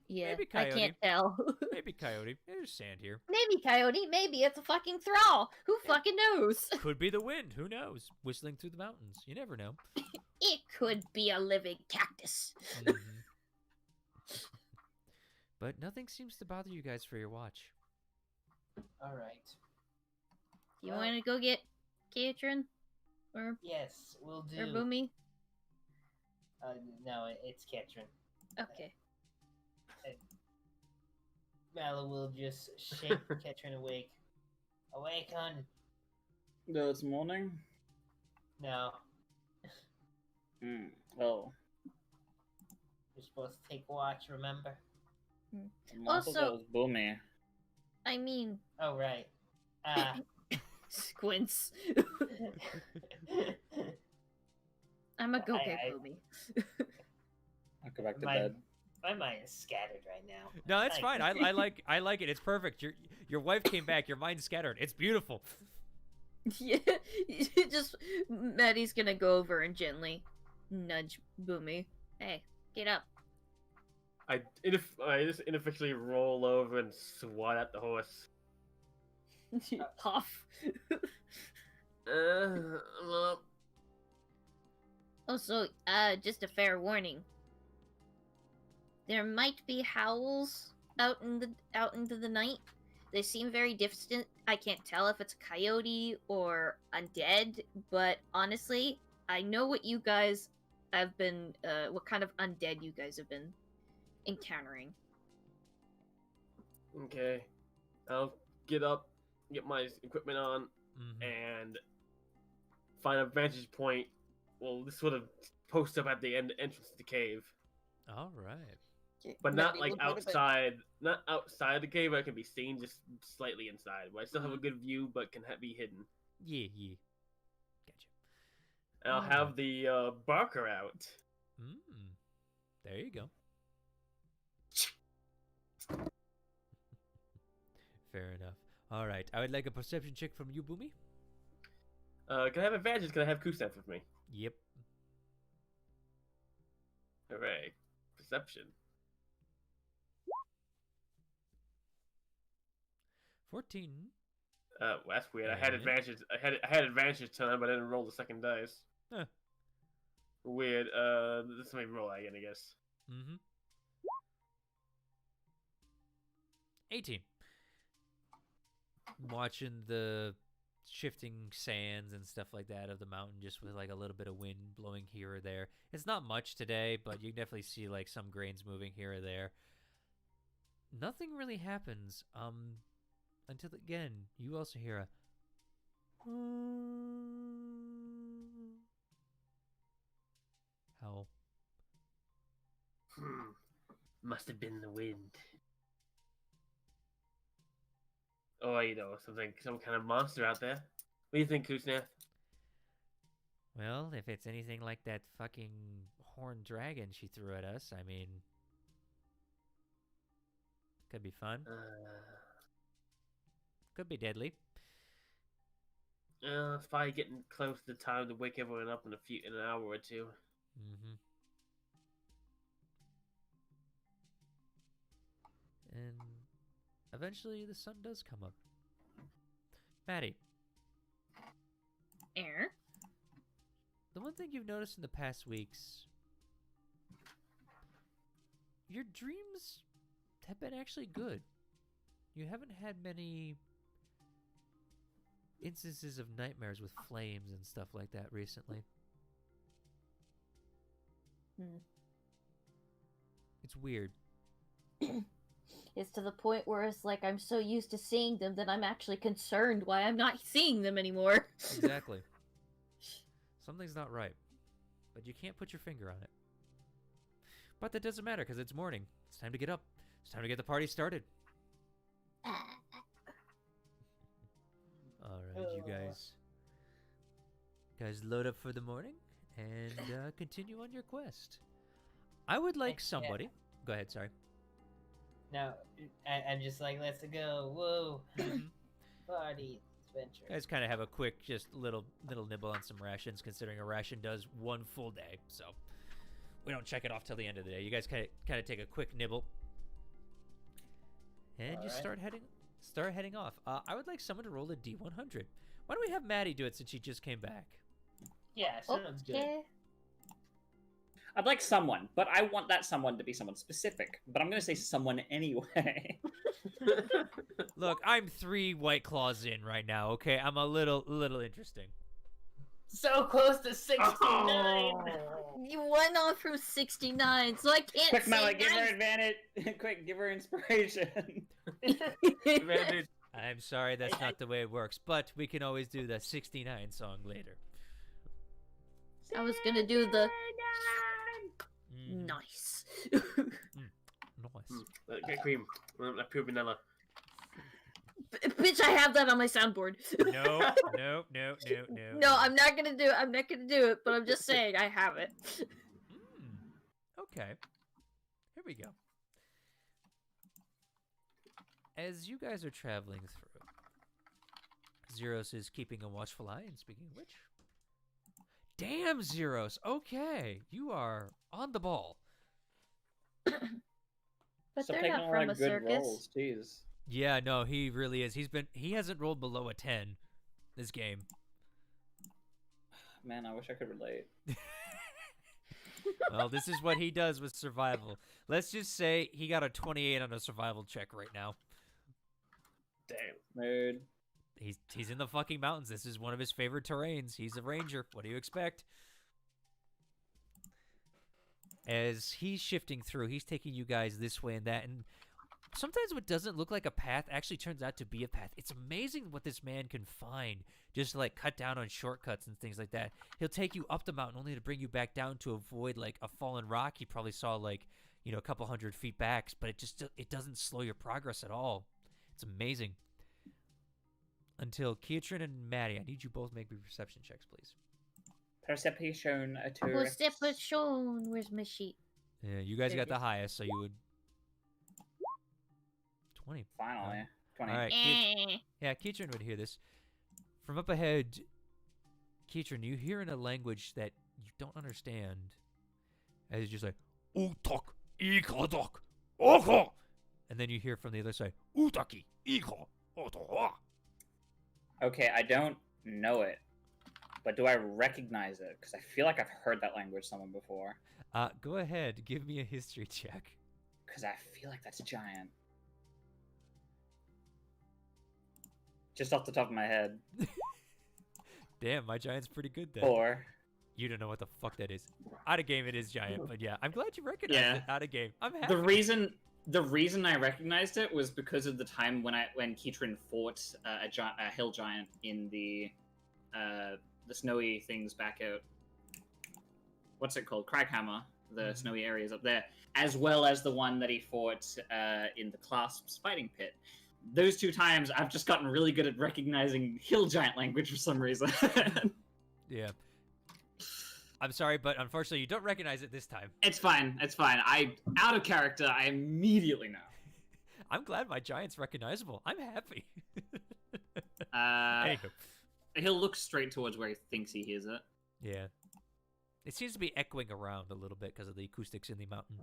Yeah, Maybe I coyote. can't tell. Maybe coyote. There's sand here. Maybe coyote, maybe it's a fucking thrall. Who fucking knows? Could be the wind. Who knows? Whistling through the mountains. You never know. It could be a living cactus. Mhm. But nothing seems to bother you guys for your watch. All right. You want to go get Katrin? Or Yes, we'll do. Boomy? No, it's Ketrin. Okay. Mallow will just shake Ketrin awake. Awake, hon. No, it's morning. No, Oh. you're supposed to take watch. Remember? Also- that was Boomy. I mean, Oh right. squints. I'm a go-get Boomy. I'll go back to My- bed. My mind is scattered right now. No, it's Thank fine. you. I like it. It's perfect. Your wife came back. Your mind's scattered. It's beautiful. Yeah, just Maddie's gonna go over and gently nudge Boomy. Hey, get up. I just ineffectually roll over and swat at the horse. Huff. Well, Also, just a fair warning. There might be howls out into the night. They seem very distant. I can't tell if it's a coyote or undead, but honestly, I know what you guys have been what kind of undead you guys have been encountering. okay. I'll get up, get my equipment on, Mhm. and find a vantage point. Well, this sort of post up at the entrance to the cave, All right. but not like outside. Not outside the cave. Where it can be seen, just slightly inside. Where I still have a good view, but can be hidden. Yeah. Gotcha. And I'll have the barker out. There you go. Fair enough. All right. I would like a perception check from you, Boomy. Can I have advantage? Because I have Kusev with me. Yep. Hooray! Perception. 14. Well, that's weird. I had Alright. advantage. I had advantage time, but I didn't roll the second dice. Huh. Weird. This may roll again, I guess. Mm-hmm. 18. Watching the shifting sands and stuff like that of the mountain, just with like a little bit of wind blowing here or there. It's not much today, but you can definitely see like some grains moving here or there. Nothing really happens until again you also hear a howl. Must have been the wind. Oh, some kind of monster out there. What do you think, Kusnath? Well, if it's anything like that fucking horned dragon she threw at us, I mean, could be fun. Could be deadly. It's probably getting close to the time to wake everyone up in an hour or two. Mm-hmm. And eventually the sun does come up. Maddie, Air? the one thing you've noticed in the past weeks, your dreams have been actually good. You haven't had many instances of nightmares with flames and stuff like that recently. It's weird. It's to the point where it's like I'm so used to seeing them that I'm actually concerned why I'm not seeing them anymore. Exactly. Something's not right. But you can't put your finger on it. But that doesn't matter because it's morning. It's time to get up. It's time to get the party started. Alright, you guys load up for the morning and continue on your quest. I would like Yeah. somebody. Go ahead. Sorry. No, I'm just like, let's go. Whoa. Mhm. Party adventure. You guys kind of have a quick, just little nibble on some rations, considering a ration does 1 full day. So we don't check it off till the end of the day. You guys kind of take a quick nibble, and you Alright. start heading off. I would like someone to roll a D100. Why don't we have Maddie do it since she just came back? Yeah, sounds good. Okay. I'd like someone, but I want that someone to be someone specific. But I'm going to say someone anyway. Look, I'm 3 White Claws in right now. Okay, I'm a little interesting. So close to 69. You went on through 69, so I can't Quick, say Mala, give her nice. advantage. Quick, give her inspiration. Advantage. I'm sorry, that's not the way it works, but we can always do the 69 song later. I was gonna do the Mhm. nice. Nice. Okay, cream. Pure vanilla. Bitch, I have that on my soundboard. No. No, I'm not gonna do it. I'm not gonna do it, but I'm just saying I have it. Okay. Here we go. As you guys are traveling through, Zeros is keeping a watchful eye, and speaking of which... Damn, Zeros! Okay, you are on the ball. But Stop they're taking not all from our a good circus. rolls, jeez. Yeah, no, he really is. He hasn't rolled below a 10 this game. Man, I wish I could relate. Well, this is what he does with survival. Let's just say he got a 28 on a survival check right now. Damn. Mood. He's in the fucking mountains. This is one of his favorite terrains. He's a ranger. What do you expect? As he's shifting through, he's taking you guys this way and that, and sometimes what doesn't look like a path actually turns out to be a path. It's amazing what this man can find just to like cut down on shortcuts and things like that. He'll take you up the mountain only to bring you back down to avoid like a fallen rock he probably saw like, you know, a couple 100 feet back, but it doesn't slow your progress at all. It's amazing. Until Keatrin and Maddie, I need you both to make me perception checks, please. Perception a tourist. Perception. Where's my sheet? Yeah, you guys got There the highest, so you would 20. Finally. 20. All right. Yeah, Keatrin would hear this. From up ahead, Keatrin, you hear in a language that you don't understand. As it's just like, Utak, Ikadok, Oko! And then you hear from the other side, Utaki, Iko, Otoa. Okay, I don't know it. But do I recognize it? Because I feel like I've heard that language somewhere before. Go ahead, give me a history check. Because I feel like that's giant. Just off the top of my head. Damn, my giant's pretty good then. 4. You don't know what the fuck that is. Out of game, it is giant, but yeah, I'm glad you recognized it. Out of game, I'm happy. The reason I recognized it was because of the time when Keatrin fought a hill giant in the snowy things back out. What's it called? Craghammer, the snowy areas up there, as well as the one that he fought in the Clasps fighting pit. Those 2 times, I've just gotten really good at recognizing hill giant language for some reason. Yeah. I'm sorry, but unfortunately, you don't recognize it this time. It's fine. It's fine. Out of character, I immediately know. I'm glad my giant's recognizable. I'm happy. Uh, Anywho. He'll look straight towards where he thinks he hears it. Yeah. It seems to be echoing around a little bit because of the acoustics in the mountain.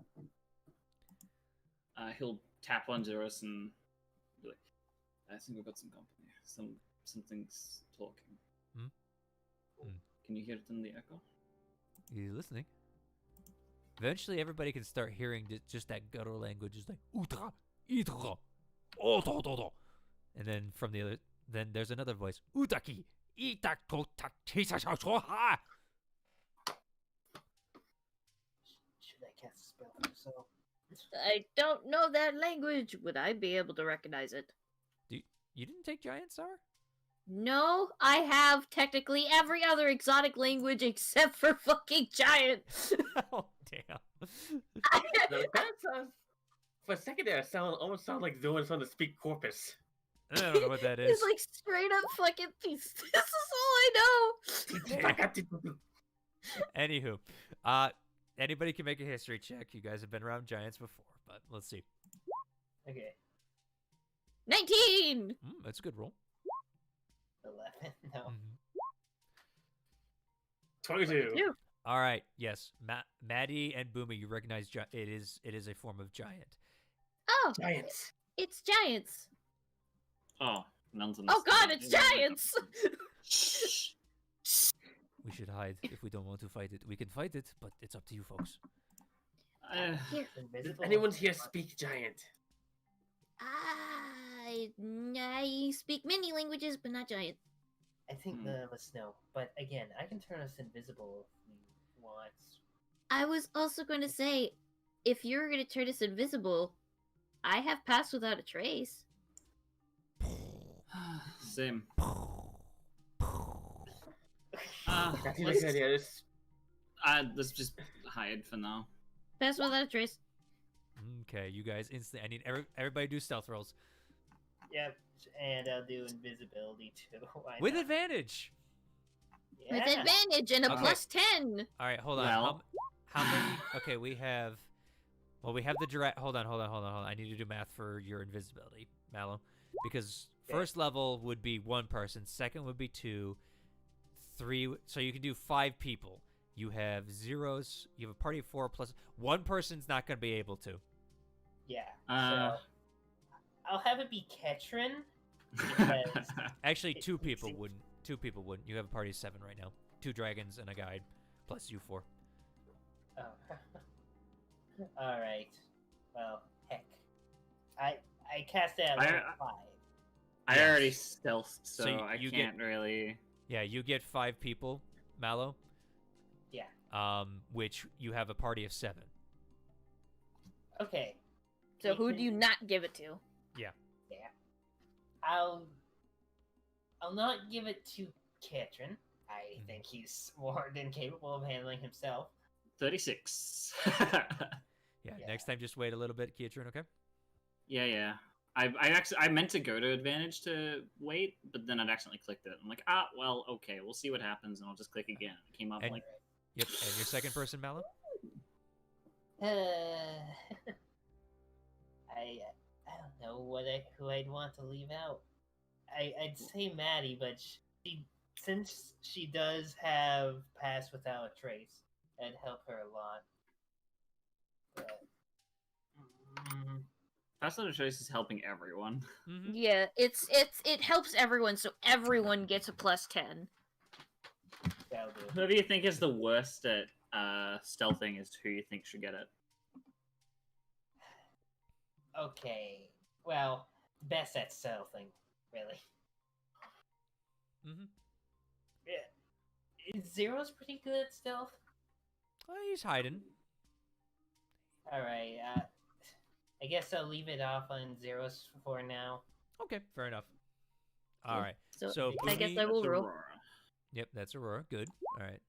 He'll tap on Zeros and be like, I think we've got some company. Something's talking. Hmm? Hmm. Can you hear it in the echo? You listening? Eventually, everybody can start hearing just that guttural language. It's like, Utra, Itra, Otododo. And then from the other, then there's another voice. Utaki, Itakota, Tisashoha. Should I cast a spell for myself? I don't know that language. Would I be able to recognize it? You didn't take Giant Star? No, I have technically every other exotic language except for fucking giant. Oh, damn. That sounds, for a second there, it almost sounded like Zoe was trying to speak Corpus. I don't know what that is. It's like straight up fucking peace. This is all I know. Anywho, Anybody can make a history check. You guys have been around giants before, but let's see. Okay, 19! That's a good roll. 11. No. Mhm. 22. All right. Yes, Maddie and Boomy, you recognize it is a form of giant. Oh, Giants. it's giants. Oh, nonsense. Oh god, it's giants! Shh. We should hide if we don't want to fight it. We can fight it, but it's up to you folks. Here. Does Invisible. anyone here speak giant? I speak many languages, but not giant. I think none of us know. But again, I can turn us invisible if we want. I was also going to say, if you're going to turn us invisible, I have passed without a trace. Same. That's a Let's, good idea. let's just hide for now. Pass without a trace. Okay, you guys instantly. I need everybody do stealth rolls Yep, and I'll do invisibility too. Why with not? advantage. Yeah. With advantage and a Okay. plus 10. All right, hold on. Well- How many? Okay, we have. Well, we have the direct. Hold on. I need to do math for your invisibility, Mallow, because Okay. first level would be one person, second would be 2, 3. So you can do 5 people. You have zeros. You have a party of 4 plus one person's not going to be able to. Yeah. Uh. So I'll have it be Ketrin because Actually, It 2 makes people it- wouldn't. 2 people wouldn't. You have a party of 7 right now. 2 dragons and a guide, plus you 4. Oh. All right. Well, heck. I cast it at level 5. I Yes. already stealthed, so, So I you can't really. Yeah, you get 5 people, Mallow. Yeah. Which you have a party of 7. Okay. So who do you not give it to? Yeah. I'll not give it to Ketrin. I think he's more than capable of handling himself. 36. Yeah, Yeah. next time just wait a little bit, Kietrin, okay? Yeah. I meant to go to advantage to wait, but then I'd accidentally clicked it. I'm like, well, okay, we'll see what happens, and I'll just click again. It came up And- like, Yep, and your second person, Mallow? I don't know who I'd want to leave out. I'd say Maddie, but since she does have pass without a trace, that'd help her a lot. But Pass choice is helping everyone. Mm-hmm. Yeah, it helps everyone, so everyone gets a plus 10. that'll do. Whoever you think is the worst at stealthing is who you think should get it. Okay. Well, best at stealthing, really. Mm-hmm. Yeah. Zero's pretty good at stealth. Well, he's hiding. Alright, I guess I'll leave it off on Zero's for now. Okay, fair enough. All Cool. right. So, So I guess Boomy- I will That's roll. Aurora. Yep, that's Aurora. Good. All right.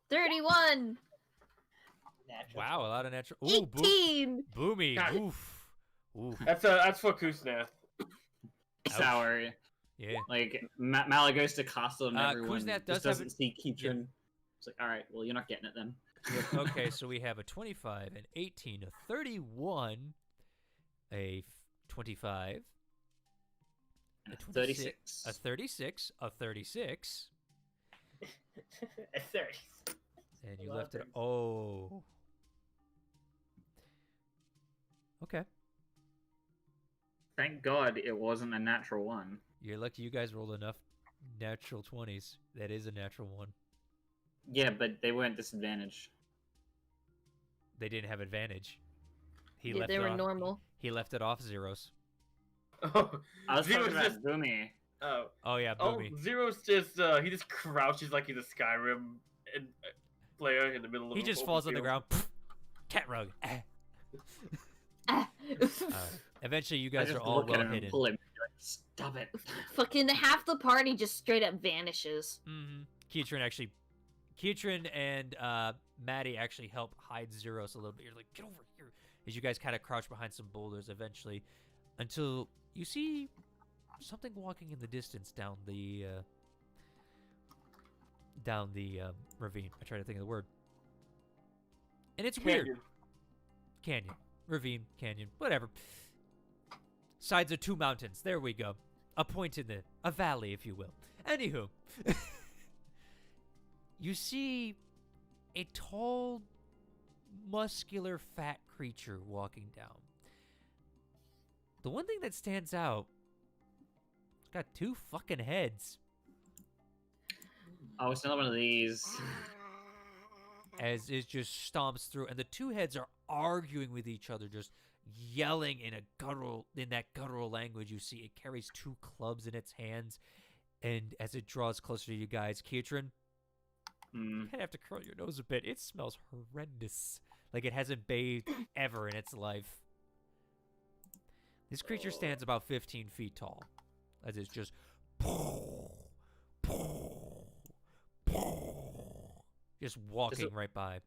31! Natural. Wow, a lot of natural. Ooh, 18! Boomy. God. Oof. Oof. That's for Kusnath. Sour. Yeah. Like, Mala goes to cast it on everyone. Kuznets just does have doesn't it- see Keatron. It's like, alright, well, you're not getting it then. Yep, okay, so we have a 25, an 18, a 31, a 25, a 26, 36. a 36, a 36, A 30. and you A lot left of it. Oh. Okay. Thank God it wasn't a natural one. You're lucky you guys rolled enough natural 20s. That is a natural one. Yeah, but they weren't disadvantaged. They didn't have advantage. He Yeah, left they it were off. normal. He left it off zeros. Oh, I was Zero's talking about just Boomy. Oh yeah, Boomy. Zero's just he just crouches like he's a Skyrim player in the middle of. He an just open falls on the field. ground. Cat rug. Ah. Eventually, you I guys just are all look at well him and hidden. pull him. Like, stop it. Fucking half the party just straight up vanishes. Mm-hmm. Keatron and Maddie actually help hide Zeros a little bit. You're like, get over here. As you guys kind of crouch behind some boulders eventually, until you see something walking in the distance down the ravine. I try to think of the word. And it's weird. Canyon. Canyon. Ravine. Canyon. Whatever. Sides of two mountains. There we go. A point in a valley, if you will. Anywho. You see a tall, muscular, fat creature walking down. The one thing that stands out, it's got two fucking heads. Oh, it's another one of these. As it just stomps through, and the two heads are arguing with each other, just yelling in that guttural language. You see it carries two clubs in its hands, and as it draws closer to you guys, Keatron, you kind of have to curl your nose a bit. It smells horrendous, like it hasn't bathed ever in its life. This creature stands about 15 feet tall, as it's just walking right by.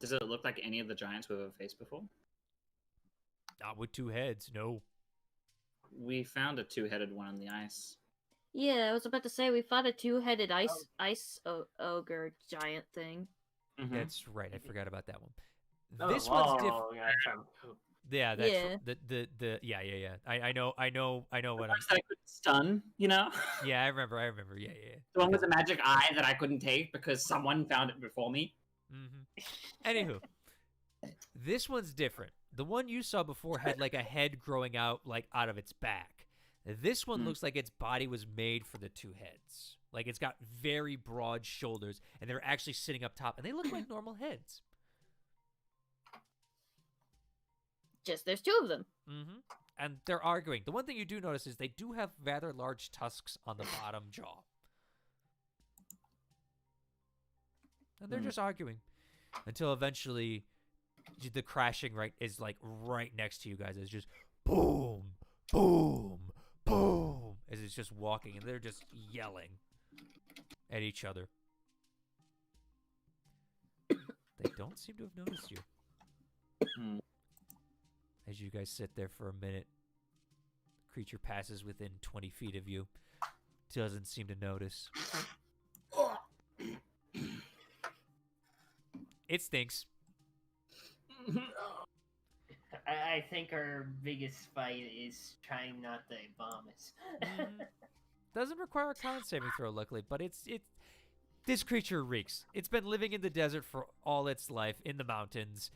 Does it look like any of the giants we've ever faced before? Not with two heads, no. We found a two-headed one on the ice. Yeah, I was about to say we fought a two-headed ice ogre giant thing. Mhm. That's right. I forgot about that one. Oh, This one's different. long time. Yeah, that's Yeah. yeah. I know what I'm. That I could stun, you know? Yeah, I remember. Yeah. The one with the magic eye that I couldn't take because someone found it before me. Anywho, this one's different. The one you saw before had like a head growing out out of its back. This one looks like its body was made for the two heads. Like it's got very broad shoulders, and they're actually sitting up top, and they look like normal heads. Just there's two of them. And they're arguing. The one thing you do notice is they do have rather large tusks on the bottom jaw. And they're just arguing until eventually the crashing is like right next to you guys. It's just boom, boom, boom as it's just walking, and they're just yelling at each other. They don't seem to have noticed you. As you guys sit there for a minute, the creature passes within 20 feet of you. Doesn't seem to notice. It stinks. I think our biggest fight is trying not to bomb us. Doesn't require a con saving throw, luckily, but this creature reeks. It's been living in the desert for all its life, in the mountains.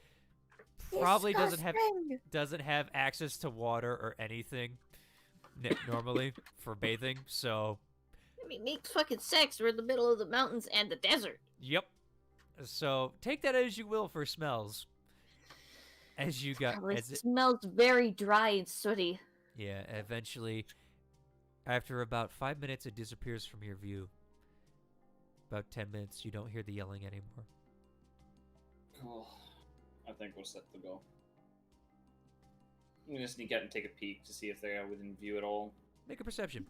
Probably doesn't have access to water or anything normally for bathing, so... I mean, makes fucking sense. We're in the middle of the mountains and the desert. Yep. So take that as you will for smells. As you got... It smells very dry and sooty. Yeah, eventually, after about 5 minutes, it disappears from your view. About 10 minutes, you don't hear the yelling anymore. Cool. I think we're set to go. We just sneak out and take a peek to see if they are within view at all. Make a perception.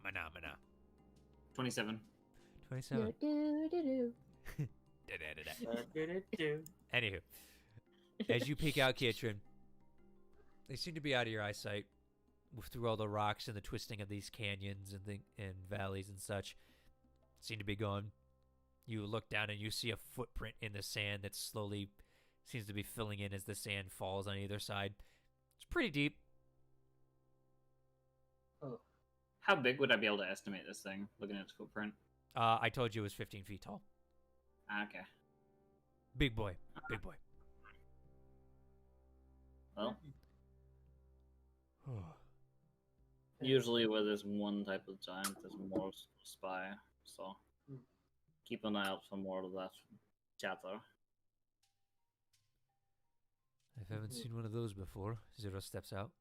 Mana. 27. 27. Anywho, as you peek out, Keatron, they seem to be out of your eyesight through all the rocks and the twisting of these canyons and valleys and such. Seem to be gone. You look down and you see a footprint in the sand that slowly seems to be filling in as the sand falls on either side. It's pretty deep. Oh. How big would I be able to estimate this thing, looking at its footprint? I told you it was 15 feet tall. Okay. Big boy. Well, usually where there's one type of giant, there's more spy, so keep an eye out for more of that chatter. I haven't seen one of those before. Zero steps out.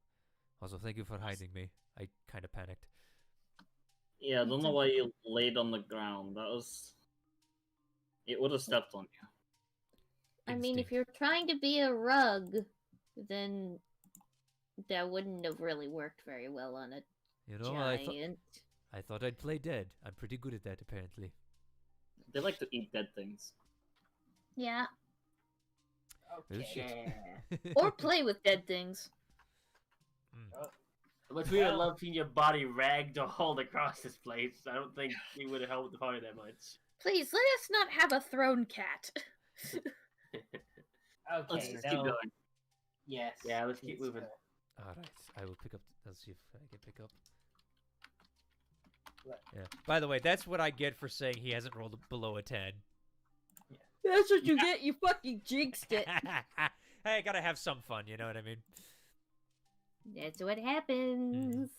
Also, thank you for hiding me. I kind of panicked. Yeah, I don't know why you laid on the ground. It would have stepped on you. I mean, if Instinct. you're trying to be a rug, then that wouldn't have really worked very well on a You know, giant. I thought I'd play dead. I'm pretty good at that, apparently. They like to eat dead things. Yeah. Oh, shit. Okay. Or play with dead things. But we would love seeing your body ragdolled across this place. I don't think it would have helped the party that much. Please let us not have a throne cat. Let's Okay, just keep so going. yes. Yeah, let's keep moving. go. All right, I will pick up. Let's see if I can pick up. What? Yeah. By the way, that's what I get for saying he hasn't rolled below a 10. That's what you get. You fucking jinxed it. Hey, I gotta have some fun. You know what I mean? That's what happens.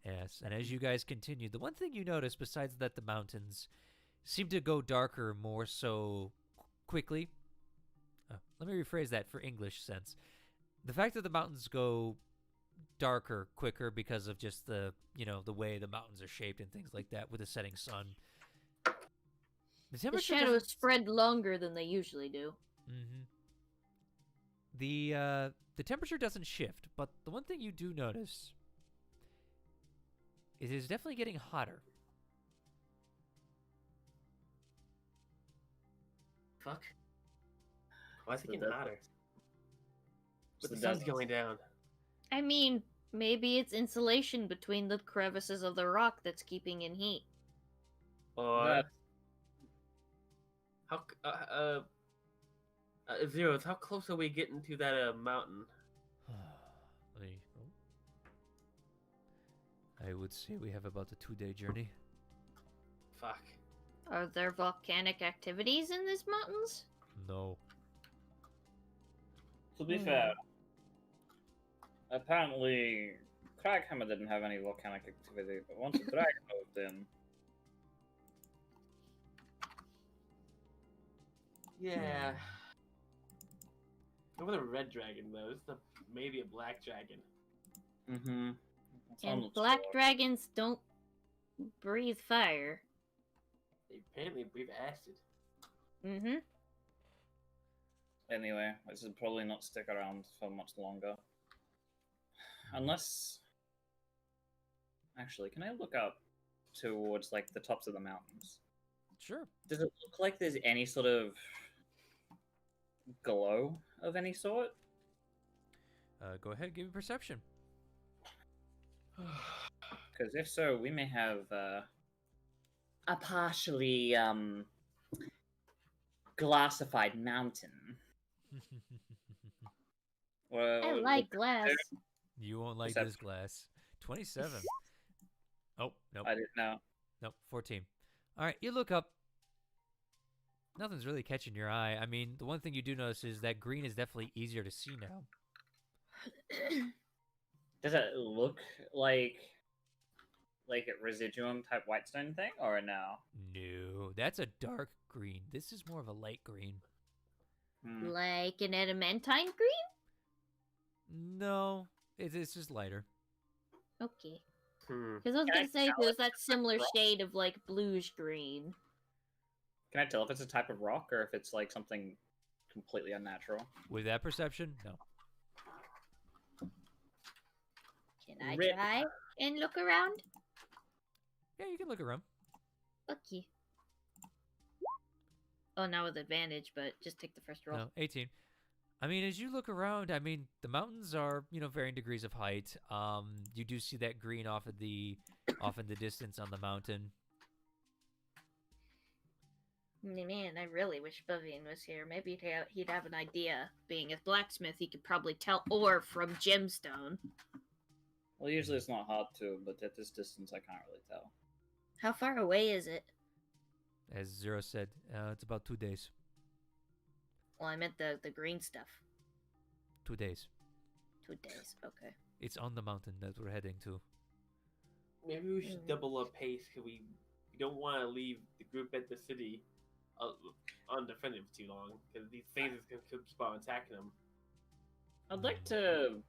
Yes. And as you guys continue, the one thing you notice, besides that the mountains seem to go darker more so quickly. Let me rephrase that for English sense. The fact that the mountains go darker quicker because of just the way the mountains are shaped and things like that with the setting sun. The shadows spread longer than they usually do. Mm-hmm. The temperature doesn't shift, but the one thing you do notice is it's definitely getting hotter. Fuck. Why is it So getting that's- hotter? But so the sun's that's- going down. I mean, maybe it's insulation between the crevices of the rock that's keeping in heat. Or That- how Zeros, how close are we getting to that mountain? Let me- I would say we have about a 2-day journey. Fuck. Are there volcanic activities in these mountains? No. To be fair, apparently Craghammer didn't have any volcanic activity, but once the dragon moved in, Yeah. Over the red dragon though. This is maybe a black dragon. mm-hmm. And black dragons don't breathe fire. They apparently breathe acid. Mm-hmm. Anyway, I should probably not stick around for much longer. Unless... Actually, can I look up towards, like, the tops of the mountains? Sure. Does it look like there's any sort of glow of any sort? Go ahead, give me perception. Because if so, we may have a partially glassified mountain. Well, I like glass. You won't like Perception. this glass. 27. Oh, nope. I didn't know. Nope, 14. All right, you look up. Nothing's really catching your eye. I mean, the one thing you do notice is that green is definitely easier to see now. Does it look like a residuum type whitestone thing, or no? No, that's a dark green. This is more of a light green. Hmm. Like an adamantine green? No, it's just lighter. Okay. Hmm. Because I was Can I gonna say tell there's if that it's a similar rock? shade of like bluish green. Can I tell if it's a type of rock or if it's like something completely unnatural? With that perception, no. Can I Rip. try and look around? Yeah, you can look around. Okay. Oh, not with advantage, but just take the first roll. No, 18. I mean, as you look around, I mean, the mountains are, varying degrees of height. You do see that green off in the distance on the mountain. Man, I really wish Bavine was here. Maybe he'd have an idea. Being a blacksmith, he could probably tell ore from gemstone. Well, usually it's not hard to, but at this distance, I can't really tell. How far away is it? As Zero said, it's about 2 days. Well, I meant the green stuff. 2 days. 2 days, okay. It's on the mountain that we're heading to. Maybe we should double up pace because we don't want to leave the group at the city undefended for too long because these things is gonna keep on attacking them. I'd like to.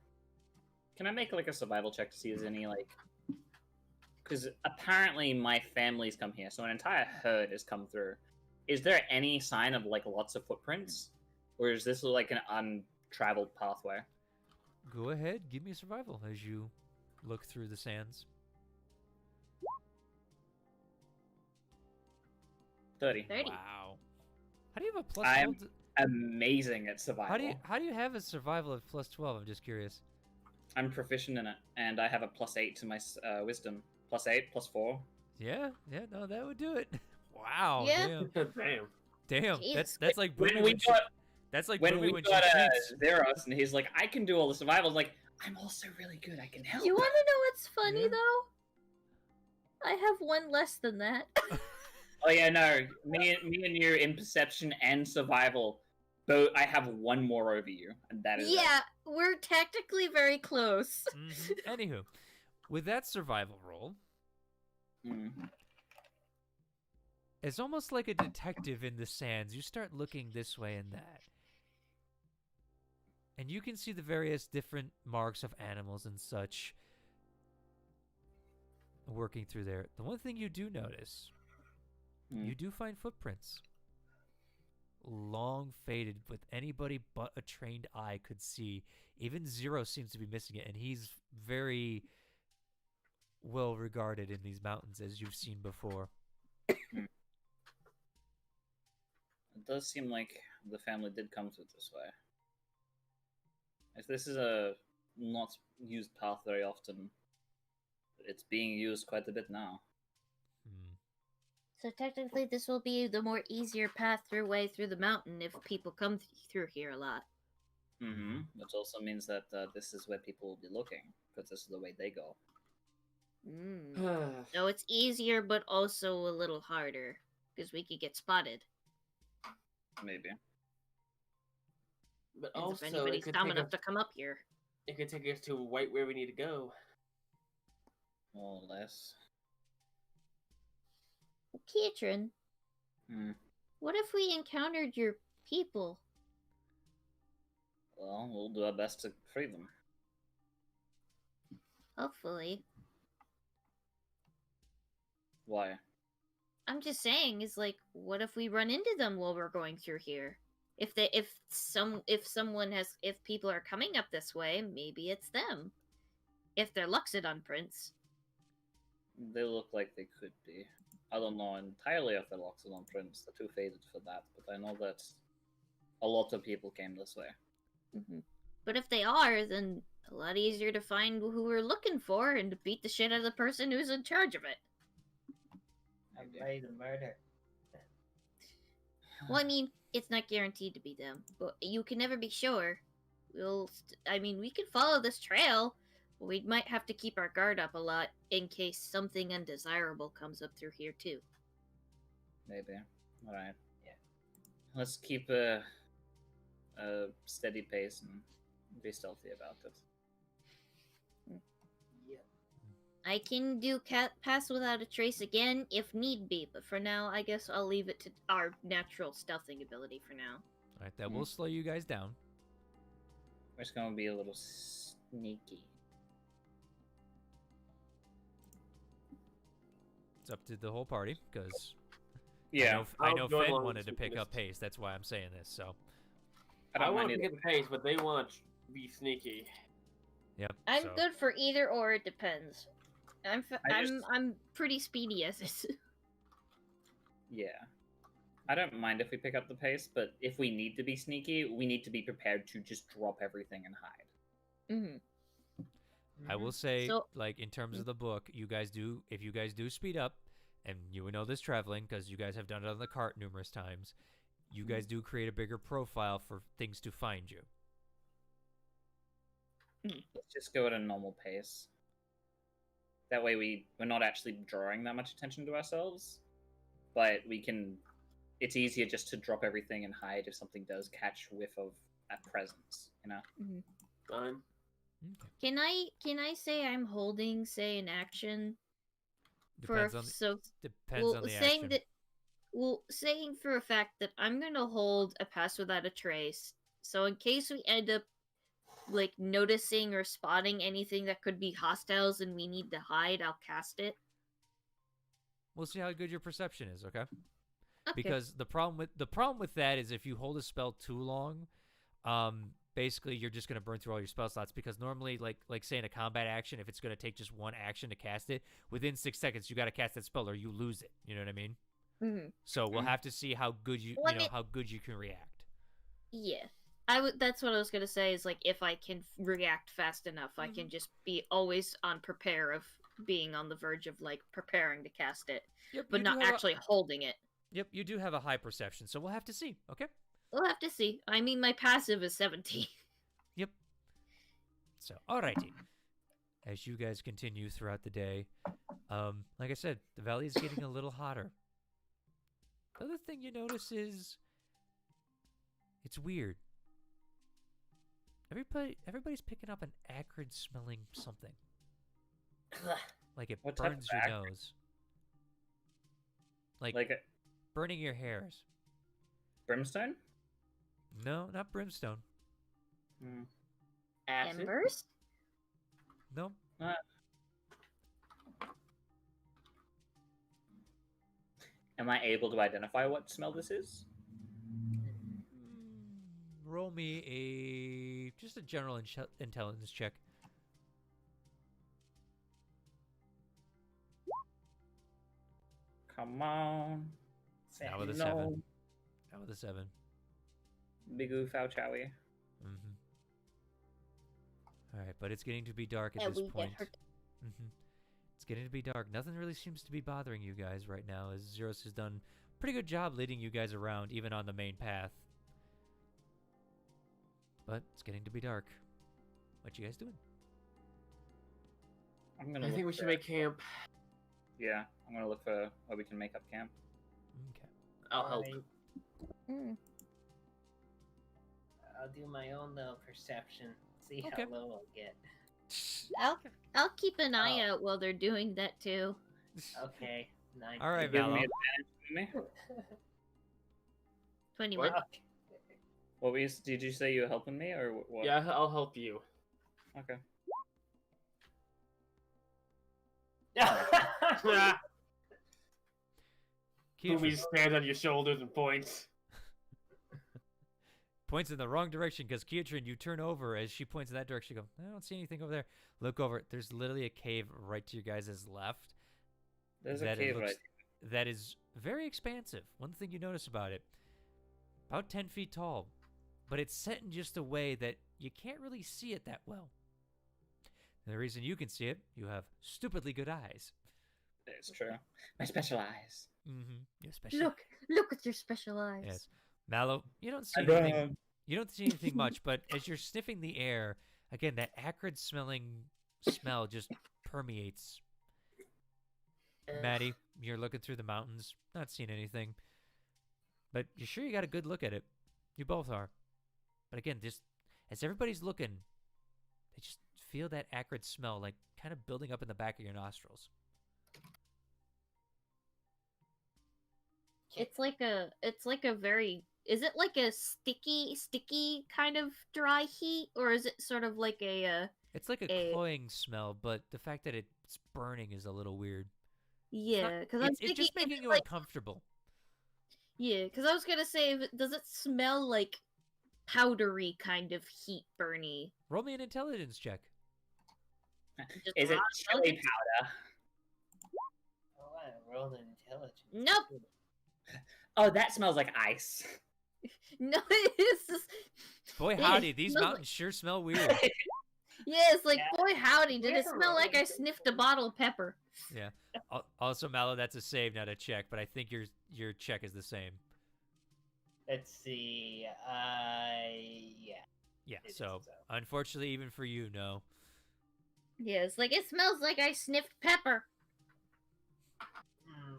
Can I make like a survival check to see if there's any like? Because apparently my family's come here, so an entire herd has come through. Is there any sign of like lots of footprints, or is this like an untraveled pathway? Go ahead, give me a survival as you look through the sands. 30. 30. Wow. How do you have a plus I 12? am amazing at survival. How do you have a survival of plus 12? I'm just curious. I'm proficient in it, and I have a +8 to my wisdom. +8, +4. Yeah, no, that would do it. Wow, Yeah. damn. Damn, Jesus. that's like When Boomy we when got that's like when Boomy we when got she cheats. Zeros, and he's like, I can do all the survival. I was like, I'm also really good. I can help. You want to know what's funny Yeah. though? I have one less than that. Oh yeah, no. Me and you in perception and survival. Both. I have one more over you, and that is it. Yeah, we're technically very close. Anywho, with that survival roll, Mm. it's almost like a detective in the sands. You start looking this way and that. And you can see the various different marks of animals and such working through there. The one thing you do notice, you do find footprints. Long faded, with anybody but a trained eye could see. Even Zero seems to be missing it, and he's very well regarded in these mountains, as you've seen before. It does seem like the family did come through this way. If this is a not used path very often, it's being used quite a bit now. So technically, this will be the more easier path through way through the mountain if people come through here a lot. Mm-hmm. Which also means that this is where people will be looking, because this is the way they go. So it's easier, but also a little harder because we could get spotted. Maybe. But And also, if anybody's dumb enough to come up here. it could take us to right where we need to go. More or less. Katrin, what if we encountered your people? Well, we'll do our best to free them. Hopefully. Why? I'm just saying, is like, what if we run into them while we're going through here? If people are coming up this way, maybe it's them. If they're Luxodon prints. They look like they could be. I don't know entirely if they're Loxodon prints. They're too faded for that, but I know that a lot of people came this way. But if they are, then a lot easier to find who we're looking for and to beat the shit out of the person who's in charge of it. I'm ready to murder. Well, I mean, it's not guaranteed to be them, but you can never be sure. We can follow this trail, but we might have to keep our guard up a lot in case something undesirable comes up through here too. Maybe. Alright. Yeah. Let's keep a steady pace and be stealthy about it. Yeah. I can do pass without a trace again if need be, but for now, I guess I'll leave it to our natural stealthing ability for now. All right, that will slow you guys down. We're just gonna be a little sneaky. It's up to the whole party, because Yeah. I know I'll go Fenn along wanted to with pick this. up pace. That's why I'm saying this. So I want to either. get the pace, but they want to be sneaky. yep. I'm so. good for either or. It depends. I'm pretty speedy as is. Yeah. I don't mind if we pick up the pace, but if we need to be sneaky, we need to be prepared to just drop everything and hide. I will say, So- like, in terms of the book, if you guys do speed up, and you would know this traveling because you guys have done it on the cart numerous times, you guys do create a bigger profile for things to find you. Let's just go at a normal pace. That way we're not actually drawing that much attention to ourselves, but it's easier just to drop everything and hide if something does catch whiff of that presence, you know? Fine. Okay. Can I say I'm holding, say, an action Depends on the saying action. saying for a fact that I'm gonna hold a pass without a trace, so in case we end up like noticing or spotting anything that could be hostiles and we need to hide, I'll cast it. We'll see how good your perception is, okay? Okay. Because the problem with that is if you hold a spell too long, basically you're just gonna burn through all your spell slots. Because normally, like say in a combat action, if it's gonna take just one action to cast it, within 6 seconds you gotta cast that spell or you lose it. You know what I mean? Mm-hmm. So we'll have to see how good you can react. Yeah. That's what I was gonna say. Is like if I can react fast enough, I can just be always on prepare of being on the verge of like preparing to cast it, Yep, but you do not have actually holding it. Yep, you do have a high perception, so we'll have to see. Okay. We'll have to see. I mean, my passive is 17. Yep. So, alrighty. As you guys continue throughout the day, like I said, the valley is getting a little hotter. The other thing you notice is it's weird. Everybody's picking up an acrid smelling something. Like it What type burns of your acrid? nose. Like Like a burning your hairs. brimstone? No, not brimstone. Hmm. Acid. Embers? No. Am I able to identify what smell this is? Roll me just a general intelligence check. Come on. Now with a No. 7. Now with a 7. Bigu Fao Chowie. Mm-hmm. All right, but it's getting to be dark at Yeah, this we point. get hurt. Mm-hmm. It's getting to be dark. Nothing really seems to be bothering you guys right now, as Zeros has done a pretty good job leading you guys around, even on the main path. But it's getting to be dark. What you guys doing? I'm gonna. I think look we should for- make camp. Yeah, I'm gonna look for where we can make up camp. Okay. I'll help. Alright, Mm. I'll do my own little perception. See Okay. how low I'll get. I'll keep an eye Oh. out while they're doing that too. Okay, 9. All right, Give Mallow. me advantage with me. 21. What? What were you, did you say you were helping me or what? Yeah, I'll help you. Okay. Boomy stands on your shoulders and points. Points in the wrong direction because Kiatrin, you turn over as she points in that direction. You go, I don't see anything over there. Look over. There's literally a cave right to your guys' left. There's a that it cave looks- right. That is very expansive. One thing you notice about it, about 10 feet tall, but it's set in just a way that you can't really see it that well. And the reason you can see it, you have stupidly good eyes. It's true. My special eyes. Mm-hmm. You especially Look with your special eyes. Yes. Mallow, you don't see I anything. don't. You don't see anything much, but as you're sniffing the air, again, that acrid smelling smell just permeates. Maddie, you're looking through the mountains, not seeing anything. But you're sure you got a good look at it. You both are. But again, just as everybody's looking, they just feel that acrid smell, like kind of building up in the back of your nostrils. It's like a very, is it like a sticky kind of dry heat, or is it sort of like a It's like a cloying smell, but the fact that it's burning is a little weird. yeah, because I'm It's thinking just making if you like, uncomfortable. yeah, because I was gonna say, does it smell like powdery kind of heat burny? Roll me an intelligence check. Just Is it raw chili intelligence? powder? Oh, I rolled an intelligence. Nope. Oh, that smells like ice. No, it's just, Boy, Yeah, howdy, it these smells mountains sure smell weird. yeah, it's like, Yeah. boy howdy, did it Never smell like I rolled. sniffed a bottle of pepper? Yeah. Also, Mallow, that's a save, not a check, but I think your check is the same. Let's see. Yeah. Yeah, It is, so so. unfortunately, even for you, no. Yeah, it's like, it smells like I sniffed pepper. Hmm.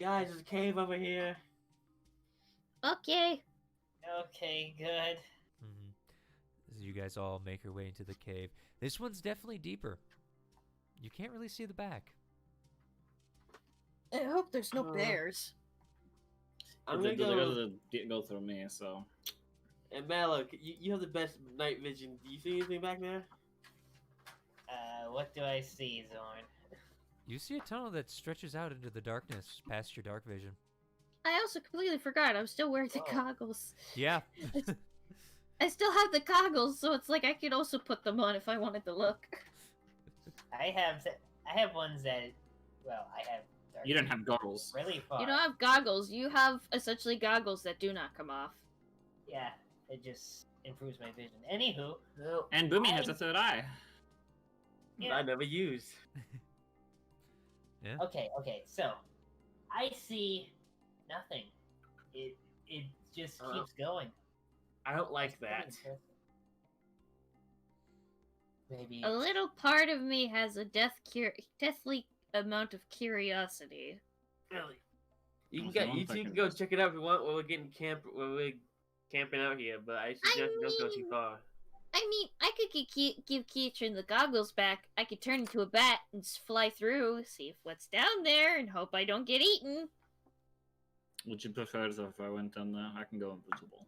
Guys, there's a cave over here. Okay. Okay, good. Hmm. So you guys all make your way into the cave. This one's definitely deeper. You can't really see the back. I hope there's no Uh, bears. I'm They're gonna go. go through me, so. And Mallow, you have the best night vision. Do you see anything back there? What do I see, Zorn? You see a tunnel that stretches out into the darkness past your dark vision. I also completely forgot I'm still wearing the Whoa. goggles. Yeah. I still have the goggles, so it's like I could also put them on if I wanted to look. I have ones that. Well, I have. You don't have goggles. Really far. You don't have goggles. You have essentially goggles that do not come off. Yeah, It just improves my vision. Anywho, No, And Boomy has a third eye. yeah. I never used. Okay, so I see nothing. It just keeps going. I don't like It's pretty that. impressive. Maybe A little part of me has a deathly amount of curiosity. Really. You Oh, can so go. one You two second. can go check it out if you want. While we're camping out here, but I suggest you don't go too mean- far. I mean, I could give Keitrin the goggles back. I could turn into a bat and fly through, see if what's down there, and hope I don't get eaten. Would you prefer if I went down there? I can go invisible.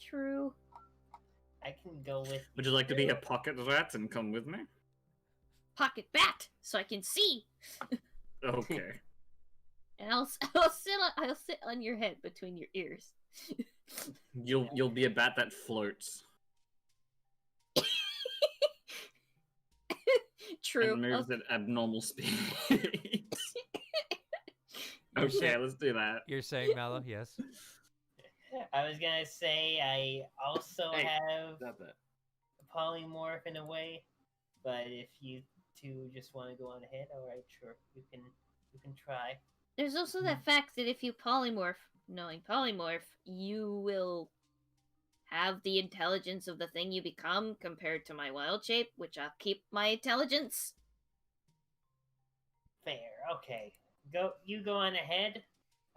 True. I can go with. Would you like to be a pocket rat and come with me? Pocket bat, so I can see. Okay. And I'll sit on your head between your ears. You'll be a bat that floats True. and moves at abnormal speeds. Okay, let's do that. You're saying, Mallow? Yes. I was gonna say I also Hey. have Not that. a polymorph in a way, but if you two just want to go on ahead, all right, sure, you can try. There's also the fact that if you polymorph, knowing polymorph, you will have the intelligence of the thing you become compared to my wild shape, which I'll keep my intelligence. Fair, okay. You go on ahead.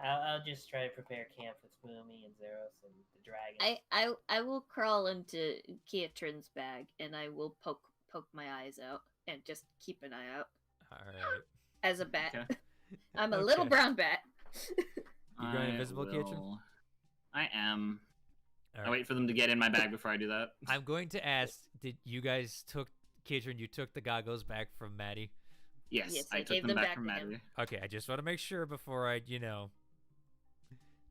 I'll just try to prepare camp with Boomy and Zeros and the dragon. I will crawl into Keatrin's bag and I will poke my eyes out and just keep an eye out All right. as a bat. Okay. I'm a little Okay. brown bat. You going invisible, Keitrin? I am. All I right. wait for them to get in my bag before I do that. I'm going to ask, did you guys Keitrin, you took the goggles back from Maddie? Yes, Yes, I I took gave them them back back from to him. Maddie. Okay, I just want to make sure before I,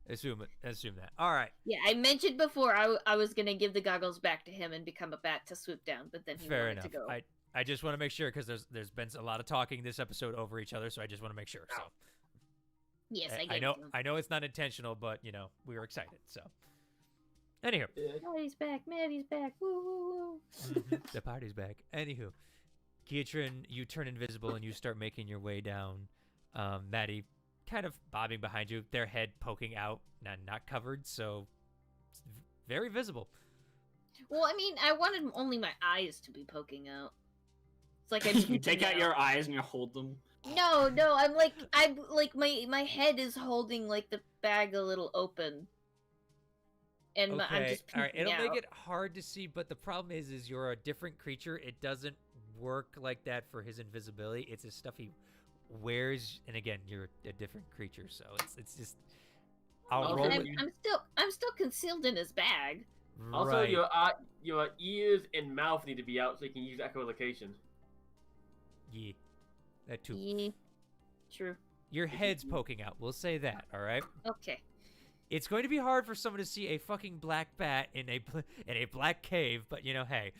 assume that. All right. Yeah, I mentioned before I was gonna give the goggles back to him and become a bat to swoop down, but then he Fair wanted enough. to go. I just want to make sure because there's been a lot of talking this episode over each other, so I just want to make sure. So Yes, I I gave know it to him. I know it's not intentional, but we were excited. So anywho, Maddie's back. Maddie's back. Woo woo woo. the party's back. Anywho, Keitrin, you turn invisible and you start making your way down. Maddie, kind of bobbing behind you, their head poking out, not covered, so it's very visible. Well, I mean, I wanted only my eyes to be poking out. It's like I'm You take out your eyes and you hold them. No, I'm like my head is holding like the bag a little open, and I'm Okay, just all right. peeking It'll out. make it hard to see, but the problem is you're a different creature. It doesn't work like that for his invisibility. It's his stuff he wears, and again, you're a different creature, so it's just. I'll Also, roll. I'm, with- I'm still concealed in his bag. Also, right. your ears and mouth need to be out so you can use echolocation. Yeah, that too. Yeah, true. Your head's poking out. We'll say that. All right. Okay. It's going to be hard for someone to see a fucking black bat in a black cave, but hey.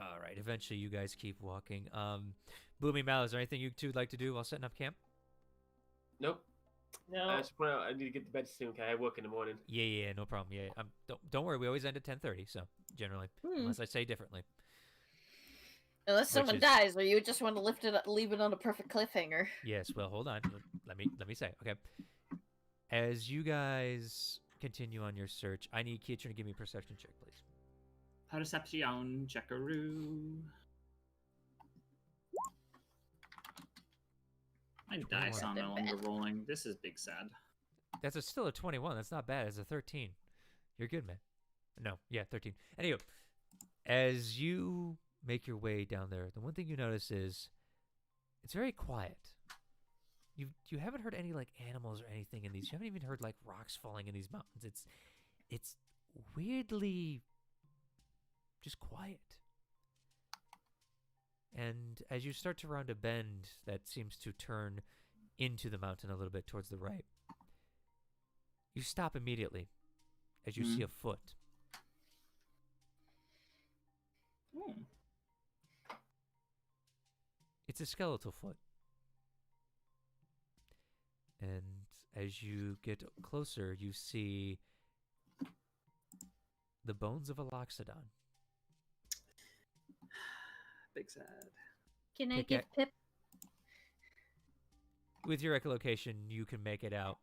All right. Eventually, you guys keep walking. Boomy Mal, is there anything you two would like to do while setting up camp? Nope. No, I just point out I need to get to bed soon. Cause I work in the morning. Yeah, no problem. Yeah, don't worry. We always end at 10:30, so generally, unless I say differently. Unless someone is- dies, or you just want to leave it on a perfect cliffhanger. Yes. Well, hold on. Let me say. Okay. As you guys continue on your search, I need Keitrin to give me a perception check, please. Perception checkaroo. My 21. dice are no longer rolling. This is big sad. That's still a 21. That's not bad. It's a 13. You're good, man. No, yeah, 13. Anyway, as you make your way down there, the one thing you notice is it's very quiet. You haven't heard any like animals or anything in these. You haven't even heard like rocks falling in these mountains. It's weirdly just quiet. And as you start to round a bend that seems to turn into the mountain a little bit towards the right, you stop immediately as you see a foot. Hmm. It's a skeletal foot. And As you get closer, you see the bones of a loxodon. Big sad. Can I Pick give it. Pip? With your echolocation, you can make it out.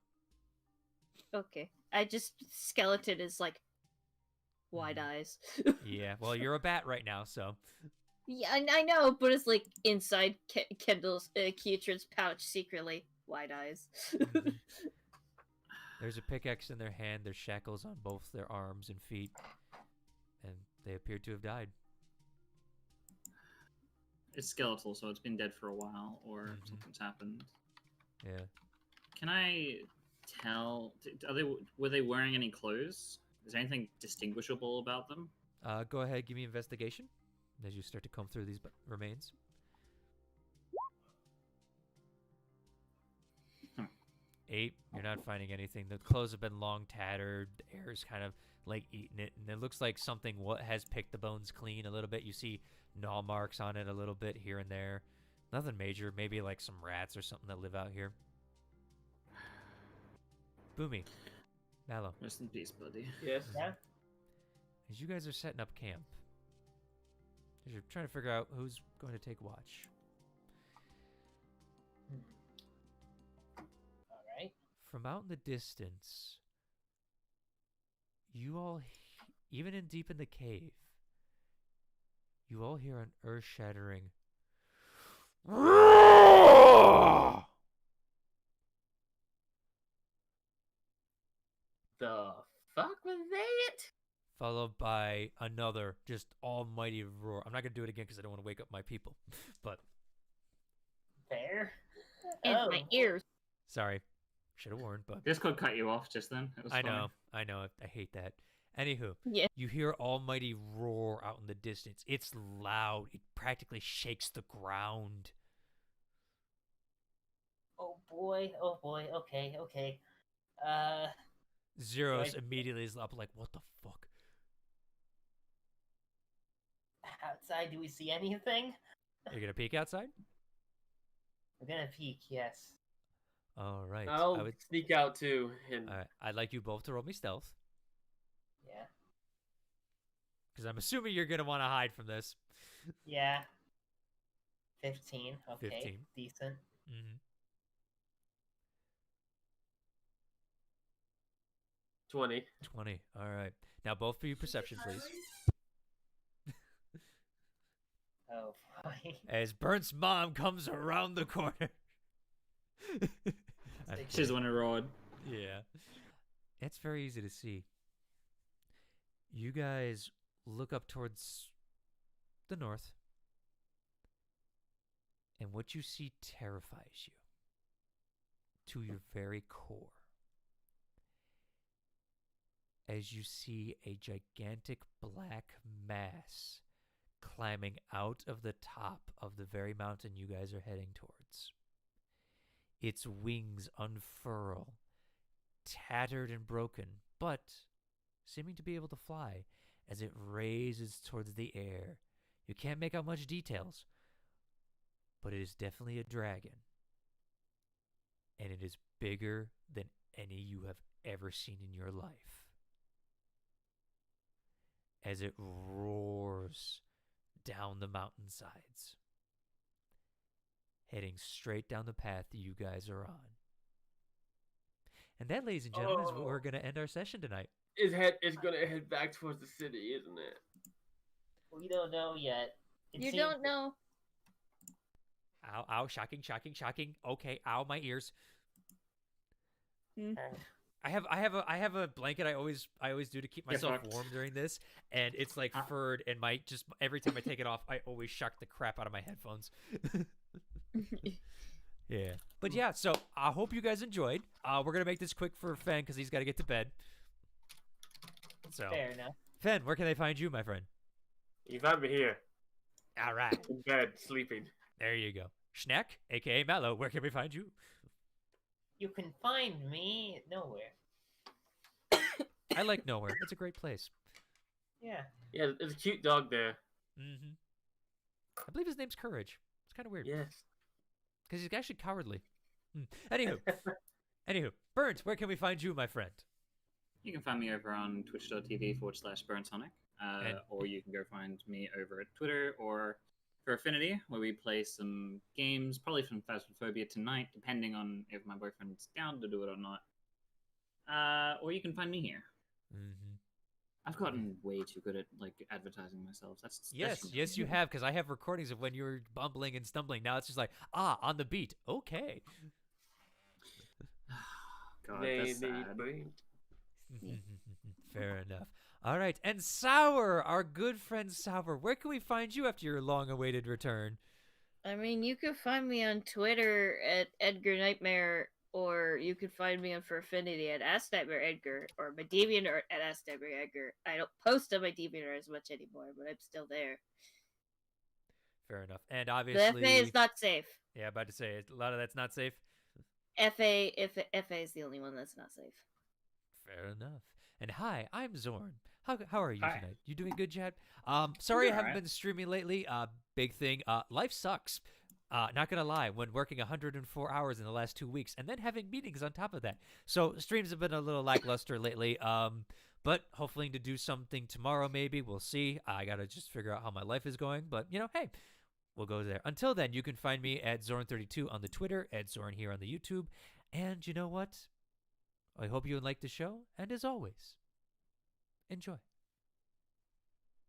Okay. I just skeleton is like wide eyes. Yeah, well, you're a bat right now, so. Yeah, I know, but it's like inside Kendall's Keatron's pouch secretly wide eyes. Mhm. There's a pickaxe in their hand, there's shackles on both their arms and feet, and they appear to have died. It's skeletal, so it's been dead for a while, or Mhm. something's happened. Yeah. Can I tell? Were they wearing any clothes? Is there anything distinguishable about them? Go ahead, give me investigation as you start to comb through these remains. 8, you're not finding anything. The clothes have been long tattered. The air's kind of like eating it, and it looks like something has picked the bones clean a little bit. You see gnaw marks on it a little bit here and there. Nothing major. Maybe like some rats or something that live out here. Boomy, Mallow, Rest in peace, buddy. Yes. Yeah. as you guys are setting up camp, as you're trying to figure out who's going to take watch, All right. from out in the distance, you all, even in deep in the cave, you all hear an earth-shattering The fuck was that? followed by another just almighty roar. I'm not gonna do it again because I don't want to wake up my people. But There. And my ears. sorry, should have warned. But Discord cut you off just then. It was I fine. know, I hate that. Anywho, Yeah. you hear almighty roar out in the distance. It's loud. It practically shakes the ground. Oh boy. Oh boy. Okay. Okay. Zeros Right. immediately is up like, what the fuck? Outside, do we see anything? You're gonna peek outside? We're gonna peek. Yes. All right. I'll sneak out too. And All right. I'd like you both to roll me stealth Yeah. because I'm assuming you're gonna want to hide from this. Yeah. 15. Okay. 15. Decent. Mm-hmm. 20. 20. All right. Now both for you perception, please. Oh boy. As Burnt's mom comes around the corner. She's the one who roared. Yeah. It's very easy to see. You guys look up towards the north, and what you see terrifies you to your very core. As you see a gigantic black mass climbing out of the top of the very mountain you guys are heading towards. Its wings unfurl, tattered and broken, but seeming to be able to fly as it raises towards the air. You can't make out much details, but it is definitely a dragon. And it is bigger than any you have ever seen in your life. As it roars down the mountainsides, heading straight down the path that you guys are on. And that, ladies and gentlemen, is what we're going to end our session tonight. It's gonna head back towards the city, isn't it? We don't know yet. It You seems- don't know. Ow, ow, shocking, shocking, shocking. Okay, ow, my ears. I have a blanket I always do to keep Get myself fucked. warm during this, and it's like furred, and every time I take it off, I always shock the crap out of my headphones. Yeah, but yeah, so I hope you guys enjoyed. We're gonna make this quick for Fen because he's got to get to bed. So, Fair enough. Fen, where can they find you, my friend? You found me here, All right, in bed, sleeping. there you go. Schneck, aka Mallow, where can we find you? You can find me nowhere. I like nowhere. It's a great place. Yeah. Yeah, there's a cute dog there. Mm-hmm. I believe his name's Courage. It's kind of weird. Yes. Because he's actually cowardly. Anywho, Burnt, where can we find you, my friend? You can find me over on twitch.tv/BurnSonic, And- or you can go find me over at Twitter or for Affinity, where we play some games, probably some Phasmophobia tonight, depending on if my boyfriend's down to do it or not. Or you can find me here. Mm-hmm. I've gotten way too good at advertising myself. That's Yes, you have, because I have recordings of when you were bumbling and stumbling. Now it's just like, on the beat. Okay. God, They that's need sad. brain. Fair enough. All right, and Sour, our good friend Sour, where can we find you after your long-awaited return? I mean, you can find me on Twitter at Edgar Nightmare, or you can find me on For Affinity at Ask Nightmare Edgar, or my DeviantArt at Ask Nightmare Edgar. I don't post on my DeviantArt as much anymore, but I'm still there. Fair enough. And The obviously, FA is not safe. yeah, about to say a lot of that's not safe. FA is the only one that's not safe. Fair enough. And hi, I'm Zorn. How are you Hi. tonight? You doing good, Chad? Sorry I haven't alright. been streaming lately. Big thing. Life sucks. Not gonna lie, when working 104 hours in the last 2 weeks and then having meetings on top of that. So streams have been a little lackluster lately. But hopefully to do something tomorrow maybe. We'll see. I gotta just figure out how my life is going. But hey, we'll go there. Until then, you can find me at Zorn32 on the Twitter, at Zorn here on the YouTube. And you know what? I hope you liked the show, and as always, enjoy.